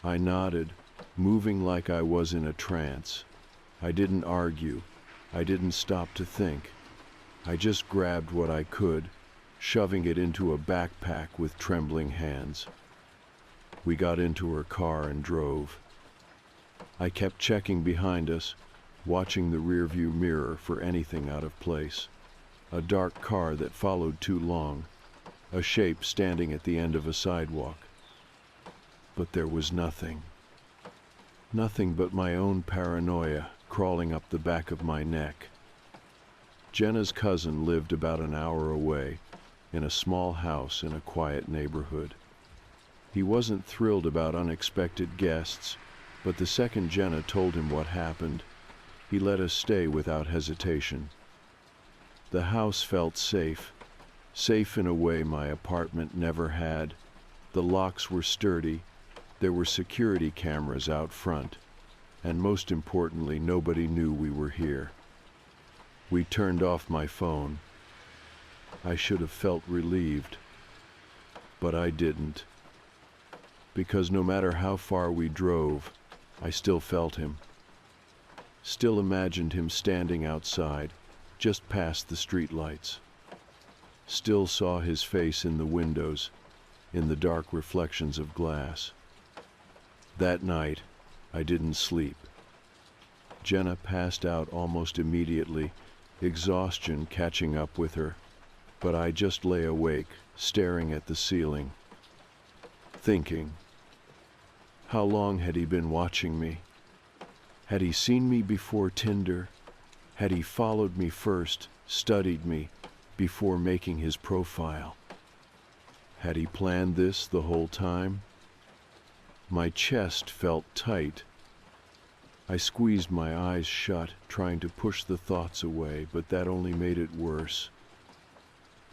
I nodded, moving like I was in a trance. I didn't argue. I didn't stop to think. I just grabbed what I could, shoving it into a backpack with trembling hands. We got into her car and drove. I kept checking behind us, watching the rearview mirror for anything out of place. A dark car that followed too long, a shape standing at the end of a sidewalk. But there was nothing. Nothing but my own paranoia crawling up the back of my neck. Jenna's cousin lived about an hour away, in a small house in a quiet neighborhood. He wasn't thrilled about unexpected guests, but the second Jenna told him what happened, he let us stay without hesitation. The house felt safe, safe in a way my apartment never had. The locks were sturdy, there were security cameras out front, and most importantly, nobody knew we were here. We turned off my phone. I should have felt relieved, but I didn't. Because no matter how far we drove, I still felt him. Still imagined him standing outside, just past the streetlights. Still saw his face in the windows, in the dark reflections of glass. That night, I didn't sleep. Jenna passed out almost immediately, exhaustion catching up with her, but I just lay awake, staring at the ceiling, thinking. How long had he been watching me? Had he seen me before Tinder? Had he followed me first, studied me, before making his profile? Had he planned this the whole time? My chest felt tight. I squeezed my eyes shut, trying to push the thoughts away, but that only made it worse.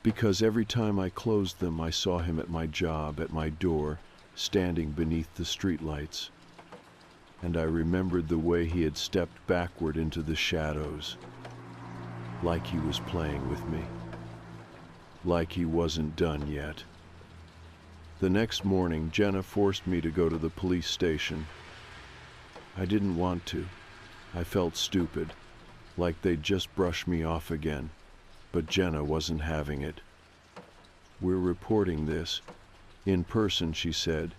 Because every time I closed them, I saw him at my job, at my door, standing beneath the streetlights. And I remembered the way he had stepped backward into the shadows, like he was playing with me, like he wasn't done yet. The next morning, Jenna forced me to go to the police station. I didn't want to. I felt stupid, like they'd just brushed me off again, but Jenna wasn't having it. "We're reporting this. In person," she said.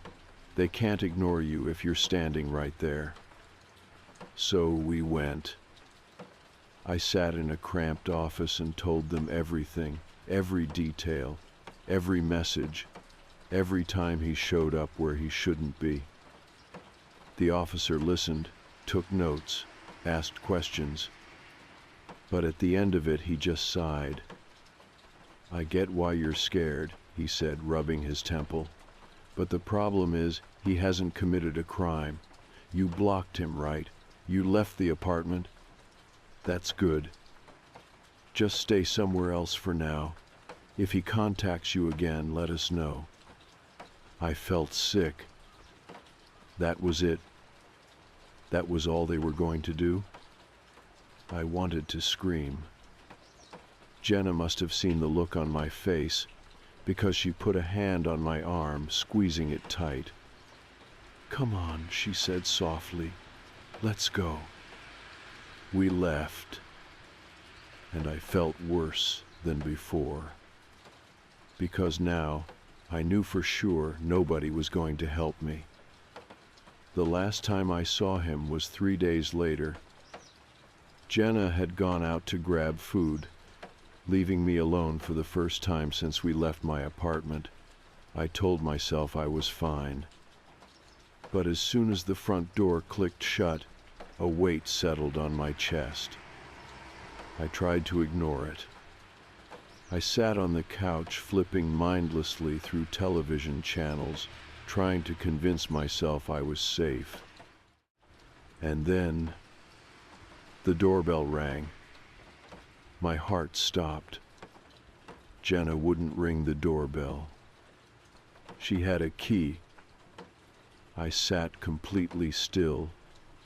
"They can't ignore you if you're standing right there." So we went. I sat in a cramped office and told them everything, every detail, every message, every time he showed up where he shouldn't be. The officer listened, took notes, asked questions, but at the end of it he just sighed. "I get why you're scared," he said, rubbing his temple, "but the problem is he hasn't committed a crime. You blocked him, right? You left the apartment. That's good. Just stay somewhere else for now. If he contacts you again, let us know." I felt sick. That was it. That was all they were going to do? I wanted to scream. Jenna must have seen the look on my face, because she put a hand on my arm, squeezing it tight. "Come on," she said softly. "Let's go." We left, and I felt worse than before, because now I knew for sure nobody was going to help me. The last time I saw him was 3 days later. Jenna had gone out to grab food, leaving me alone for the first time since we left my apartment. I told myself I was fine. But as soon as the front door clicked shut, a weight settled on my chest. I tried to ignore it. I sat on the couch, flipping mindlessly through television channels, trying to convince myself I was safe. And then the doorbell rang. My heart stopped. Jenna wouldn't ring the doorbell. She had a key. I sat completely still,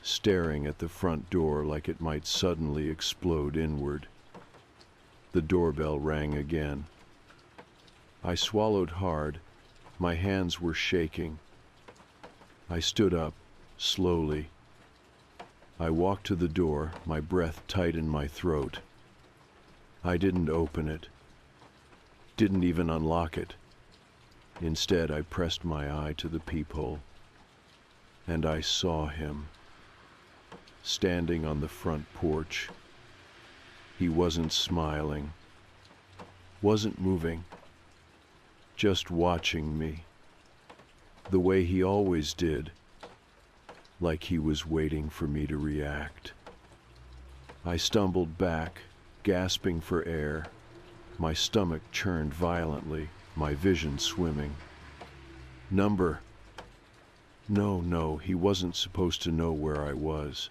staring at the front door like it might suddenly explode inward. The doorbell rang again. I swallowed hard. My hands were shaking. I stood up, slowly. I walked to the door, my breath tight in my throat. I didn't open it. Didn't even unlock it. Instead, I pressed my eye to the peephole. And I saw him, standing on the front porch. He wasn't smiling, wasn't moving, just watching me, the way he always did, like he was waiting for me to react. I stumbled back, gasping for air. My stomach churned violently, my vision swimming. "Number." No, he wasn't supposed to know where I was.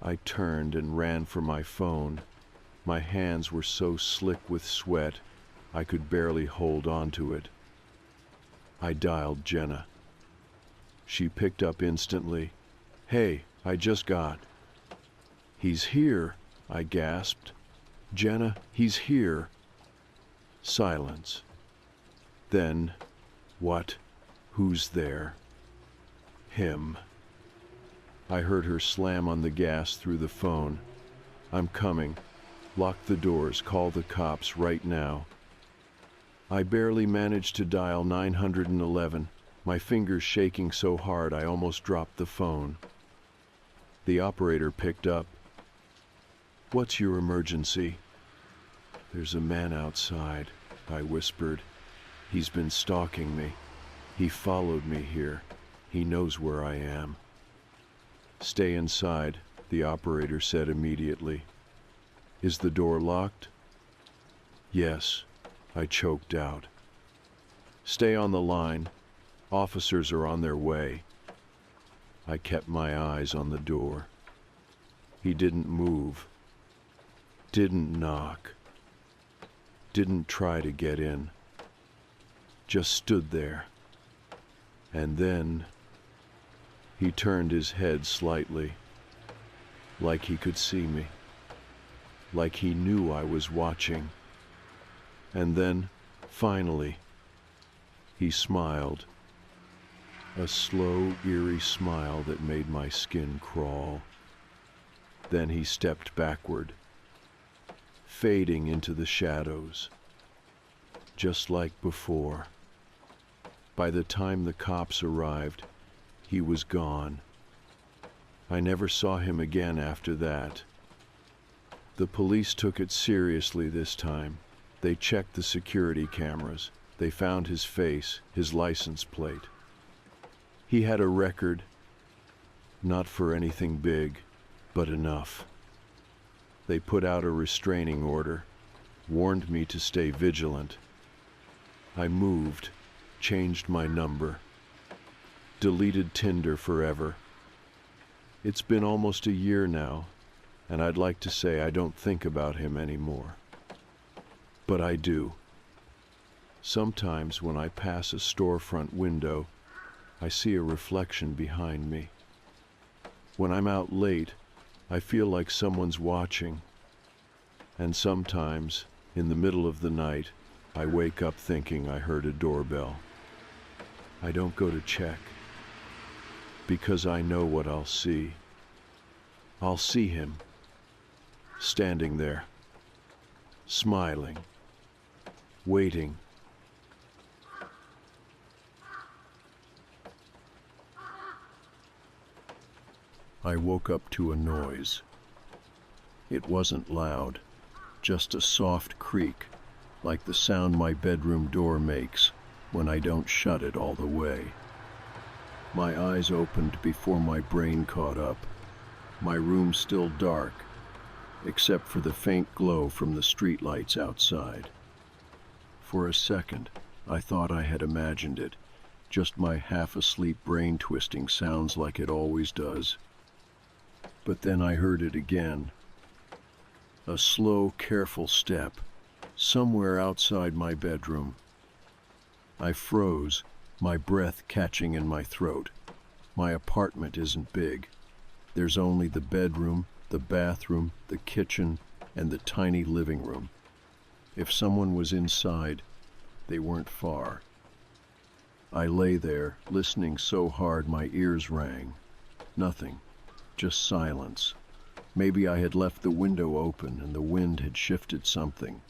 I turned and ran for my phone. My hands were so slick with sweat, I could barely hold on to it. I dialed Jenna. She picked up instantly. "Hey, I just got." "He's here," I gasped. "Jenna, he's here." Silence. Then, "What? Who's there?" "Him." I heard her slam on the gas through the phone. "I'm coming. Lock the doors. Call the cops right now." I barely managed to dial 911, my fingers shaking so hard I almost dropped the phone. The operator picked up. "What's your emergency?" "There's a man outside," I whispered. "He's been stalking me. He followed me here. He knows where I am." "Stay inside," the operator said immediately. "Is the door locked?" "Yes," I choked out. "Stay on the line. Officers are on their way. I kept my eyes on the door. He didn't move, didn't knock, didn't try to get in, just stood there. And then he turned his head slightly, like he could see me, like he knew I was watching. And then, finally, he smiled, a slow, eerie smile that made my skin crawl. Then he stepped backward, fading into the shadows, just like before. By the time the cops arrived, he was gone. I never saw him again after that. The police took it seriously this time. They checked the security cameras. They found his face, his license plate. He had a record, not for anything big, but enough. They put out a restraining order, warned me to stay vigilant. I moved, changed my number, deleted Tinder forever. It's been almost a year now, and I'd like to say I don't think about him anymore. But I do. Sometimes when I pass a storefront window, I see a reflection behind me. When I'm out late, I feel like someone's watching. And sometimes, in the middle of the night, I wake up thinking I heard a doorbell. I don't go to check, because I know what I'll see. I'll see him, standing there, smiling, waiting. I woke up to a noise. It wasn't loud, just a soft creak, like the sound my bedroom door makes when I don't shut it all the way. My eyes opened before my brain caught up. My room still dark, except for the faint glow from the streetlights outside. For a second, I thought I had imagined it, just my half-asleep brain twisting sounds like it always does. But then I heard it again. A slow, careful step, somewhere outside my bedroom. I froze, my breath catching in my throat. My apartment isn't big. There's only the bedroom, the bathroom, the kitchen, and the tiny living room. If someone was inside, they weren't far. I lay there, listening so hard my ears rang. Nothing. Just silence. Maybe I had left the window open and the wind had shifted something.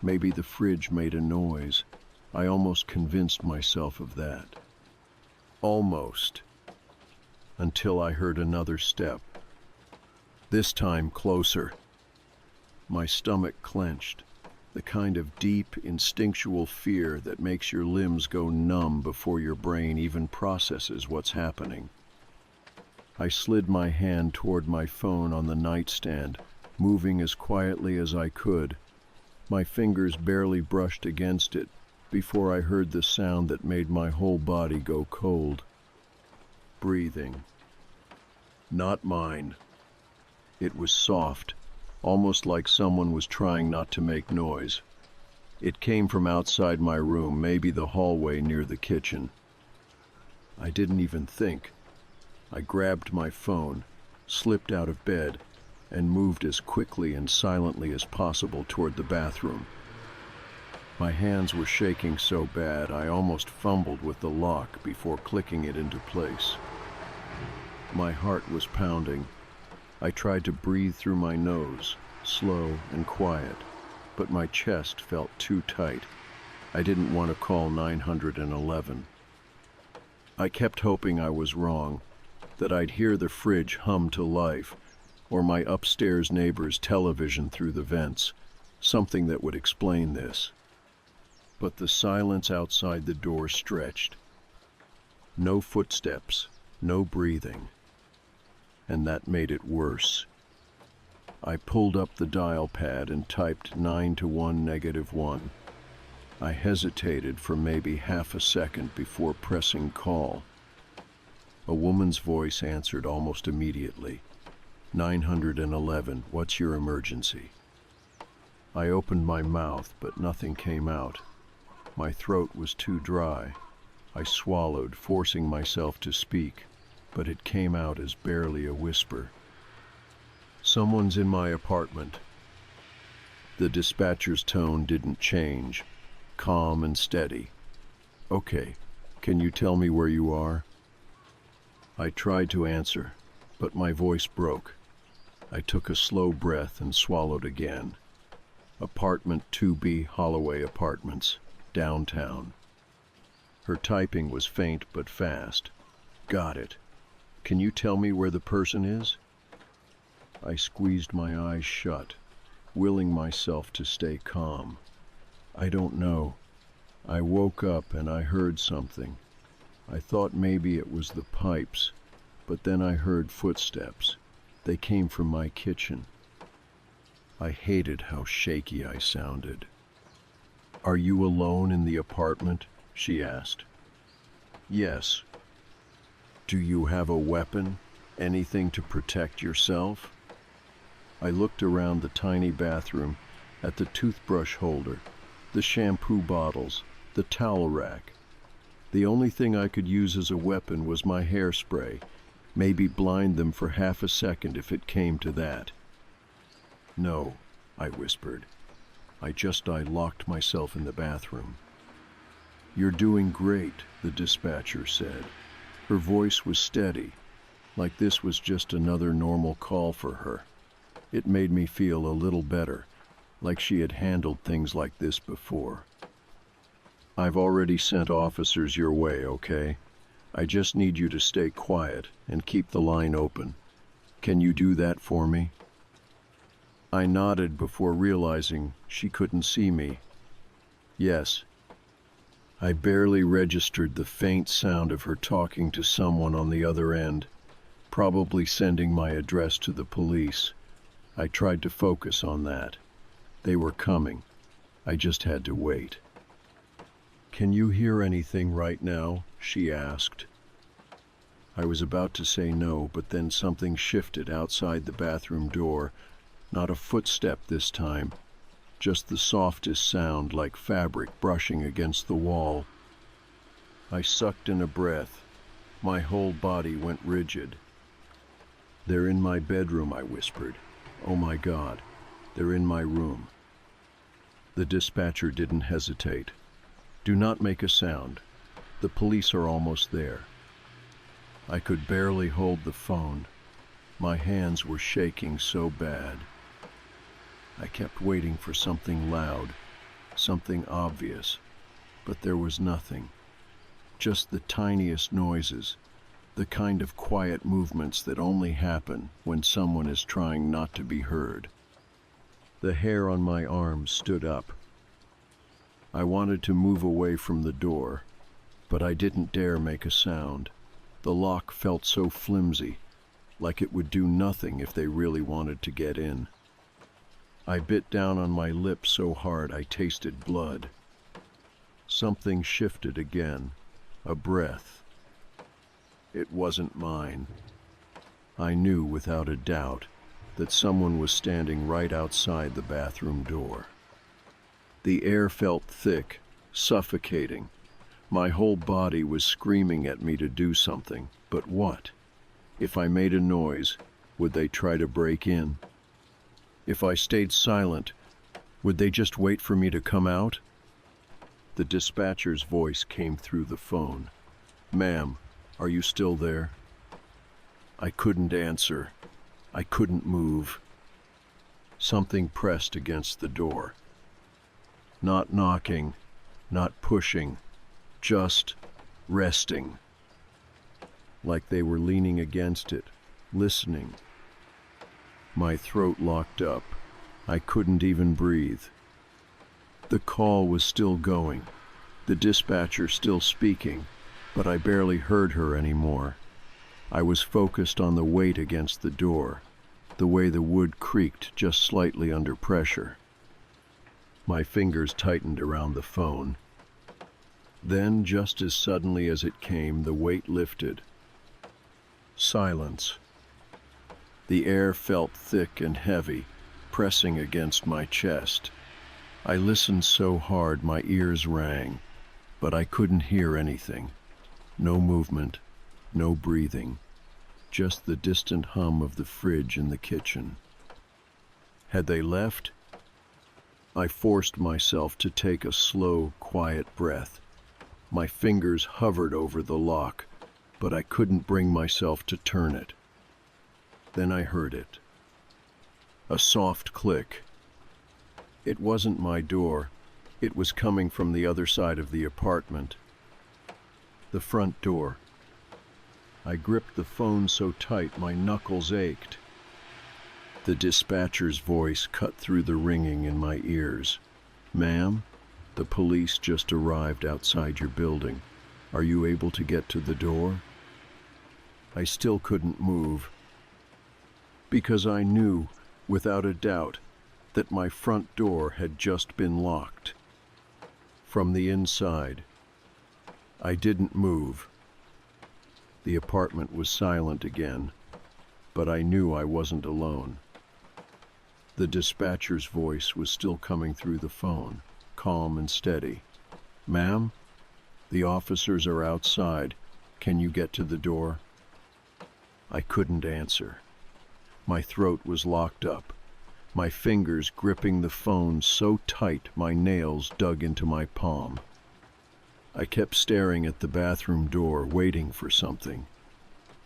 Maybe the fridge made a noise. I almost convinced myself of that. Almost. Until I heard another step. This time closer. My stomach clenched. The kind of deep, instinctual fear that makes your limbs go numb before your brain even processes what's happening. I slid my hand toward my phone on the nightstand, moving as quietly as I could. My fingers barely brushed against it before I heard the sound that made my whole body go cold. Breathing. Not mine. It was soft, almost like someone was trying not to make noise. It came from outside my room, maybe the hallway near the kitchen. I didn't even think. I grabbed my phone, slipped out of bed, and moved as quickly and silently as possible toward the bathroom. My hands were shaking so bad I almost fumbled with the lock before clicking it into place. My heart was pounding. I tried to breathe through my nose, slow and quiet, but my chest felt too tight. I didn't want to call 911. I kept hoping I was wrong, that I'd hear the fridge hum to life, or my upstairs neighbor's television through the vents, something that would explain this. But the silence outside the door stretched. No footsteps, no breathing. And that made it worse. I pulled up the dial pad and typed 9 to 1 negative 1. I hesitated for maybe half a second before pressing call. A woman's voice answered almost immediately. 911, what's your emergency? I opened my mouth, but nothing came out. My throat was too dry. I swallowed, forcing myself to speak, but it came out as barely a whisper. Someone's in my apartment. The dispatcher's tone didn't change, calm and steady. Okay, can you tell me where you are? I tried to answer, but my voice broke. I took a slow breath and swallowed again. Apartment 2B, Holloway Apartments, downtown. Her typing was faint but fast. Got it. Can you tell me where the person is? I squeezed my eyes shut, willing myself to stay calm. I don't know. I woke up and I heard something. I thought maybe it was the pipes, but then I heard footsteps. They came from my kitchen. I hated how shaky I sounded. Are you alone in the apartment? She asked. Yes. Do you have a weapon? Anything to protect yourself? I looked around the tiny bathroom, at the toothbrush holder, the shampoo bottles, the towel rack. The only thing I could use as a weapon was my hairspray, maybe blind them for half a second if it came to that. No, I whispered. I locked myself in the bathroom. You're doing great, the dispatcher said. Her voice was steady, like this was just another normal call for her. It made me feel a little better, like she had handled things like this before. I've already sent officers your way, okay? I just need you to stay quiet and keep the line open. Can you do that for me? I nodded before realizing she couldn't see me. Yes. I barely registered the faint sound of her talking to someone on the other end, probably sending my address to the police. I tried to focus on that. They were coming. I just had to wait. Can you hear anything right now? She asked. I was about to say no, but then something shifted outside the bathroom door. Not a footstep this time, just the softest sound like fabric brushing against the wall. I sucked in a breath. My whole body went rigid. They're in my bedroom, I whispered. Oh my God, they're in my room. The dispatcher didn't hesitate. Do not make a sound. The police are almost there. I could barely hold the phone. My hands were shaking so bad. I kept waiting for something loud, something obvious, but there was nothing. Just the tiniest noises, the kind of quiet movements that only happen when someone is trying not to be heard. The hair on my arms stood up. I wanted to move away from the door, but I didn't dare make a sound. The lock felt so flimsy, like it would do nothing if they really wanted to get in. I bit down on my lip so hard I tasted blood. Something shifted again, a breath. It wasn't mine. I knew without a doubt that someone was standing right outside the bathroom door. The air felt thick, suffocating. My whole body was screaming at me to do something, but what? If I made a noise, would they try to break in? If I stayed silent, would they just wait for me to come out? The dispatcher's voice came through the phone. Ma'am, are you still there? I couldn't answer. I couldn't move. Something pressed against the door. Not knocking, not pushing, just resting. Like they were leaning against it, listening. My throat locked up. I couldn't even breathe. The call was still going, the dispatcher still speaking, but I barely heard her anymore. I was focused on the weight against the door, the way the wood creaked just slightly under pressure. My fingers tightened around the phone. Then, just as suddenly as it came, the weight lifted. Silence. The air felt thick and heavy, pressing against my chest. I listened so hard my ears rang, but I couldn't hear anything. No movement, no breathing, just the distant hum of the fridge in the kitchen. Had they left? I forced myself to take a slow, quiet breath. My fingers hovered over the lock, but I couldn't bring myself to turn it. Then I heard it. A soft click. It wasn't my door. It was coming from the other side of the apartment. The front door. I gripped the phone so tight my knuckles ached. The dispatcher's voice cut through the ringing in my ears. "Ma'am, the police just arrived outside your building. Are you able to get to the door?" I still couldn't move, because I knew, without a doubt, that my front door had just been locked. From the inside. I didn't move. The apartment was silent again, but I knew I wasn't alone. The dispatcher's voice was still coming through the phone, calm and steady. "Ma'am, the officers are outside. Can you get to the door?" I couldn't answer. My throat was locked up, my fingers gripping the phone so tight my nails dug into my palm. I kept staring at the bathroom door, waiting for something.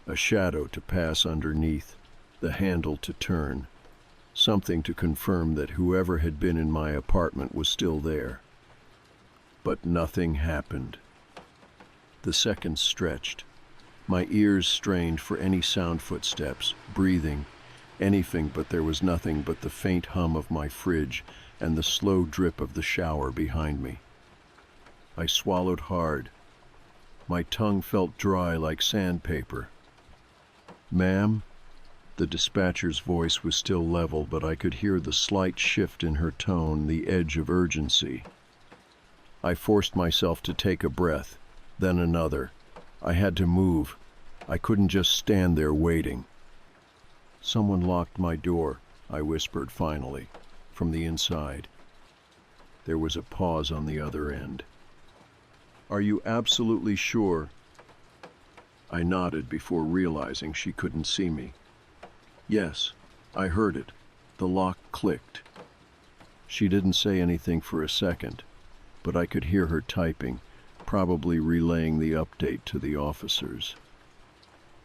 A shadow to pass underneath, the handle to turn. Something to confirm that whoever had been in my apartment was still there. But nothing happened. The seconds stretched. My ears strained for any sound, footsteps, breathing, anything, but there was nothing but the faint hum of my fridge and the slow drip of the shower behind me. I swallowed hard. My tongue felt dry like sandpaper. "Ma'am?" The dispatcher's voice was still level, but I could hear the slight shift in her tone, the edge of urgency. I forced myself to take a breath, then another. I had to move. I couldn't just stand there waiting. "Someone locked my door," I whispered finally, from the inside. There was a pause on the other end. "Are you absolutely sure?" I nodded before realizing she couldn't see me. "Yes, I heard it. The lock clicked." She didn't say anything for a second, but I could hear her typing, probably relaying the update to the officers.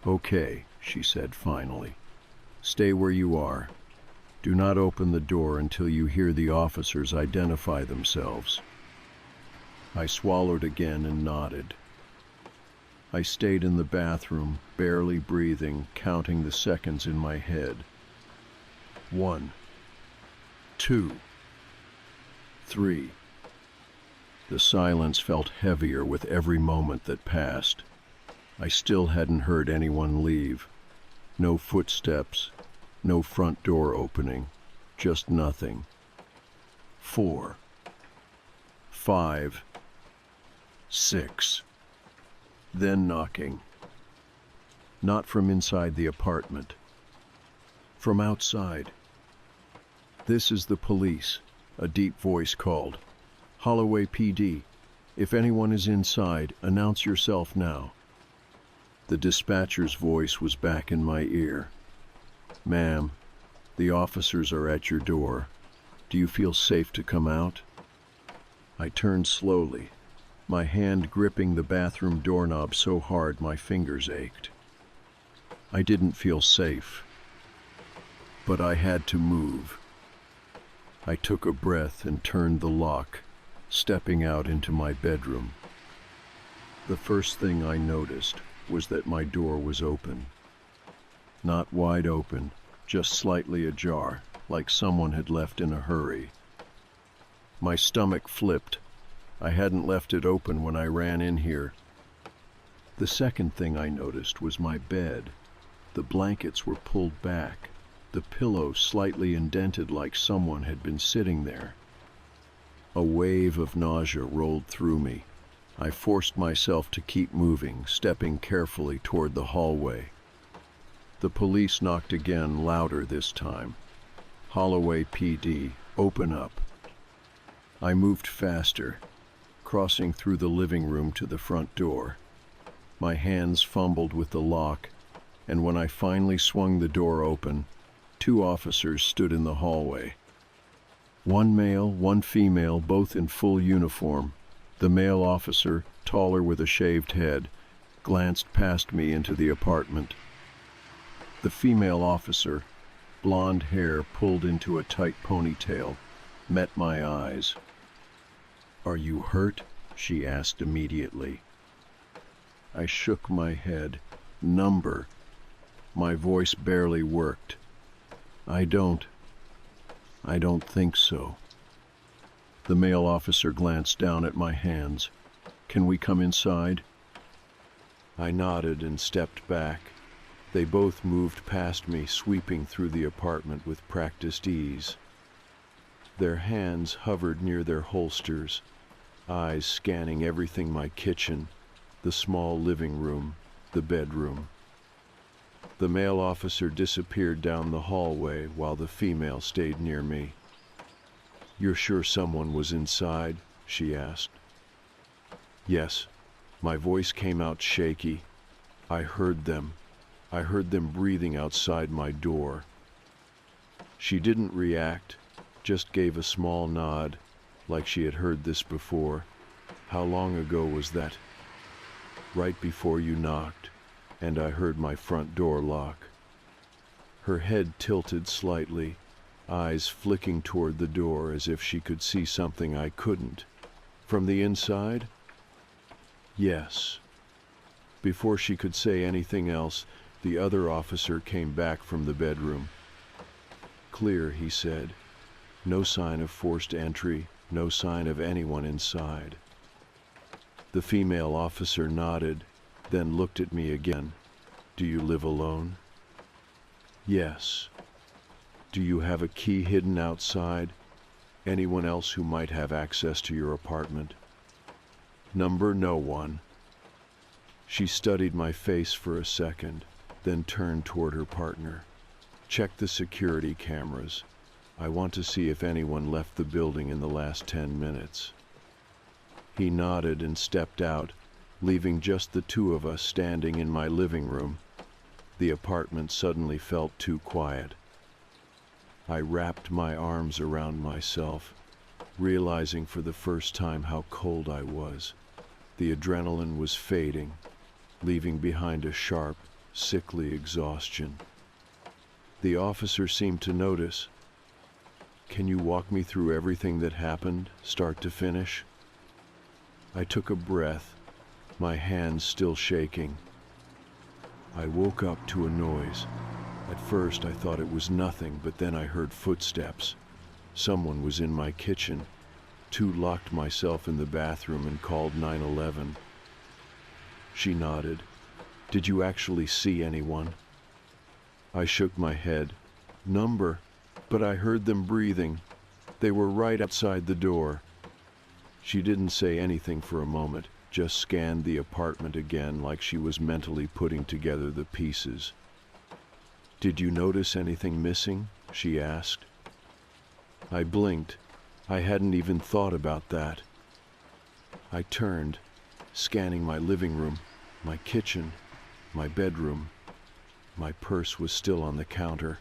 "Okay," she said finally. "Stay where you are. Do not open the door until you hear the officers identify themselves." I swallowed again and nodded. I stayed in the bathroom, barely breathing, counting the seconds in my head. 1, 2, 3. The silence felt heavier with every moment that passed. I still hadn't heard anyone leave. No footsteps, no front door opening, just nothing. 4, 5, 6. Then knocking. Not from inside the apartment. From outside. "This is the police," a deep voice called. "Holloway PD. If anyone is inside, announce yourself now." The dispatcher's voice was back in my ear. "Ma'am, the officers are at your door. Do you feel safe to come out?" I turned slowly, my hand gripping the bathroom doorknob so hard my fingers ached. I didn't feel safe, but I had to move. I took a breath and turned the lock, stepping out into my bedroom. The first thing I noticed was that my door was open. Not wide open, just slightly ajar, like someone had left in a hurry. My stomach flipped. I hadn't left it open when I ran in here. The second thing I noticed was my bed. The blankets were pulled back, the pillow slightly indented like someone had been sitting there. A wave of nausea rolled through me. I forced myself to keep moving, stepping carefully toward the hallway. The police knocked again, louder this time. Holloway PD, open up. I moved faster, crossing through the living room to the front door. My hands fumbled with the lock, and when I finally swung the door open, 2 officers stood in the hallway. 1 male, 1 female, both in full uniform. The male officer, taller with a shaved head, glanced past me into the apartment. The female officer, blonde hair pulled into a tight ponytail, met my eyes. "Are you hurt?" she asked immediately. I shook my head. "Number." My voice barely worked. I don't think so." The male officer glanced down at my hands. "Can we come inside?" I nodded and stepped back. They both moved past me, sweeping through the apartment with practiced ease. Their hands hovered near their holsters, eyes scanning everything: my kitchen, the small living room, the bedroom. The male officer disappeared down the hallway while the female stayed near me. "You're sure someone was inside?" she asked. "Yes." My voice came out shaky. I heard them breathing outside my door." She didn't react, just gave a small nod, like she had heard this before. "How long ago was that?" "Right before you knocked, and I heard my front door lock." Her head tilted slightly, eyes flicking toward the door as if she could see something I couldn't. "From the inside?" "Yes." Before she could say anything else, the other officer came back from the bedroom. "Clear," he said. "No sign of forced entry, no sign of anyone inside." The female officer nodded, then looked at me again. "Do you live alone?" "Yes." "Do you have a key hidden outside? Anyone else who might have access to your apartment?" "Number no one." She studied my face for a second, then turned toward her partner. "Check the security cameras. I want to see if anyone left the building in the last 10 minutes. He nodded and stepped out, leaving just the 2 of us standing in my living room. The apartment suddenly felt too quiet. I wrapped my arms around myself, realizing for the first time how cold I was. The adrenaline was fading, leaving behind a sharp, sickly exhaustion. The officer seemed to notice. "Can you walk me through everything that happened, start to finish?" I took a breath, my hands still shaking. "I woke up to a noise. At first I thought it was nothing, but then I heard footsteps. Someone was in my kitchen. 2 locked myself in the bathroom and called 911. She nodded. "Did you actually see anyone?" I shook my head. "Number, but I heard them breathing. They were right outside the door." She didn't say anything for a moment, just scanned the apartment again like she was mentally putting together the pieces. "Did you notice anything missing?" she asked. I blinked. I hadn't even thought about that. I turned, scanning my living room, my kitchen, my bedroom. My purse was still on the counter.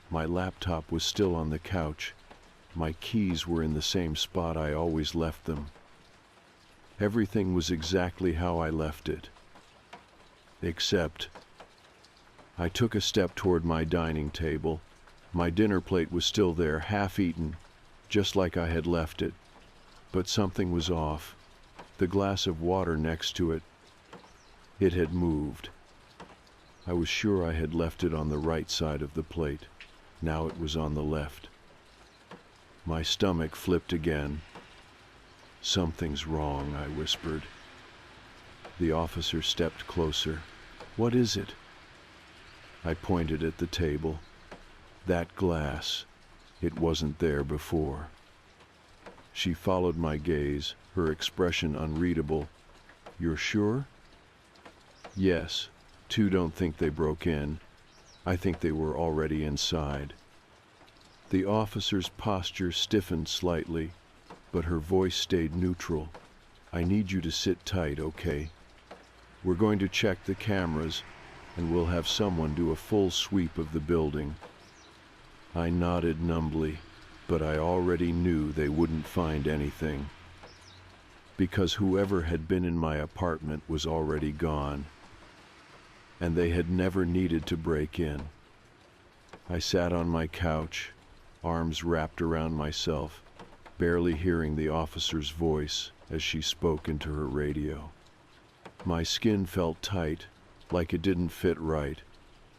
My laptop was still on the couch. My keys were in the same spot I always left them. Everything was exactly how I left it. Except, I took a step toward my dining table. My dinner plate was still there, half-eaten, just like I had left it. But something was off. The glass of water next to it, it had moved. I was sure I had left it on the right side of the plate. Now it was on the left. My stomach flipped again. "Something's wrong," I whispered. The officer stepped closer. "What is it?" I pointed at the table. "That glass. It wasn't there before." She followed my gaze, her expression unreadable. You're sure? Yes. Two don't think they broke in. I think they were already inside. The officer's posture stiffened slightly, but her voice stayed neutral. I need you to sit tight, okay? We're going to check the cameras, and we'll have someone do a full sweep of the building. I nodded numbly, but I already knew they wouldn't find anything. Because whoever had been in my apartment was already gone, and they had never needed to break in. I sat on my couch, arms wrapped around myself, barely hearing the officer's voice as she spoke into her radio. My skin felt tight, like it didn't fit right,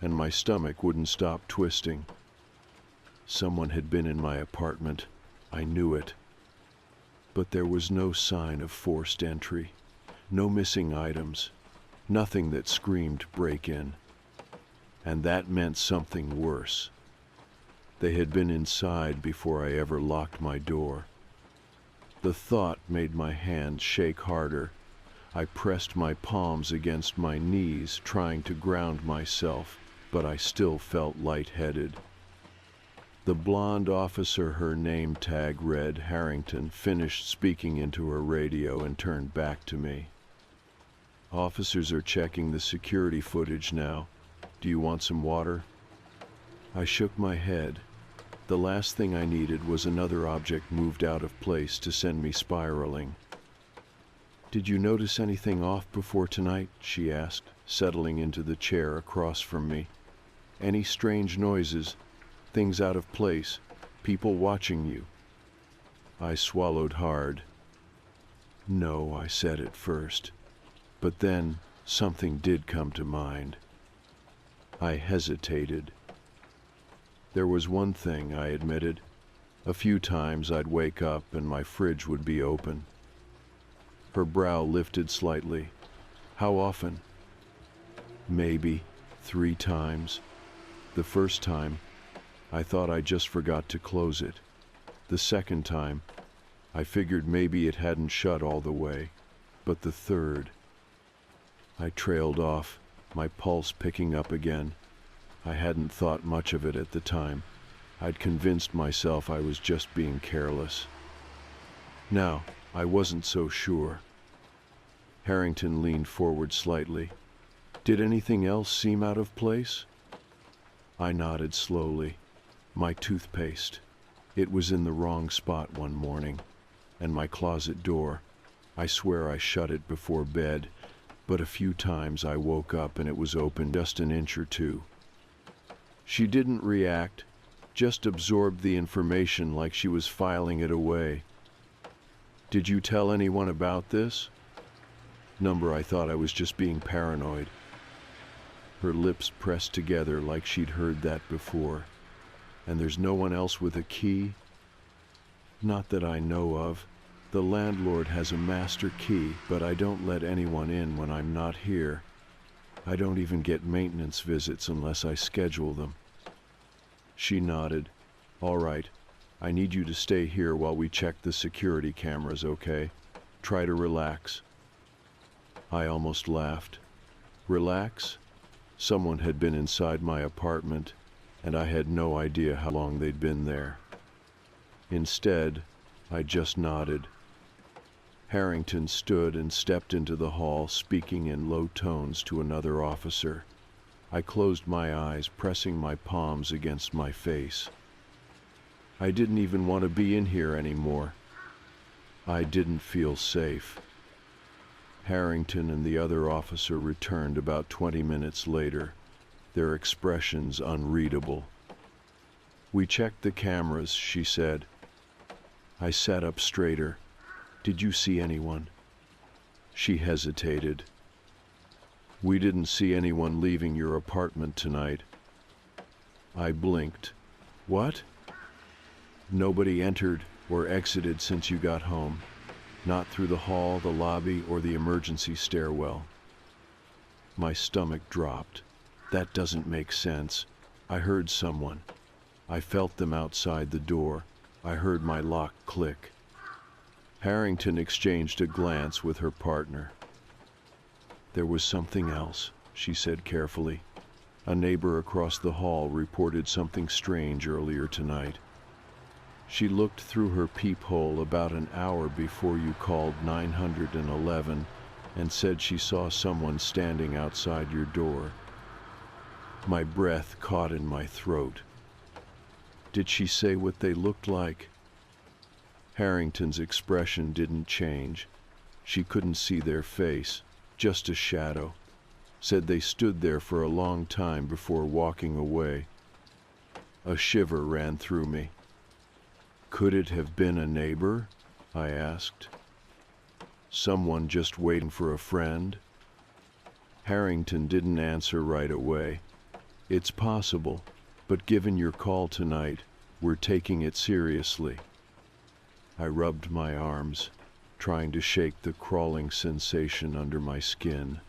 and my stomach wouldn't stop twisting. Someone had been in my apartment. I knew it. But there was no sign of forced entry, no missing items, nothing that screamed break-in. And that meant something worse. They had been inside before I ever locked my door. The thought made my hands shake harder. I pressed my palms against my knees, trying to ground myself, but I still felt lightheaded. The blonde officer her name tag read, Harrington, finished speaking into her radio and turned back to me. Officers are checking the security footage now. Do you want some water? I shook my head. The last thing I needed was another object moved out of place to send me spiraling. Did you notice anything off before tonight? She asked, settling into the chair across from me. Any strange noises? Things out of place? People watching you? I swallowed hard. No, I said at first. But then something did come to mind. I hesitated. There was one thing, I admitted. A few times I'd wake up and my fridge would be open. Her brow lifted slightly. How often? Maybe 3 times. The first time, I thought I just forgot to close it. The second time, I figured maybe it hadn't shut all the way. But the third... I trailed off, my pulse picking up again. I hadn't thought much of it at the time. I'd convinced myself I was just being careless. Now, I wasn't so sure. Harrington leaned forward slightly. Did anything else seem out of place? I nodded slowly. My toothpaste. It was in the wrong spot one morning. And my closet door. I swear I shut it before bed, but a few times I woke up and it was open just an inch or two. She didn't react, just absorbed the information like she was filing it away. Did you tell anyone about this? Number, I thought I was just being paranoid. Her lips pressed together like she'd heard that before. And there's no one else with a key? Not that I know of. The landlord has a master key, but I don't let anyone in when I'm not here. I don't even get maintenance visits unless I schedule them. She nodded. All right, I need you to stay here while we check the security cameras, okay? Try to relax. I almost laughed. Relax? Someone had been inside my apartment, and I had no idea how long they'd been there. Instead, I just nodded. Harrington stood and stepped into the hall, speaking in low tones to another officer. I closed my eyes, pressing my palms against my face. I didn't even want to be in here anymore. I didn't feel safe. Harrington and the other officer returned about 20 minutes later, their expressions unreadable. We checked the cameras, she said. I sat up straighter. Did you see anyone? She hesitated. We didn't see anyone leaving your apartment tonight. I blinked. What? Nobody entered or exited since you got home. Not through the hall, the lobby, or the emergency stairwell. My stomach dropped. That doesn't make sense. I heard someone. I felt them outside the door. I heard my lock click. Harrington exchanged a glance with her partner. "There was something else," she said carefully. "A neighbor across the hall reported something strange earlier tonight. She looked through her peephole about an hour before you called 911 and said she saw someone standing outside your door." My breath caught in my throat. "Did she say what they looked like?" Harrington's expression didn't change. She couldn't see their face, just a shadow. Said they stood there for a long time before walking away. A shiver ran through me. "Could it have been a neighbor?" I asked. "Someone just waiting for a friend?" Harrington didn't answer right away. "It's possible, but given your call tonight, we're taking it seriously." I rubbed my arms, trying to shake the crawling sensation under my skin.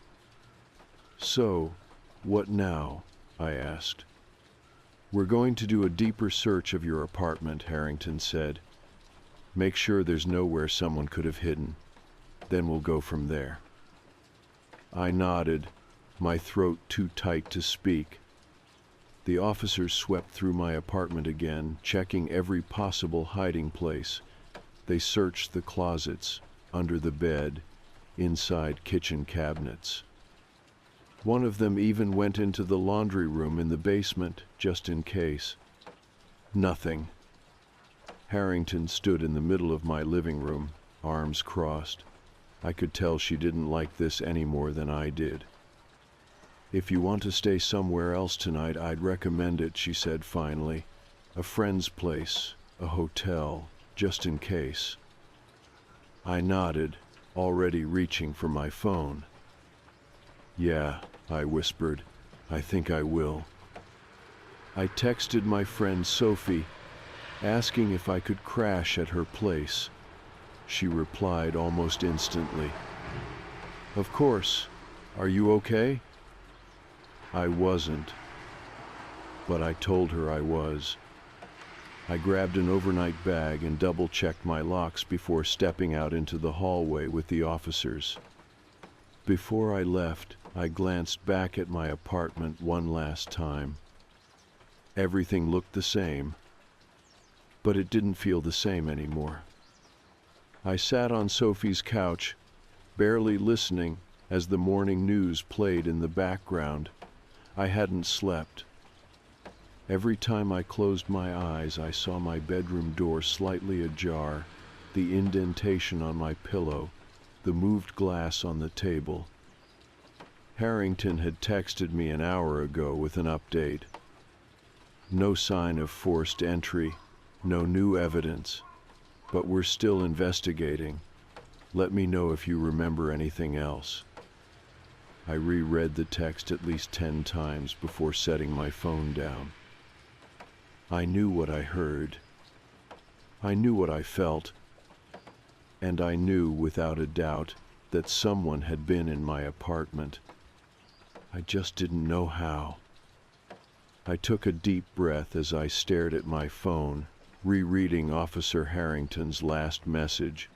"So, what now?" I asked. "We're going to do a deeper search of your apartment," Harrington said. "Make sure there's nowhere someone could have hidden. Then we'll go from there." I nodded, my throat too tight to speak. The officers swept through my apartment again, checking every possible hiding place. They searched the closets, under the bed, inside kitchen cabinets. One of them even went into the laundry room in the basement, just in case. Nothing. Harrington stood in the middle of my living room, arms crossed. I could tell she didn't like this any more than I did. "If you want to stay somewhere else tonight, I'd recommend it," she said finally. "A friend's place, a hotel, just in case." I nodded, already reaching for my phone. "Yeah," I whispered, "I think I will." I texted my friend Sophie, asking if I could crash at her place. She replied almost instantly. "Of course. Are you okay?" I wasn't, but I told her I was. I grabbed an overnight bag and double-checked my locks before stepping out into the hallway with the officers. Before I left, I glanced back at my apartment one last time. Everything looked the same, but it didn't feel the same anymore. I sat on Sophie's couch, barely listening as the morning news played in the background. I hadn't slept. Every time I closed my eyes, I saw my bedroom door slightly ajar, the indentation on my pillow, the moved glass on the table. Harrington had texted me an hour ago with an update. "No sign of forced entry, no new evidence, but we're still investigating. Let me know if you remember anything else." I reread the text at least 10 times before setting my phone down. I knew what I heard. I knew what I felt. And I knew without a doubt that someone had been in my apartment. I just didn't know how. I took a deep breath as I stared at my phone, rereading Officer Harrington's last message.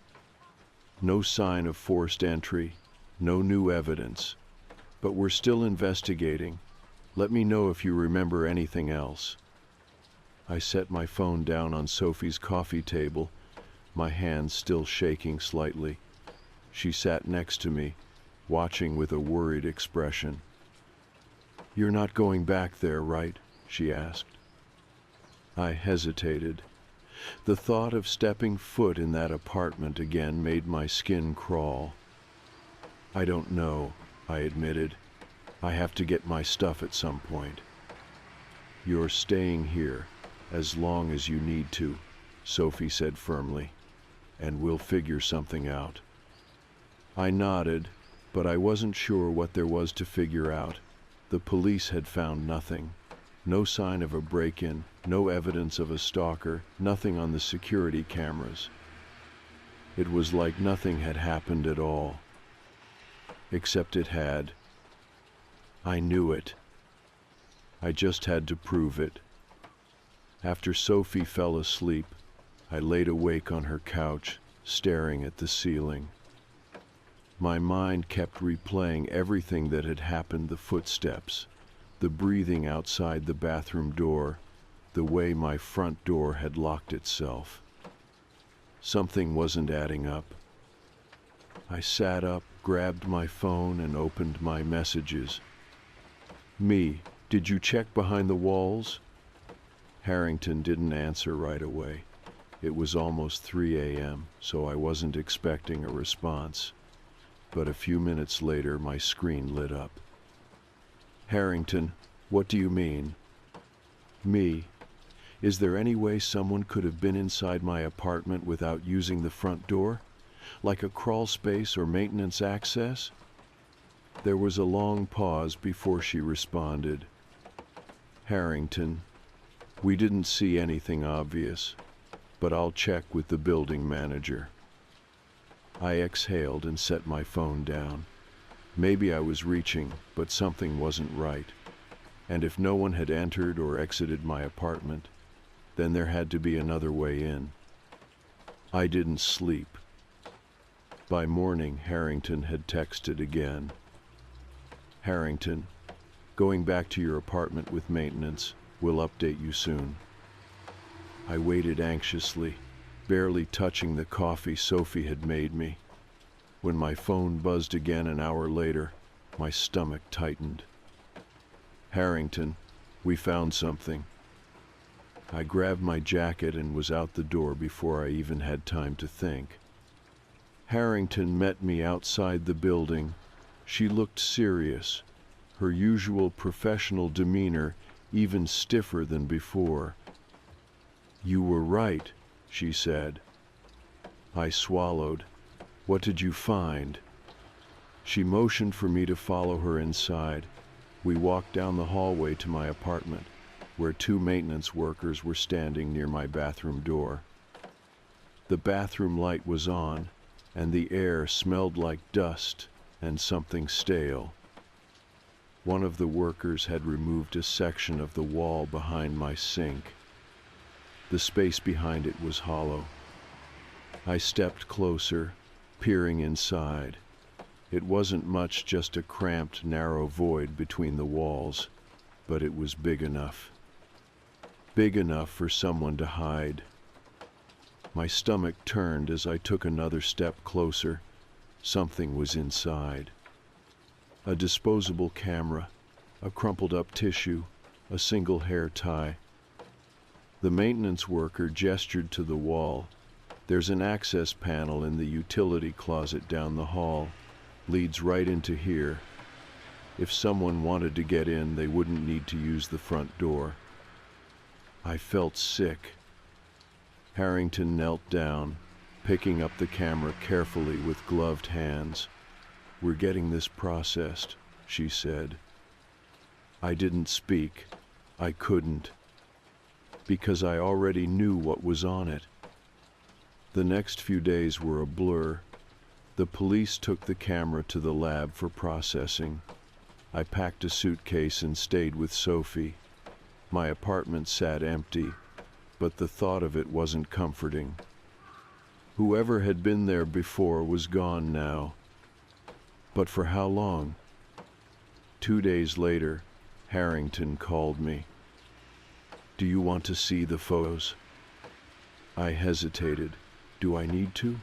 No sign of forced entry, no new evidence, but we're still investigating. Let me know if you remember anything else. I set my phone down on Sophie's coffee table, my hands still shaking slightly. She sat next to me, watching with a worried expression. "You're not going back there, right?" she asked. I hesitated. The thought of stepping foot in that apartment again made my skin crawl. "I don't know," I admitted. "I have to get my stuff at some point." "You're staying here as long as you need to," Sophie said firmly, "and we'll figure something out." I nodded, but I wasn't sure what there was to figure out. The police had found nothing. No sign of a break-in, no evidence of a stalker, nothing on the security cameras. It was like nothing had happened at all. Except it had. I knew it. I just had to prove it. After Sophie fell asleep, I laid awake on her couch, staring at the ceiling. My mind kept replaying everything that had happened: the footsteps, the breathing outside the bathroom door, the way my front door had locked itself. Something wasn't adding up. I sat up, grabbed my phone, and opened my messages. "Me, did you check behind the walls?" Harrington didn't answer right away. It was almost 3 a.m., so I wasn't expecting a response. But a few minutes later, my screen lit up. "Harrington, what do you mean?" "Me, is there any way someone could have been inside my apartment without using the front door? Like a crawl space or maintenance access?" There was a long pause before she responded. "Harrington, we didn't see anything obvious, but I'll check with the building manager." I exhaled and set my phone down. Maybe I was reaching, but something wasn't right. And if no one had entered or exited my apartment, then there had to be another way in. I didn't sleep. By morning, Harrington had texted again. "Harrington, going back to your apartment with maintenance. We'll update you soon." I waited anxiously, barely touching the coffee Sophie had made me. When my phone buzzed again an hour later, my stomach tightened. "Harrington, we found something." I grabbed my jacket and was out the door before I even had time to think. Harrington met me outside the building. She looked serious, her usual professional demeanor even stiffer than before. "You were right," she said. I swallowed. "What did you find?" She motioned for me to follow her inside. We walked down the hallway to my apartment, where 2 maintenance workers were standing near my bathroom door. The bathroom light was on, and the air smelled like dust and something stale. One of the workers had removed a section of the wall behind my sink. The space behind it was hollow. I stepped closer, peering inside. It wasn't much, just a cramped, narrow void between the walls, but it was big enough. Big enough for someone to hide. My stomach turned as I took another step closer. Something was inside. A disposable camera, a crumpled-up tissue, a single hair tie. The maintenance worker gestured to the wall. "There's an access panel in the utility closet down the hall. Leads right into here. If someone wanted to get in, they wouldn't need to use the front door." I felt sick. Harrington knelt down, picking up the camera carefully with gloved hands. "We're getting this processed," she said. I didn't speak. I couldn't. Because I already knew what was on it. The next few days were a blur. The police took the camera to the lab for processing. I packed a suitcase and stayed with Sophie. My apartment sat empty, but the thought of it wasn't comforting. Whoever had been there before was gone now. But for how long? 2 days later, Harrington called me. "Do you want to see the photos?" I hesitated. "Do I need to?"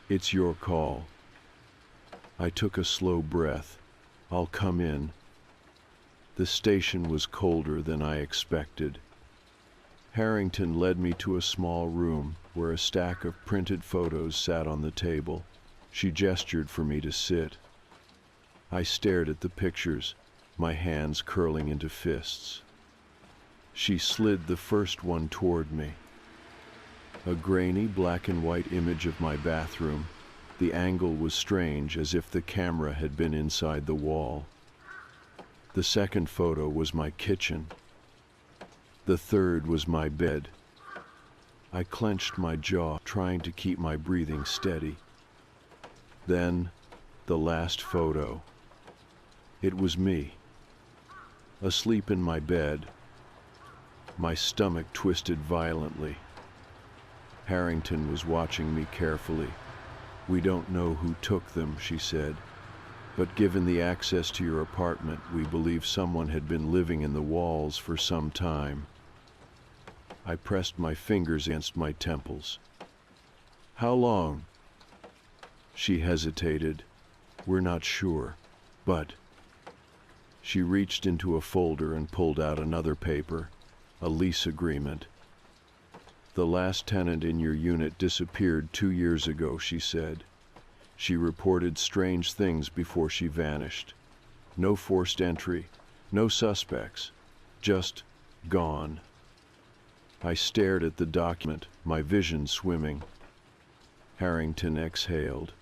"It's your call." I took a slow breath. "I'll come in." The station was colder than I expected. Harrington led me to a small room where a stack of printed photos sat on the table. She gestured for me to sit. I stared at the pictures, my hands curling into fists. She slid the first one toward me. A grainy black and white image of my bathroom. The angle was strange, as if the camera had been inside the wall. The second photo was my kitchen. The third was my bed. I clenched my jaw, trying to keep my breathing steady. Then, the last photo. It was me, asleep in my bed. My stomach twisted violently. Harrington was watching me carefully. "We don't know who took them," she said, "but given the access to your apartment, we believe someone had been living in the walls for some time." I pressed my fingers against my temples. "How long?" She hesitated. "We're not sure, but—" She reached into a folder and pulled out another paper, a lease agreement. "The last tenant in your unit disappeared 2 years ago," she said. "She reported strange things before she vanished. No forced entry, no suspects, just gone." I stared at the document, my vision swimming. Harrington exhaled.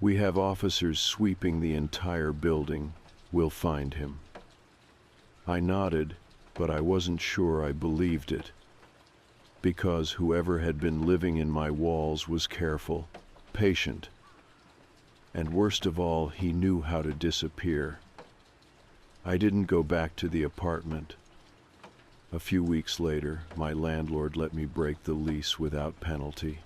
"We have officers sweeping the entire building. We'll find him." I nodded, but I wasn't sure I believed it. Because whoever had been living in my walls was careful, patient, and worst of all, he knew how to disappear. I didn't go back to the apartment. A few weeks later, my landlord let me break the lease without penalty.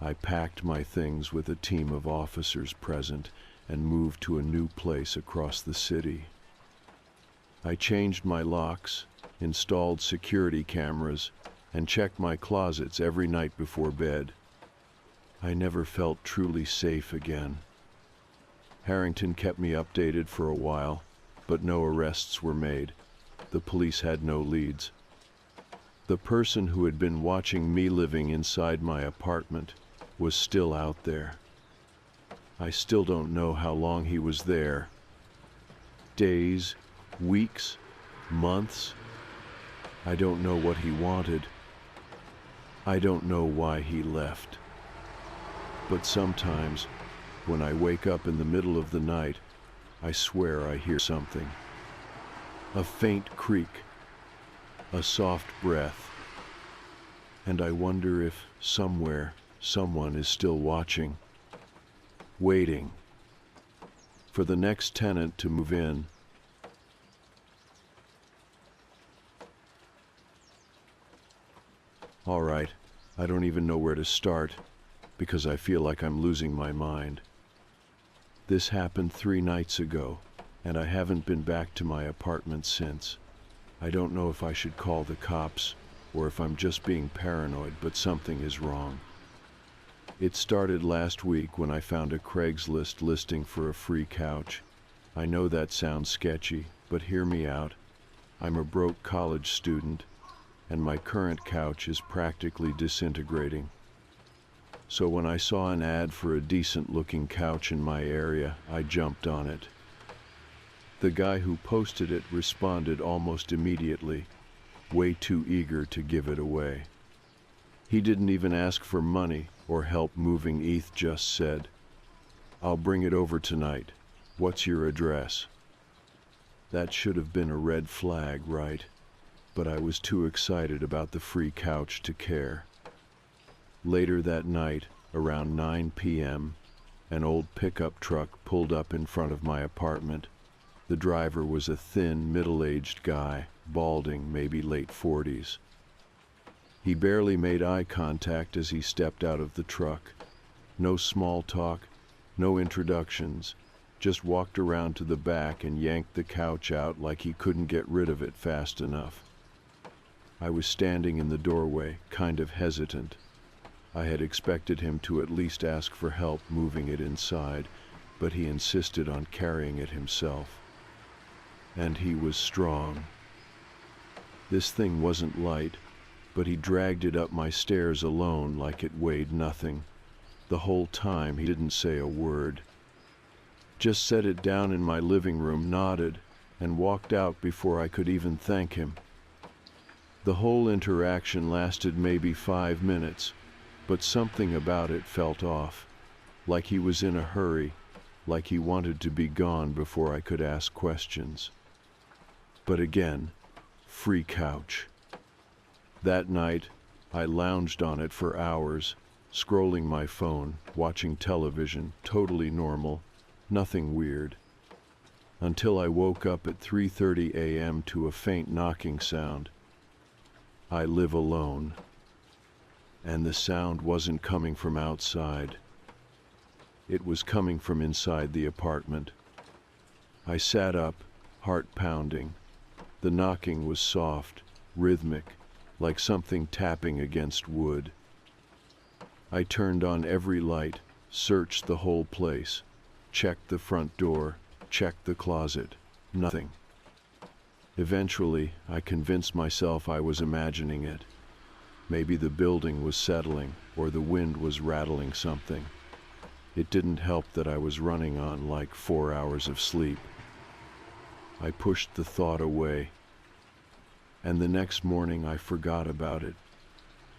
I packed my things with a team of officers present and moved to a new place across the city. I changed my locks, installed security cameras, and checked my closets every night before bed. I never felt truly safe again. Harrington kept me updated for a while, but no arrests were made. The police had no leads. The person who had been watching me living inside my apartment was still out there. I still don't know how long he was there. Days, weeks, months. I don't know what he wanted. I don't know why he left. But sometimes, when I wake up in the middle of the night, I swear I hear something. A faint creak, a soft breath, and I wonder if somewhere someone is still watching, waiting for the next tenant to move in. All right, I don't even know where to start because I feel like I'm losing my mind. This happened 3 nights ago, and I haven't been back to my apartment since. I don't know if I should call the cops or if I'm just being paranoid, but something is wrong. It started last week when I found a Craigslist listing for a free couch. I know that sounds sketchy, but hear me out. I'm a broke college student, and my current couch is practically disintegrating. So when I saw an ad for a decent-looking couch in my area, I jumped on it. The guy who posted it responded almost immediately, way too eager to give it away. He didn't even ask for money or help moving. Eth just said, "I'll bring it over tonight. What's your address?" That should have been a red flag, right? But I was too excited about the free couch to care. Later that night, around 9 p.m., an old pickup truck pulled up in front of my apartment. The driver was a thin, middle-aged guy, balding, maybe late 40s. He barely made eye contact as he stepped out of the truck. No small talk, no introductions, just walked around to the back and yanked the couch out like he couldn't get rid of it fast enough. I was standing in the doorway, kind of hesitant. I had expected him to at least ask for help moving it inside, but he insisted on carrying it himself. And he was strong. This thing wasn't light, but he dragged it up my stairs alone like it weighed nothing. The whole time he didn't say a word. Just set it down in my living room, nodded, and walked out before I could even thank him. The whole interaction lasted maybe 5 minutes, but something about it felt off, like he was in a hurry, like he wanted to be gone before I could ask questions. But again, free couch. That night, I lounged on it for hours, scrolling my phone, watching television, totally normal, nothing weird. Until I woke up at 3:30 a.m. to a faint knocking sound. I live alone. and the sound wasn't coming from outside. It was coming from inside the apartment. I sat up, heart pounding. The knocking was soft, rhythmic, like something tapping against wood. I turned on every light, searched the whole place, checked the front door, checked the closet. Nothing. Eventually, I convinced myself I was imagining it. Maybe the building was settling, or the wind was rattling something. It didn't help that I was running on like 4 hours of sleep. I pushed the thought away, and the next morning I forgot about it.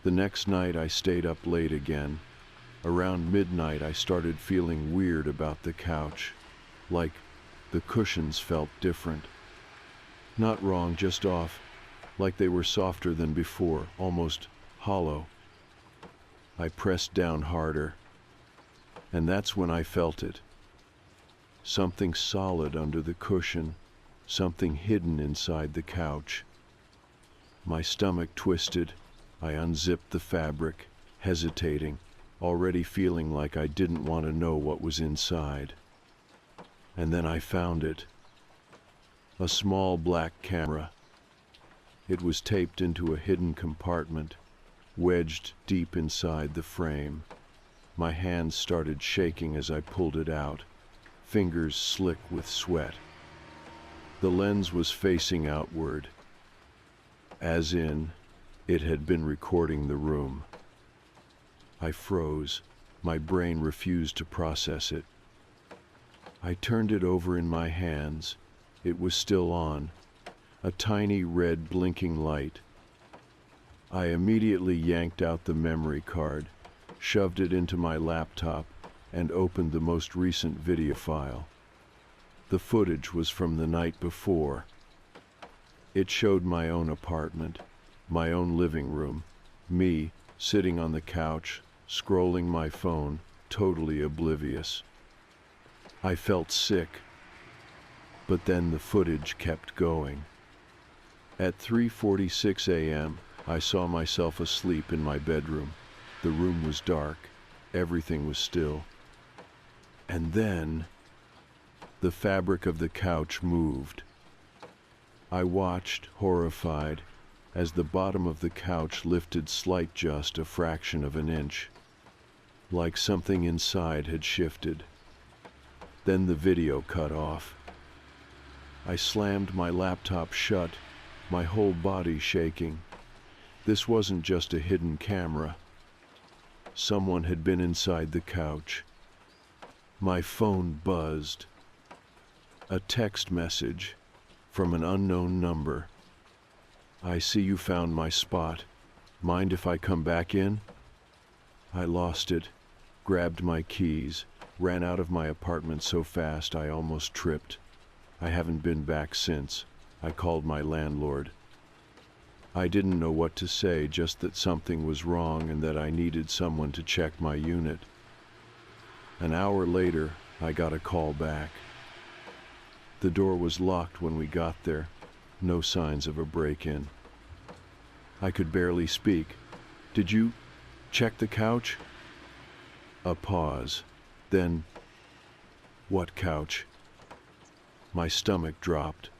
The next night I stayed up late again. Around midnight I started feeling weird about the couch, like the cushions felt different. Not wrong, just off, like they were softer than before, almost hollow. I pressed down harder, and that's when I felt it. Something solid under the cushion, something hidden inside the couch. My stomach twisted. I unzipped the fabric, hesitating, already feeling like I didn't want to know what was inside. And then I found it. A small black camera. It was taped into a hidden compartment, wedged deep inside the frame. My hands started shaking as I pulled it out, fingers slick with sweat. The lens was facing outward, as in, it had been recording the room. I froze. My brain refused to process it. I turned it over in my hands. It was still on, a tiny red blinking light. I immediately yanked out the memory card, shoved it into my laptop, and opened the most recent video file. The footage was from the night before. It showed my own apartment, my own living room, me sitting on the couch, scrolling my phone, totally oblivious. I felt sick, but then the footage kept going. At 3:46 a.m., I saw myself asleep in my bedroom. The room was dark, everything was still. And then, the fabric of the couch moved. I watched, horrified, as the bottom of the couch lifted just a fraction of an inch, like something inside had shifted. Then the video cut off. I slammed my laptop shut, my whole body shaking. This wasn't just a hidden camera. Someone had been inside the couch. My phone buzzed. A text message from an unknown number. "I see you found my spot. Mind if I come back in?" I lost it, grabbed my keys, ran out of my apartment so fast I almost tripped. I haven't been back since. I called my landlord. I didn't know what to say, just that something was wrong and that I needed someone to check my unit. An hour later, I got a call back. The door was locked when we got there, no signs of a break-in. I could barely speak. "Did you check the couch?" A pause. Then, "What couch?" My stomach dropped.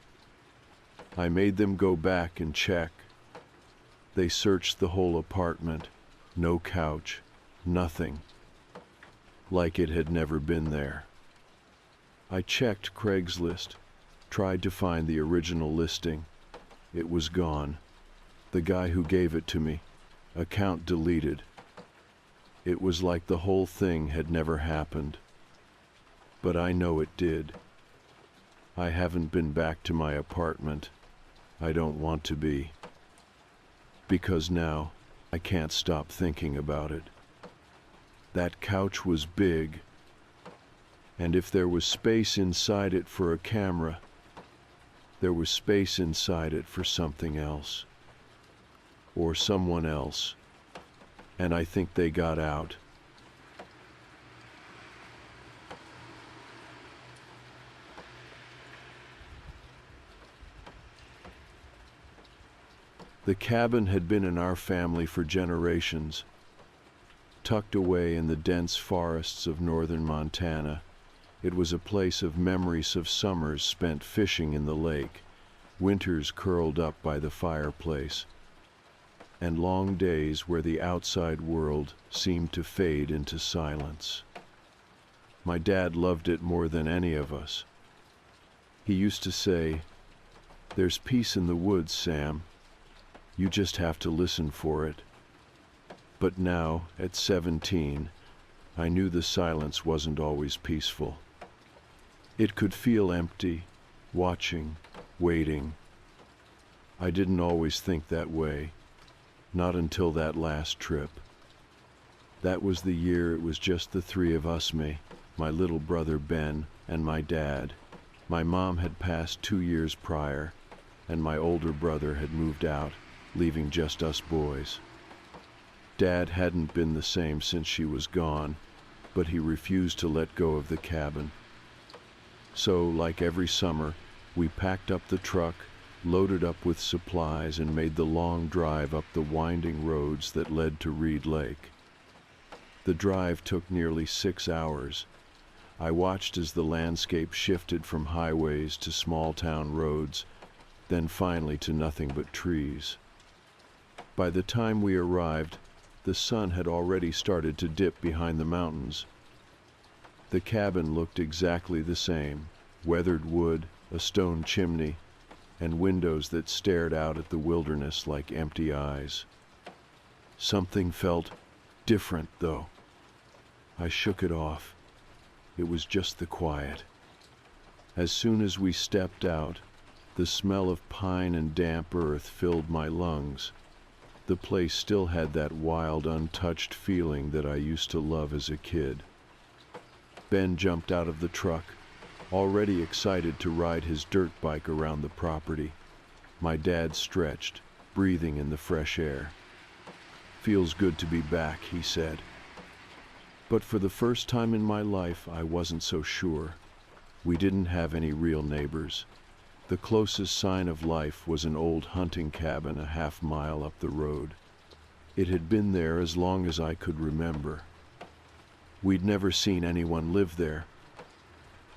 I made them go back and check. They searched the whole apartment. No couch. Nothing. Like it had never been there. I checked Craigslist, tried to find the original listing. It was gone. The guy who gave it to me, account deleted. It was like the whole thing had never happened. But I know it did. I haven't been back to my apartment. I don't want to be. Because now, I can't stop thinking about it. That couch was big, and if there was space inside it for a camera, there was space inside it for something else. Or someone else. And I think they got out. The cabin had been in our family for generations. Tucked away in the dense forests of northern Montana, it was a place of memories of summers spent fishing in the lake, winters curled up by the fireplace, and long days where the outside world seemed to fade into silence. My dad loved it more than any of us. He used to say, "There's peace in the woods, Sam. You just have to listen for it." But now, at 17, I knew the silence wasn't always peaceful. It could feel empty, watching, waiting. I didn't always think that way, not until that last trip. That was the year it was just the three of us, my little brother Ben, and my dad. My mom had passed 2 years prior, and my older brother had moved out, leaving just us boys. Dad hadn't been the same since she was gone, but he refused to let go of the cabin. So, like every summer, we packed up the truck, loaded up with supplies, and made the long drive up the winding roads that led to Reed Lake. The drive took nearly 6 hours. I watched as the landscape shifted from highways to small-town roads, then finally to nothing but trees. By the time we arrived, the sun had already started to dip behind the mountains. The cabin looked exactly the same: weathered wood, a stone chimney, and windows that stared out at the wilderness like empty eyes. Something felt different, though. I shook it off. It was just the quiet. As soon as we stepped out, the smell of pine and damp earth filled my lungs. The place still had that wild, untouched feeling that I used to love as a kid. Ben jumped out of the truck, already excited to ride his dirt bike around the property. My dad stretched, breathing in the fresh air. "Feels good to be back," he said. But for the first time in my life, I wasn't so sure. We didn't have any real neighbors. The closest sign of life was an old hunting cabin a half-mile up the road. It had been there as long as I could remember. We'd never seen anyone live there.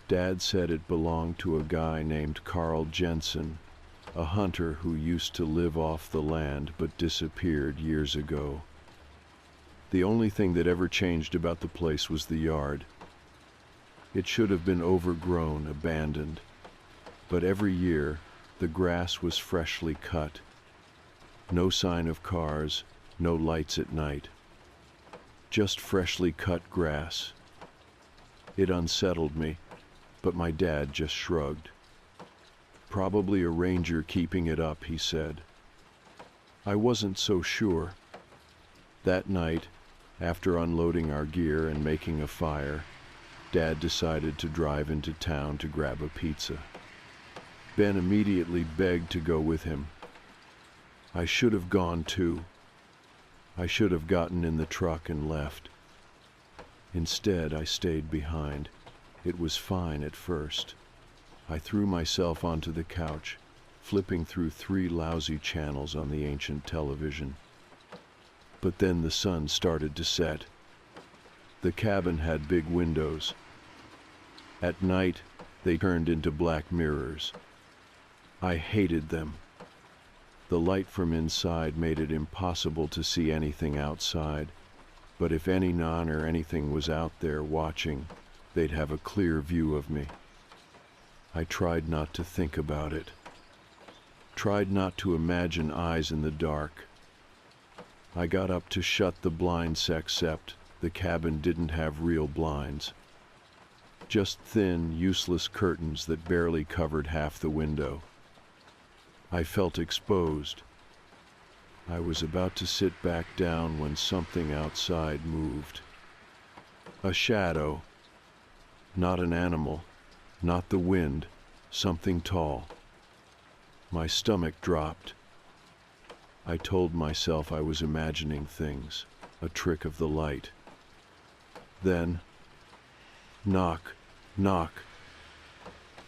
Dad said it belonged to a guy named Carl Jensen, a hunter who used to live off the land but disappeared years ago. The only thing that ever changed about the place was the yard. It should have been overgrown, abandoned. But every year, the grass was freshly cut. No sign of cars, no lights at night. Just freshly cut grass. It unsettled me, but my dad just shrugged. "Probably a ranger keeping it up," he said. I wasn't so sure. That night, after unloading our gear and making a fire, Dad decided to drive into town to grab a pizza. Ben immediately begged to go with him. I should have gone too. I should have gotten in the truck and left. Instead, I stayed behind. It was fine at first. I threw myself onto the couch, flipping through 3 lousy channels on the ancient television. But then the sun started to set. The cabin had big windows. At night, they turned into black mirrors. I hated them. The light from inside made it impossible to see anything outside, but if any non or anything was out there watching, they'd have a clear view of me. I tried not to think about it. Tried not to imagine eyes in the dark. I got up to shut the blinds, except the cabin didn't have real blinds. Just thin, useless curtains that barely covered half the window. I felt exposed. I was about to sit back down when something outside moved. A shadow. Not an animal, not the wind, something tall. My stomach dropped. I told myself I was imagining things, a trick of the light. Then, knock, knock.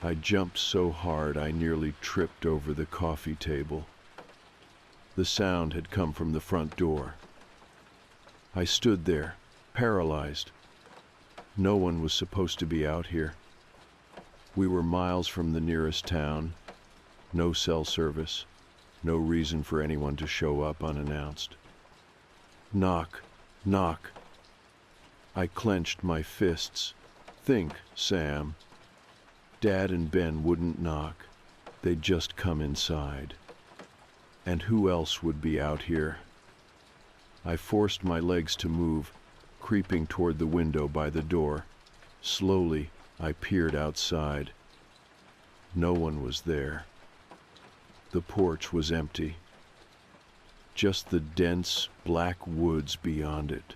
I jumped so hard I nearly tripped over the coffee table. The sound had come from the front door. I stood there, paralyzed. No one was supposed to be out here. We were miles from the nearest town, no cell service, no reason for anyone to show up unannounced. Knock, knock. I clenched my fists. Think, Sam. Dad and Ben wouldn't knock. They'd just come inside. And who else would be out here? I forced my legs to move, creeping toward the window by the door. Slowly, I peered outside. No one was there. The porch was empty. Just the dense, black woods beyond it.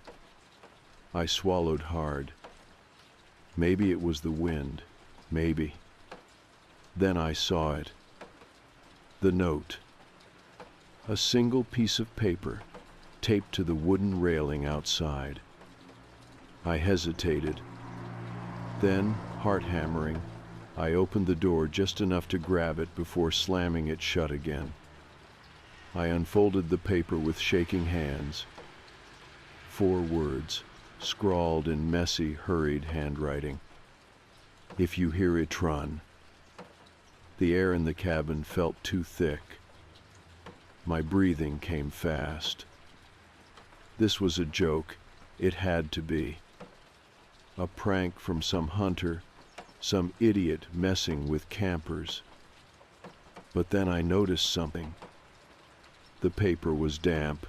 I swallowed hard. Maybe it was the wind. Maybe. Then I saw it. The note. A single piece of paper, taped to the wooden railing outside. I hesitated. Then, heart hammering, I opened the door just enough to grab it before slamming it shut again. I unfolded the paper with shaking hands. 4 words, scrawled in messy, hurried handwriting. If you hear it, run. The air in the cabin felt too thick. My breathing came fast. This was a joke. It had to be. A prank from some hunter, some idiot messing with campers. But then I noticed something. The paper was damp.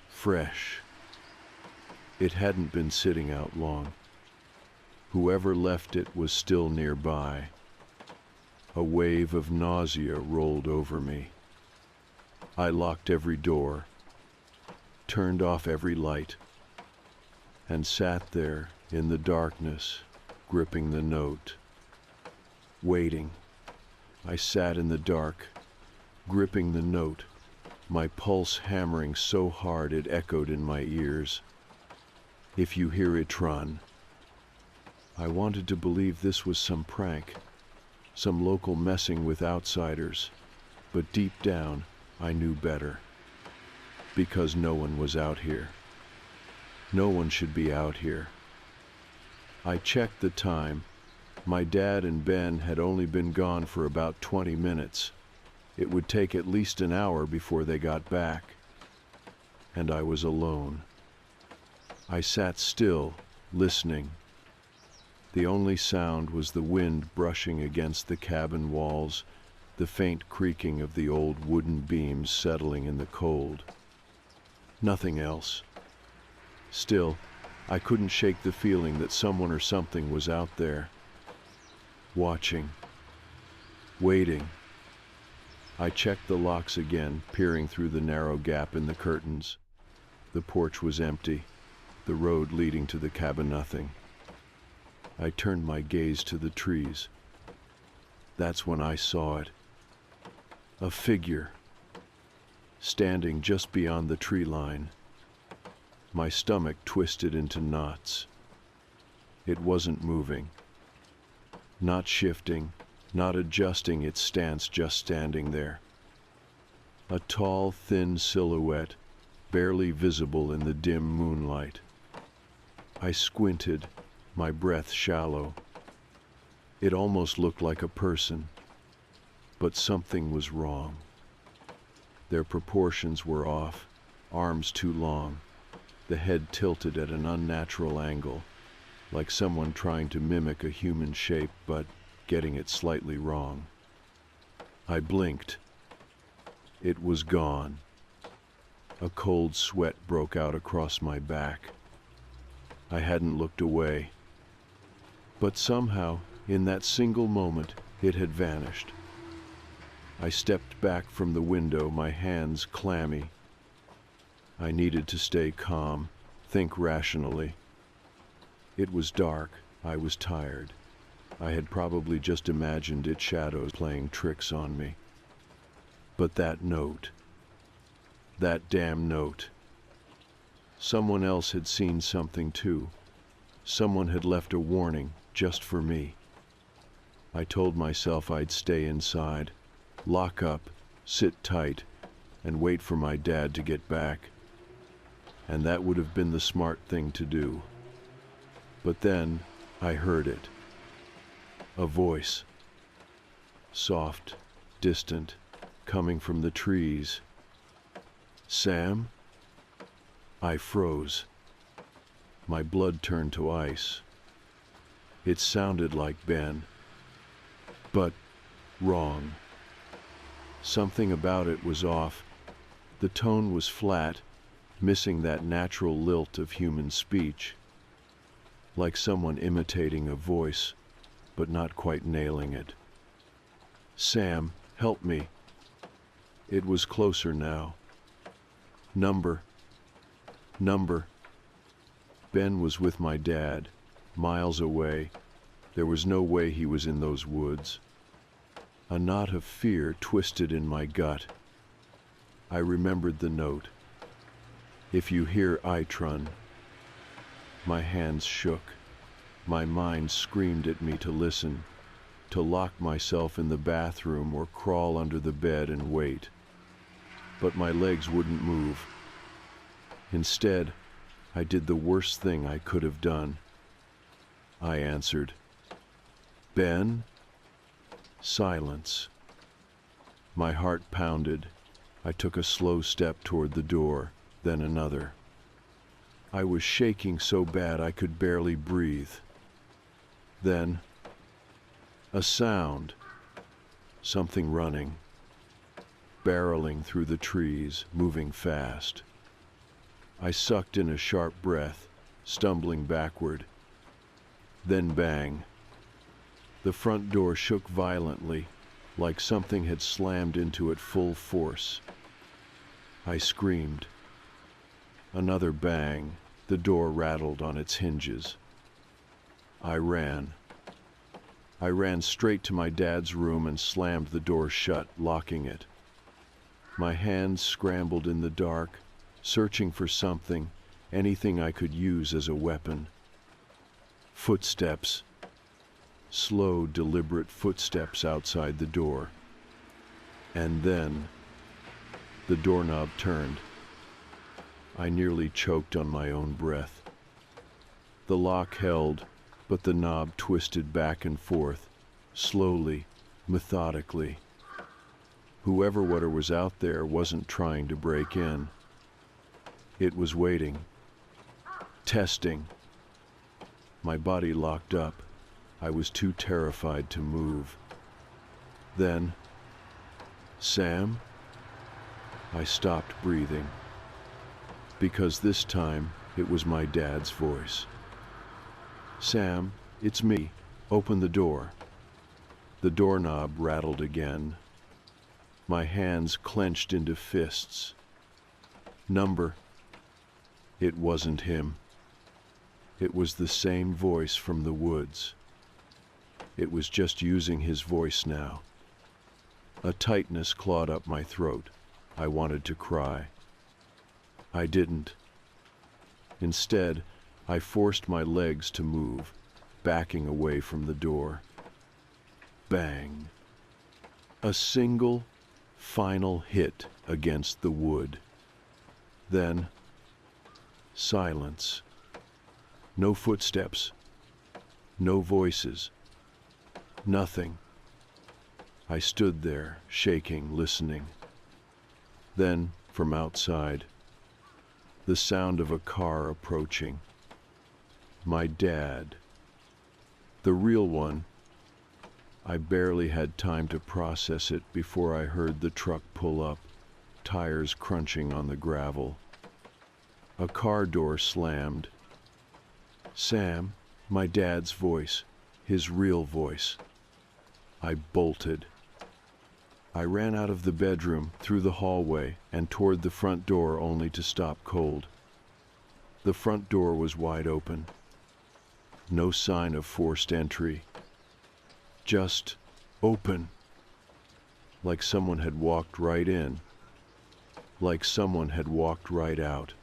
Fresh. It hadn't been sitting out long. Whoever left it was still nearby. A wave of nausea rolled over me. I locked every door, turned off every light, and sat there in the darkness, gripping the note. Waiting. I sat in the dark, gripping the note, my pulse hammering so hard it echoed in my ears. If you hear it, run. I wanted to believe this was some prank, some local messing with outsiders, but deep down, I knew better. Because no one was out here. No one should be out here. I checked the time. My dad and Ben had only been gone for about 20 minutes. It would take at least an hour before they got back. And I was alone. I sat still, listening. The only sound was the wind brushing against the cabin walls, the faint creaking of the old wooden beams settling in the cold. Nothing else. Still, I couldn't shake the feeling that someone or something was out there. Watching. Waiting. I checked the locks again, peering through the narrow gap in the curtains. The porch was empty, the road leading to the cabin nothing. I turned my gaze to the trees. That's when I saw it. A figure, standing just beyond the tree line. My stomach twisted into knots. It wasn't moving, not shifting, not adjusting its stance, just standing there. A tall, thin silhouette, barely visible in the dim moonlight. I squinted, my breath shallow. It almost looked like a person, but something was wrong. Their proportions were off, arms too long, the head tilted at an unnatural angle, like someone trying to mimic a human shape but getting it slightly wrong. I blinked. It was gone. A cold sweat broke out across my back. I hadn't looked away. But somehow, in that single moment, it had vanished. I stepped back from the window, my hands clammy. I needed to stay calm, think rationally. It was dark. I was tired. I had probably just imagined its shadows playing tricks on me. But that note, that damn note. Someone else had seen something too. Someone had left a warning just for me. I told myself I'd stay inside, lock up, sit tight, and wait for my dad to get back. and that would have been the smart thing to do. But then I heard it. A voice. Soft, distant, coming from the trees. Sam? I froze. My blood turned to ice. It sounded like Ben, but wrong. Something about it was off. The tone was flat, missing that natural lilt of human speech. Like someone imitating a voice, but not quite nailing it. Sam, help me. It was closer now. Number. Ben was with my dad, miles away. There was no way he was in those woods. A knot of fear twisted in my gut. I remembered the note. If you hear Itron. My hands shook. My mind screamed at me to listen, to lock myself in the bathroom or crawl under the bed and wait. But my legs wouldn't move. Instead, I did the worst thing I could have done. I answered, Ben? Silence. My heart pounded. I took a slow step toward the door, then another. I was shaking so bad I could barely breathe. Then, a sound. Something running. Barreling through the trees, moving fast. I sucked in a sharp breath, stumbling backward. Then bang. The front door shook violently, like something had slammed into it full force. I screamed. Another bang. The door rattled on its hinges. I ran. I ran straight to my dad's room and slammed the door shut, locking it. My hands scrambled in the dark, searching for something, anything I could use as a weapon. Footsteps. Slow, deliberate footsteps outside the door. And then, the doorknob turned. I nearly choked on my own breath. The lock held, but the knob twisted back and forth, slowly, methodically. Whoever was out there wasn't trying to break in. It was waiting. Testing. My body locked up. I was too terrified to move. Then, Sam? I stopped breathing. Because this time, it was my dad's voice. Sam, it's me. Open the door. The doorknob rattled again. My hands clenched into fists. Number. It wasn't him. It was the same voice from the woods. It was just using his voice now. A tightness clawed up my throat. I wanted to cry. I didn't. Instead, I forced my legs to move, backing away from the door. Bang. A single, final hit against the wood. Then, silence. No footsteps. No voices. Nothing. I stood there, shaking, listening. Then, from outside, the sound of a car approaching. My dad. The real one. I barely had time to process it before I heard the truck pull up, tires crunching on the gravel. A car door slammed. Sam, my dad's voice, his real voice. I bolted. I ran out of the bedroom, through the hallway, and toward the front door only to stop cold. The front door was wide open. No sign of forced entry. Just open. Like someone had walked right in. Like someone had walked right out.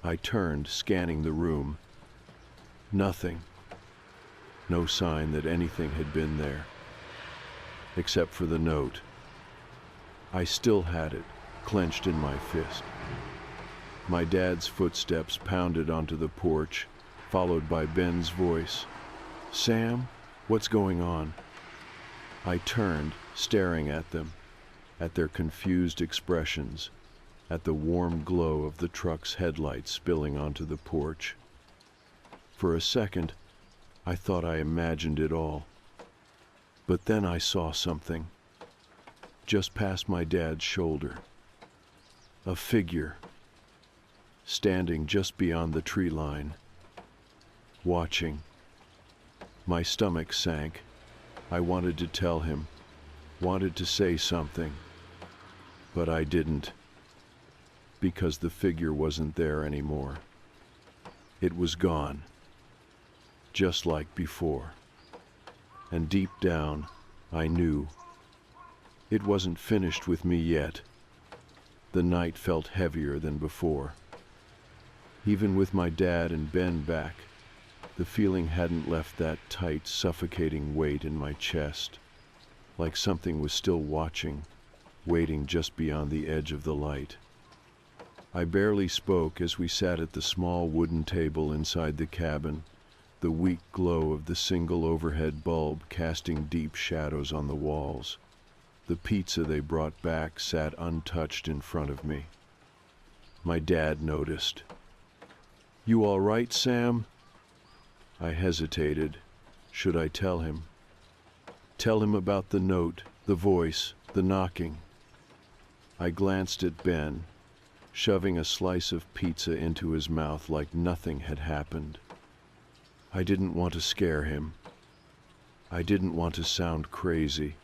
I turned, scanning the room. Nothing. No sign that anything had been there. Except for the note. I still had it, clenched in my fist. My dad's footsteps pounded onto the porch, followed by Ben's voice. "Sam, what's going on?" I turned, staring at them, at their confused expressions, at the warm glow of the truck's headlights spilling onto the porch. For a second, I thought I imagined it all. But then I saw something, just past my dad's shoulder. A figure, standing just beyond the tree line, watching. My stomach sank. I wanted to tell him, wanted to say something, but I didn't, because the figure wasn't there anymore. It was gone, just like before. And deep down, I knew it wasn't finished with me yet. The night felt heavier than before. Even with my dad and Ben back, the feeling hadn't left that tight, suffocating weight in my chest, like something was still watching, waiting just beyond the edge of the light. I barely spoke as we sat at the small wooden table inside the cabin, the weak glow of the single overhead bulb casting deep shadows on the walls. The pizza they brought back sat untouched in front of me. My dad noticed. "You all right, Sam?" I hesitated. Should I tell him? Tell him about the note, the voice, the knocking. I glanced at Ben, shoving a slice of pizza into his mouth like nothing had happened. I didn't want to scare him. I didn't want to sound crazy.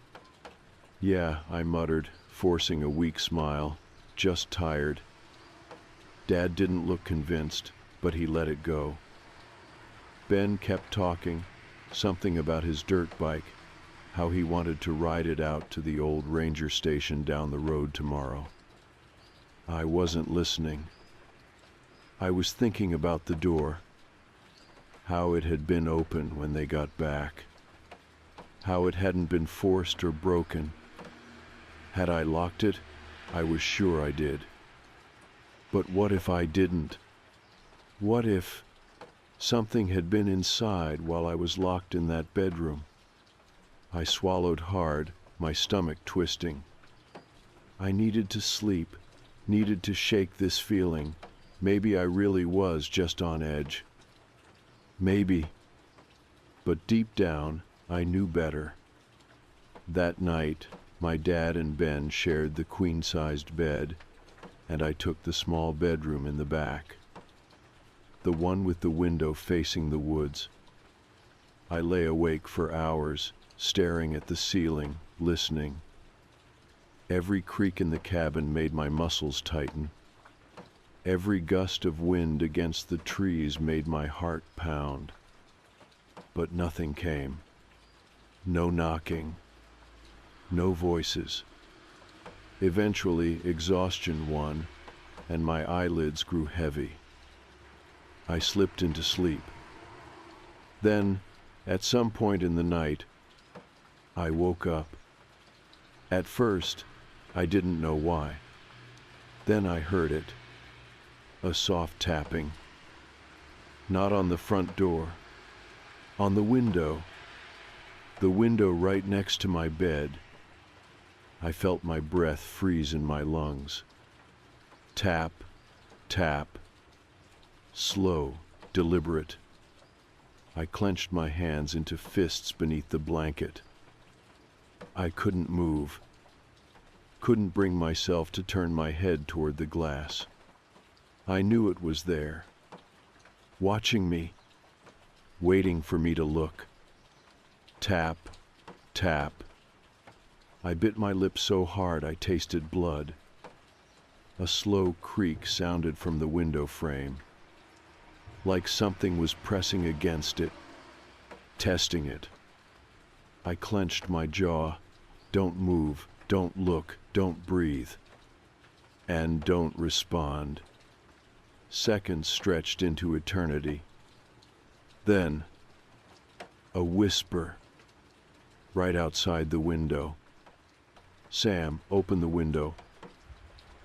"Yeah," I muttered, forcing a weak smile, "just tired." Dad didn't look convinced, but he let it go. Ben kept talking, something about his dirt bike, how he wanted to ride it out to the old ranger station down the road tomorrow. I wasn't listening. I was thinking about the door, how it had been open when they got back, how it hadn't been forced or broken. Had I locked it? I was sure I did. But what if I didn't? What if something had been inside while I was locked in that bedroom? I swallowed hard, my stomach twisting. I needed to sleep, needed to shake this feeling. Maybe I really was just on edge. Maybe. But deep down, I knew better. That night, my dad and Ben shared the queen-sized bed, and I took the small bedroom in the back, the one with the window facing the woods. I lay awake for hours, staring at the ceiling, listening. Every creak in the cabin made my muscles tighten. Every gust of wind against the trees made my heart pound. But nothing came. No knocking. No voices. Eventually, exhaustion won, and my eyelids grew heavy. I slipped into sleep. Then, at some point in the night, I woke up. At first, I didn't know why. Then I heard it. A soft tapping. Not on the front door. On the window. The window right next to my bed. I felt my breath freeze in my lungs. Tap, tap. Slow, deliberate. I clenched my hands into fists beneath the blanket. I couldn't move. Couldn't bring myself to turn my head toward the glass. I knew it was there, watching me, waiting for me to look. Tap, tap. I bit my lip so hard I tasted blood. A slow creak sounded from the window frame, like something was pressing against it, testing it. I clenched my jaw. Don't move, don't look, don't breathe, and don't respond. Seconds stretched into eternity. Then, a whisper, right outside the window. "Sam, open the window."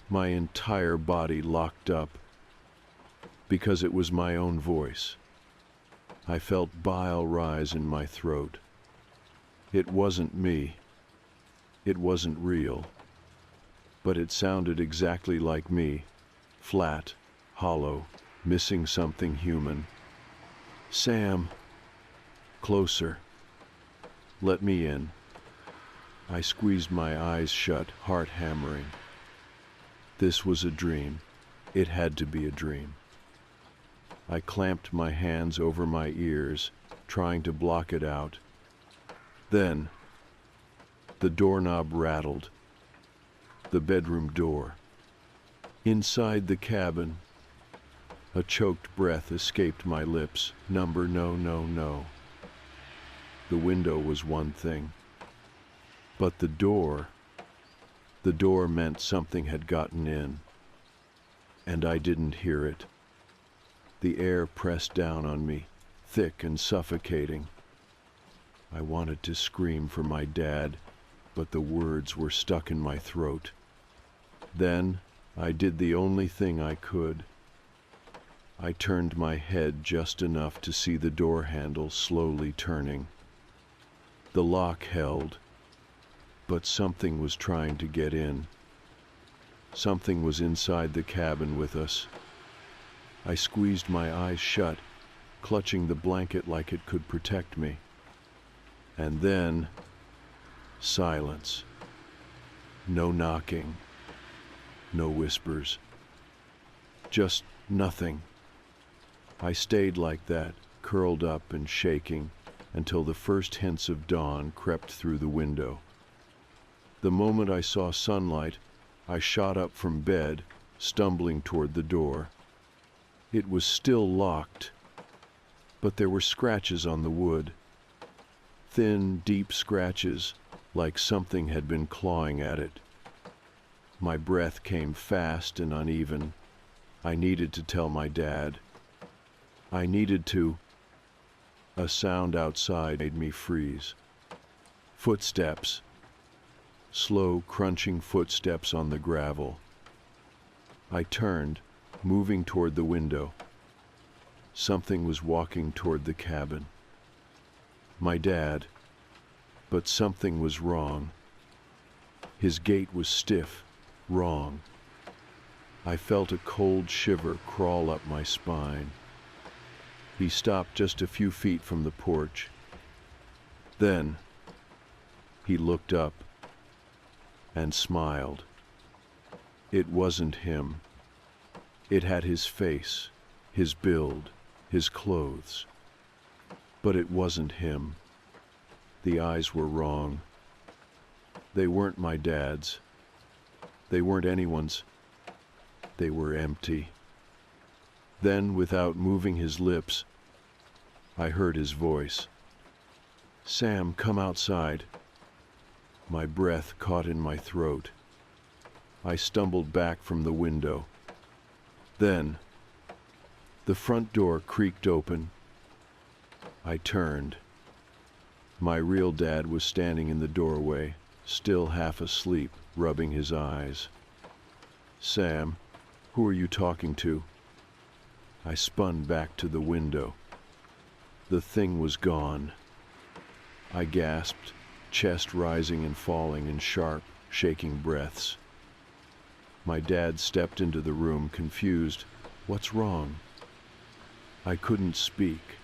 My entire body locked up, because it was my own voice. I felt bile rise in my throat. It wasn't me. It wasn't real. But it sounded exactly like me, flat, hollow, missing something human. Sam! Closer. Let me in. I squeezed my eyes shut, heart hammering. This was a dream. It had to be a dream. I clamped my hands over my ears, trying to block it out. Then, the doorknob rattled. The bedroom door. Inside the cabin, a choked breath escaped my lips. Number, no, no, no. The window was one thing. But the door meant something had gotten in. And I didn't hear it. The air pressed down on me, thick and suffocating. I wanted to scream for my dad, but the words were stuck in my throat. Then I did the only thing I could. I turned my head just enough to see the door handle slowly turning. The lock held, but something was trying to get in. Something was inside the cabin with us. I squeezed my eyes shut, clutching the blanket like it could protect me. And then, silence. No knocking. No whispers. Just nothing. I stayed like that, curled up and shaking, until the first hints of dawn crept through the window. The moment I saw sunlight, I shot up from bed, stumbling toward the door. It was still locked, but there were scratches on the wood. Thin, deep scratches, like something had been clawing at it. My breath came fast and uneven. I needed to tell my dad. I needed to. A sound outside made me freeze. Footsteps. Slow, crunching footsteps on the gravel. I turned, moving toward the window. Something was walking toward the cabin. My dad. But something was wrong. His gait was stiff, wrong. I felt a cold shiver crawl up my spine. He stopped just a few feet from the porch. Then, he looked up and smiled. It wasn't him. It had his face, his build, his clothes. But it wasn't him. The eyes were wrong. They weren't my dad's. They weren't anyone's. They were empty. Then, without moving his lips, I heard his voice. "Sam, come outside." My breath caught in my throat. I stumbled back from the window. Then, the front door creaked open. I turned. My real dad was standing in the doorway, still half asleep, rubbing his eyes. "Sam, who are you talking to?" I spun back to the window. The thing was gone. I gasped, chest rising and falling in sharp, shaking breaths. My dad stepped into the room, confused. "What's wrong?" I couldn't speak.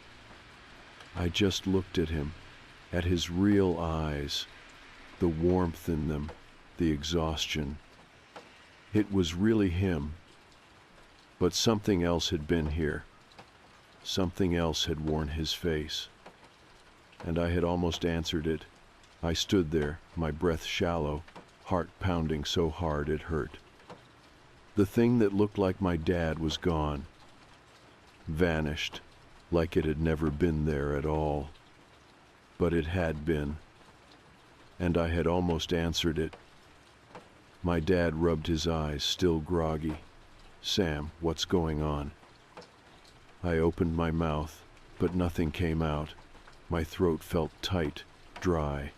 I just looked at him, at his real eyes, the warmth in them, the exhaustion. It was really him. But something else had been here. Something else had worn his face. And I had almost answered it. I stood there, my breath shallow, heart pounding so hard it hurt. The thing that looked like my dad was gone. Vanished, like it had never been there at all. But it had been. And I had almost answered it. My dad rubbed his eyes, still groggy. "Sam, what's going on?" I opened my mouth, but nothing came out. My throat felt tight, dry.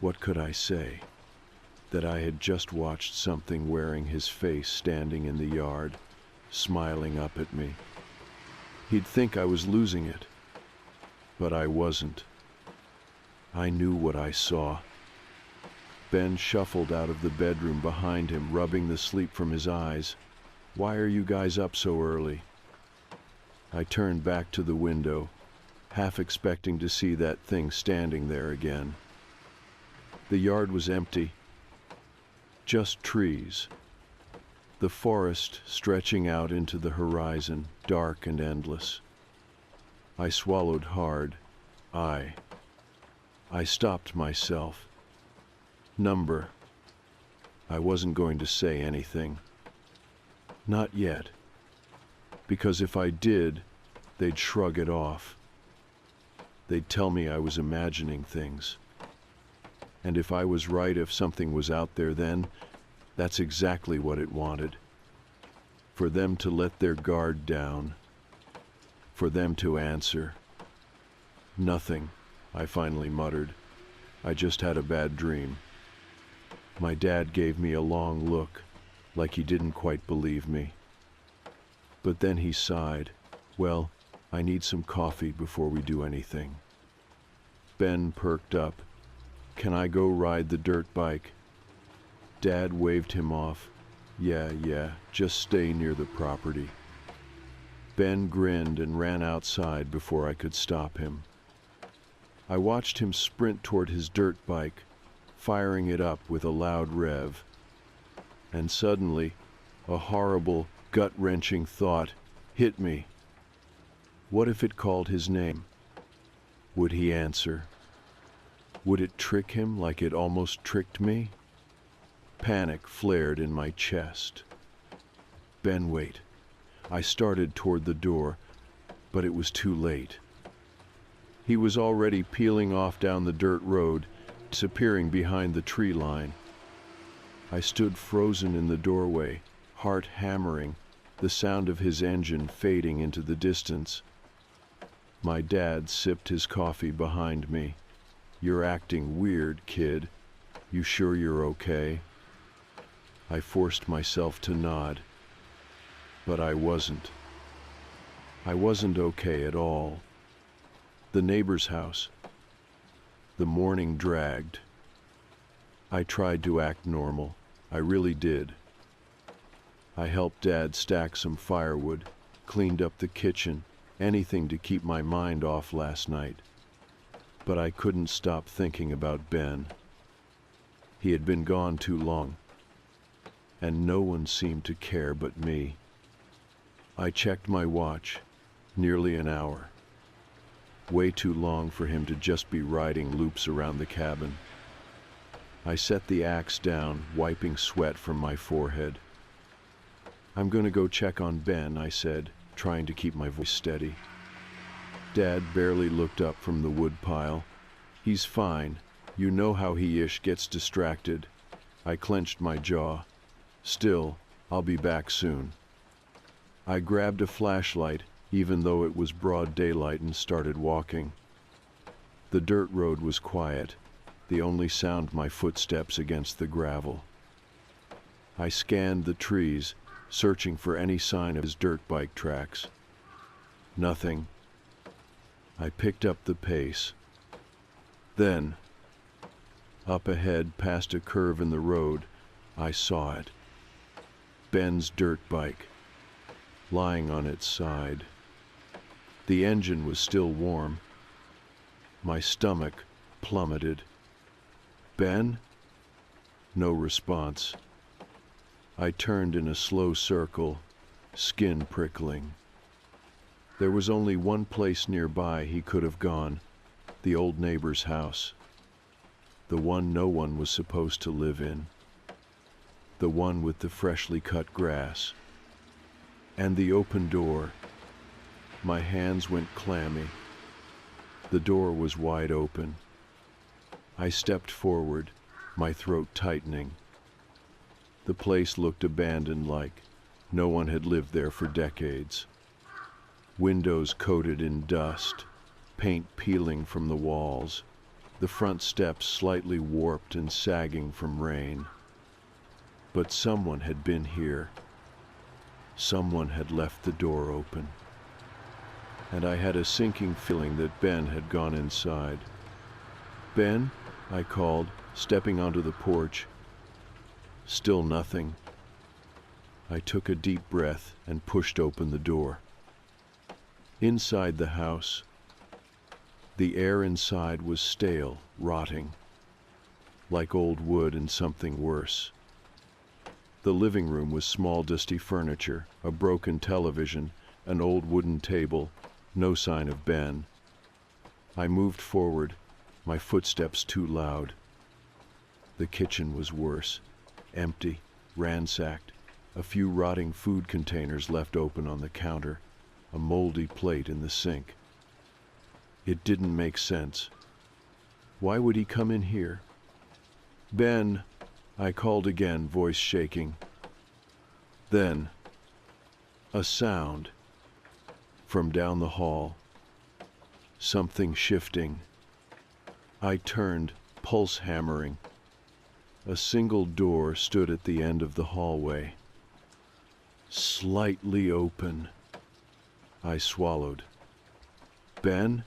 What could I say? That I had just watched something wearing his face standing in the yard, smiling up at me. He'd think I was losing it, but I wasn't. I knew what I saw. Ben shuffled out of the bedroom behind him, rubbing the sleep from his eyes. "Why are you guys up so early?" I turned back to the window, half expecting to see that thing standing there again. The yard was empty. Just trees. The forest stretching out into the horizon, dark and endless. I swallowed hard. I stopped myself. Number. I wasn't going to say anything. Not yet. Because if I did, they'd shrug it off. They'd tell me I was imagining things. And if I was right, if something was out there, then that's exactly what it wanted. For them to let their guard down. For them to answer. "Nothing," I finally muttered. "I just had a bad dream." My dad gave me a long look, like he didn't quite believe me. But then he sighed. "Well, I need some coffee before we do anything." Ben perked up. "Can I go ride the dirt bike?" Dad waved him off. Yeah, just stay near the property." Ben grinned and ran outside before I could stop him. I watched him sprint toward his dirt bike, firing it up with a loud rev. And suddenly, a horrible, gut-wrenching thought hit me. What if it called his name? Would he answer? Would it trick him like it almost tricked me? Panic flared in my chest. "Ben, wait." I started toward the door, but it was too late. He was already peeling off down the dirt road, disappearing behind the tree line. I stood frozen in the doorway, heart hammering, the sound of his engine fading into the distance. My dad sipped his coffee behind me. "You're acting weird, kid. You sure you're okay?" I forced myself to nod. But I wasn't. I wasn't okay at all. The neighbor's house. The morning dragged. I tried to act normal. I really did. I helped Dad stack some firewood, cleaned up the kitchen, anything to keep my mind off last night. But I couldn't stop thinking about Ben. He had been gone too long, and no one seemed to care but me. I checked my watch. Nearly an hour. Way too long for him to just be riding loops around the cabin. I set the axe down, wiping sweat from my forehead. "I'm going to go check on Ben," I said, trying to keep my voice steady. Dad barely looked up from the wood pile. "He's fine. You know how he-ish gets distracted." I clenched my jaw. "Still, I'll be back soon." I grabbed a flashlight, even though it was broad daylight, and started walking. The dirt road was quiet, the only sound my footsteps against the gravel. I scanned the trees, searching for any sign of his dirt bike tracks. Nothing. I picked up the pace. Then, up ahead past a curve in the road, I saw it. Ben's dirt bike, lying on its side. The engine was still warm. My stomach plummeted. "Ben?" No response. I turned in a slow circle, skin prickling. There was only one place nearby he could have gone, the old neighbor's house. The one no one was supposed to live in. The one with the freshly cut grass. And the open door. My hands went clammy. The door was wide open. I stepped forward, my throat tightening. The place looked abandoned, like no one had lived there for decades. Windows coated in dust, paint peeling from the walls, the front steps slightly warped and sagging from rain. But someone had been here. Someone had left the door open, and I had a sinking feeling that Ben had gone inside. "Ben?" I called, stepping onto the porch. Still nothing. I took a deep breath and pushed open the door. Inside the house, the air inside was stale, rotting, like old wood and something worse. The living room was small, dusty furniture, a broken television, an old wooden table, no sign of Ben. I moved forward, my footsteps too loud. The kitchen was worse, empty, ransacked, a few rotting food containers left open on the counter, a moldy plate in the sink. It didn't make sense. Why would he come in here? "Ben," I called again, voice shaking. Then, a sound from down the hall. Something shifting. I turned, pulse hammering. A single door stood at the end of the hallway. Slightly open. I swallowed. "Ben?"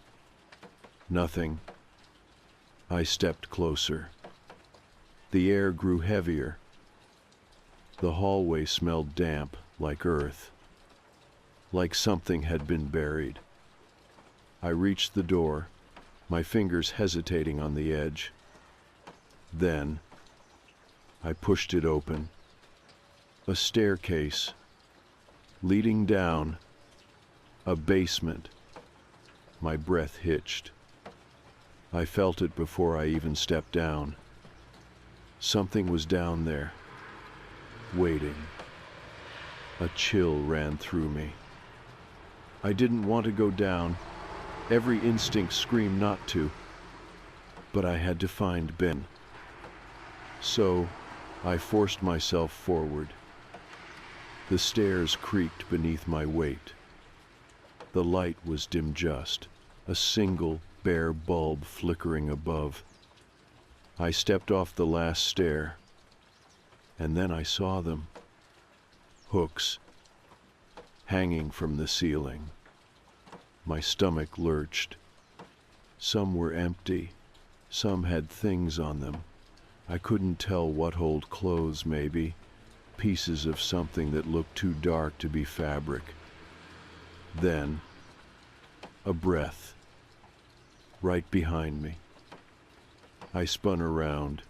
Nothing. I stepped closer. The air grew heavier. The hallway smelled damp, like earth, like something had been buried. I reached the door, my fingers hesitating on the edge. Then, I pushed it open. A staircase, leading down, a basement. My breath hitched. I felt it before I even stepped down. Something was down there, waiting. A chill ran through me. I didn't want to go down. Every instinct screamed not to. But I had to find Ben. So, I forced myself forward. The stairs creaked beneath my weight. The light was dim, just a single bare bulb flickering above. I stepped off the last stair, and then I saw them. Hooks, hanging from the ceiling. My stomach lurched. Some were empty, some had things on them. I couldn't tell what, old clothes maybe, pieces of something that looked too dark to be fabric. Then, a breath, right behind me. I spun around,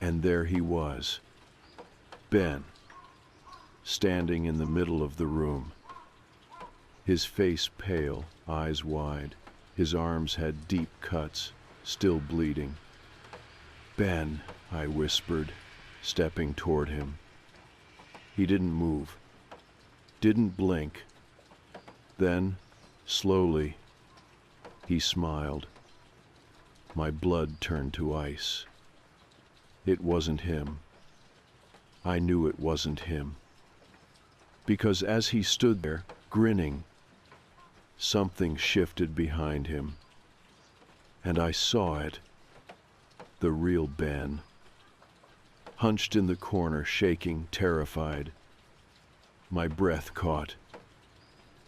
and there he was, Ben, standing in the middle of the room. His face pale, eyes wide. His arms had deep cuts, still bleeding. "Ben," I whispered, stepping toward him. He didn't move, didn't blink. Then, slowly, he smiled. My blood turned to ice. It wasn't him. I knew it wasn't him. Because as he stood there, grinning, something shifted behind him. And I saw it. The real Ben. Hunched in the corner, shaking, terrified. My breath caught.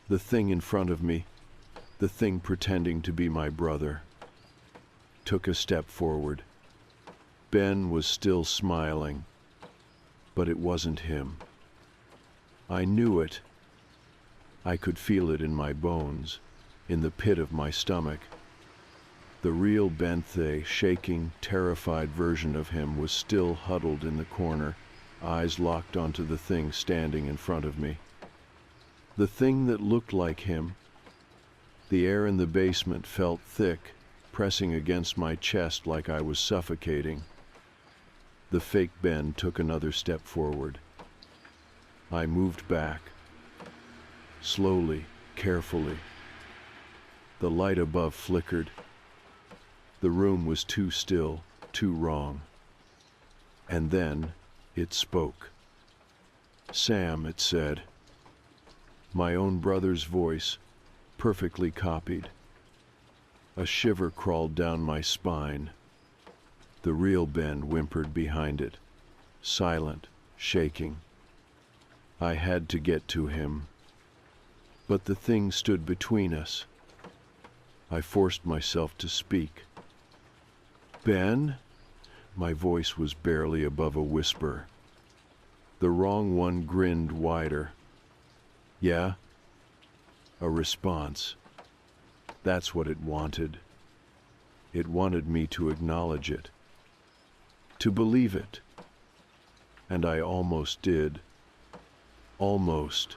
The thing in front of me, the thing pretending to be my brother, took a step forward. Ben was still smiling, but it wasn't him. I knew it. I could feel it in my bones, in the pit of my stomach. The real Benthay, shaking, terrified version of him was still huddled in the corner, eyes locked onto the thing standing in front of me. The thing that looked like him. The air in the basement felt thick, pressing against my chest like I was suffocating. The fake Ben took another step forward. I moved back, slowly, carefully. The light above flickered. The room was too still, too wrong. And then it spoke. "Sam," it said. My own brother's voice, perfectly copied. A shiver crawled down my spine. The real Ben whimpered behind it, silent, shaking. I had to get to him, but the thing stood between us. I forced myself to speak. "Ben?" My voice was barely above a whisper. The wrong one grinned wider. "Yeah?" A response. That's what it wanted. It wanted me to acknowledge it, to believe it. And I almost did. Almost.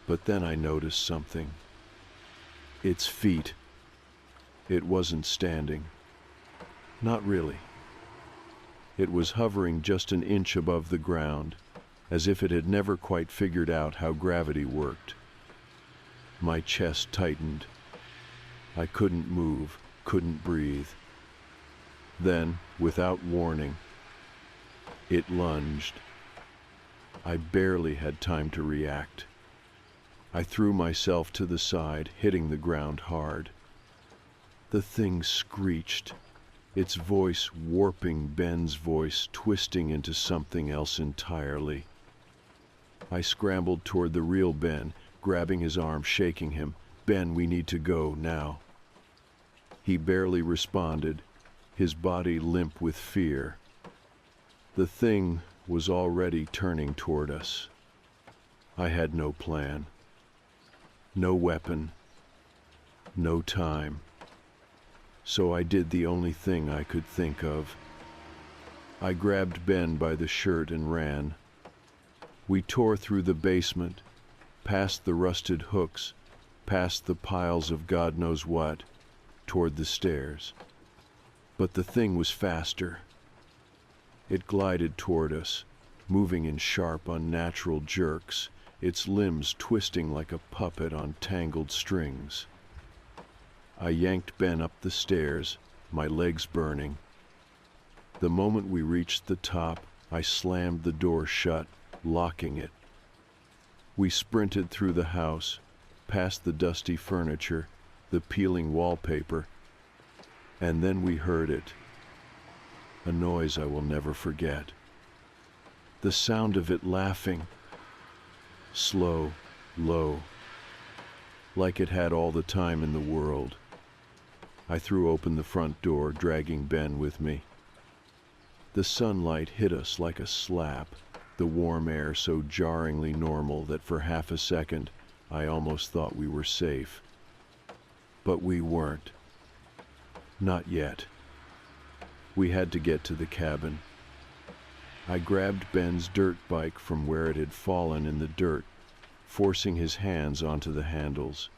But then I noticed something. Its feet. It wasn't standing. Not really. It was hovering just an inch above the ground, as if it had never quite figured out how gravity worked. My chest tightened. I couldn't move, couldn't breathe. Then, without warning, it lunged. I barely had time to react. I threw myself to the side, hitting the ground hard. The thing screeched, its voice warping Ben's voice, twisting into something else entirely. I scrambled toward the real Ben, grabbing his arm, shaking him. "Ben, we need to go now." He barely responded, his body limp with fear. The thing was already turning toward us. I had no plan, no weapon, no time. So I did the only thing I could think of. I grabbed Ben by the shirt and ran. We tore through the basement, past the rusted hooks, past the piles of God knows what, toward the stairs. But the thing was faster. It glided toward us, moving in sharp, unnatural jerks, its limbs twisting like a puppet on tangled strings. I yanked Ben up the stairs, my legs burning. The moment we reached the top, I slammed the door shut, locking it. We sprinted through the house, past the dusty furniture, the peeling wallpaper, and then we heard it. A noise I will never forget. The sound of it laughing. Slow, low, like it had all the time in the world. I threw open the front door, dragging Ben with me. The sunlight hit us like a slap, the warm air so jarringly normal that for half a second I almost thought we were safe. But we weren't. Not yet. We had to get to the cabin. I grabbed Ben's dirt bike from where it had fallen in the dirt, forcing his hands onto the handles.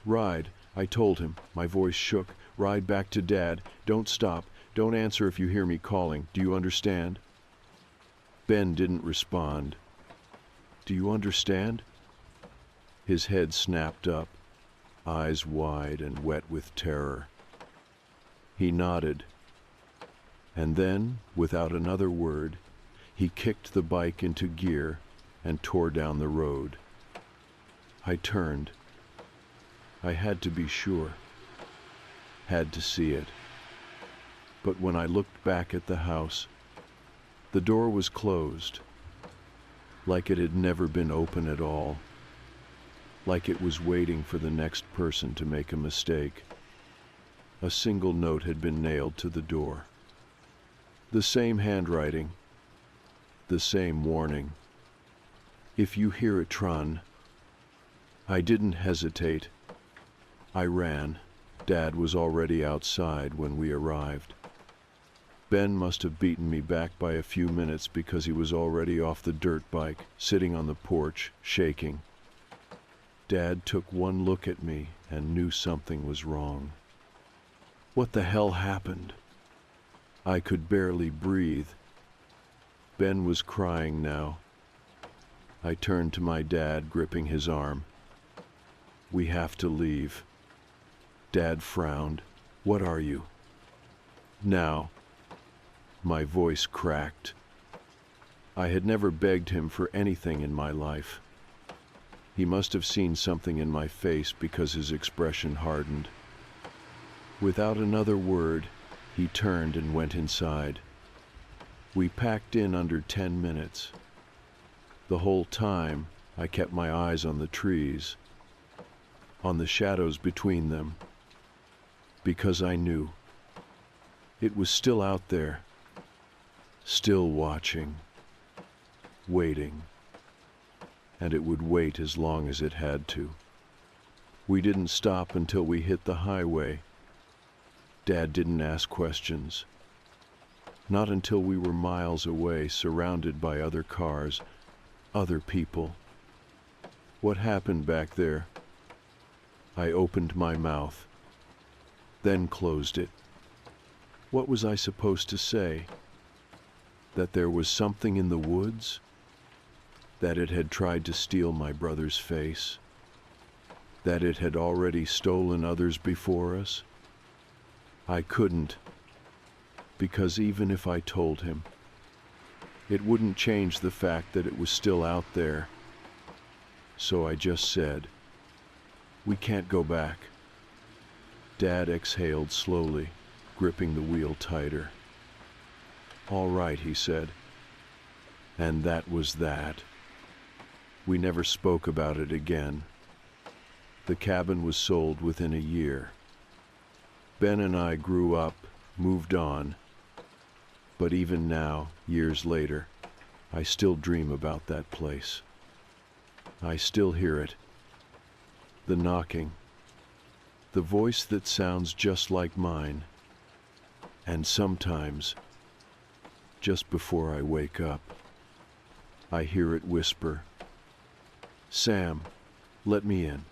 "Ride," I told him, my voice shook. "Ride back to Dad. Don't stop. Don't answer if you hear me calling. Do you understand?" Ben didn't respond. "Do you understand?" His head snapped up, eyes wide and wet with terror. He nodded. And then, without another word, he kicked the bike into gear and tore down the road. I turned. I had to be sure. Had to see it. But when I looked back at the house, the door was closed, like it had never been open at all, like it was waiting for the next person to make a mistake. A single note had been nailed to the door. The same handwriting, the same warning. "If you hear it, run." I didn't hesitate. I ran. Dad was already outside when we arrived. Ben must have beaten me back by a few minutes because he was already off the dirt bike, sitting on the porch, shaking. Dad took one look at me and knew something was wrong. What the hell happened? I could barely breathe. Ben was crying now. I turned to my dad, gripping his arm. "We have to leave." Dad frowned. "What are you?" "Now." My voice cracked. I had never begged him for anything in my life. He must have seen something in my face because his expression hardened. Without another word, he turned and went inside. We packed in under 10 minutes. The whole time, I kept my eyes on the trees, on the shadows between them, because I knew it was still out there, still watching, waiting, and it would wait as long as it had to. We didn't stop until we hit the highway. Dad didn't ask questions. Not until we were miles away, surrounded by other cars, other people. What happened back there? I opened my mouth, then closed it. What was I supposed to say? That there was something in the woods? That it had tried to steal my brother's face? That it had already stolen others before us? I couldn't, because even if I told him, it wouldn't change the fact that it was still out there. So I just said, "We can't go back." Dad exhaled slowly, gripping the wheel tighter. "All right," he said. And that was that. We never spoke about it again. The cabin was sold within a year. Ben and I grew up, moved on. But even now, years later, I still dream about that place. I still hear it. The knocking. The voice that sounds just like mine. And sometimes, just before I wake up, I hear it whisper, "Sam, let me in."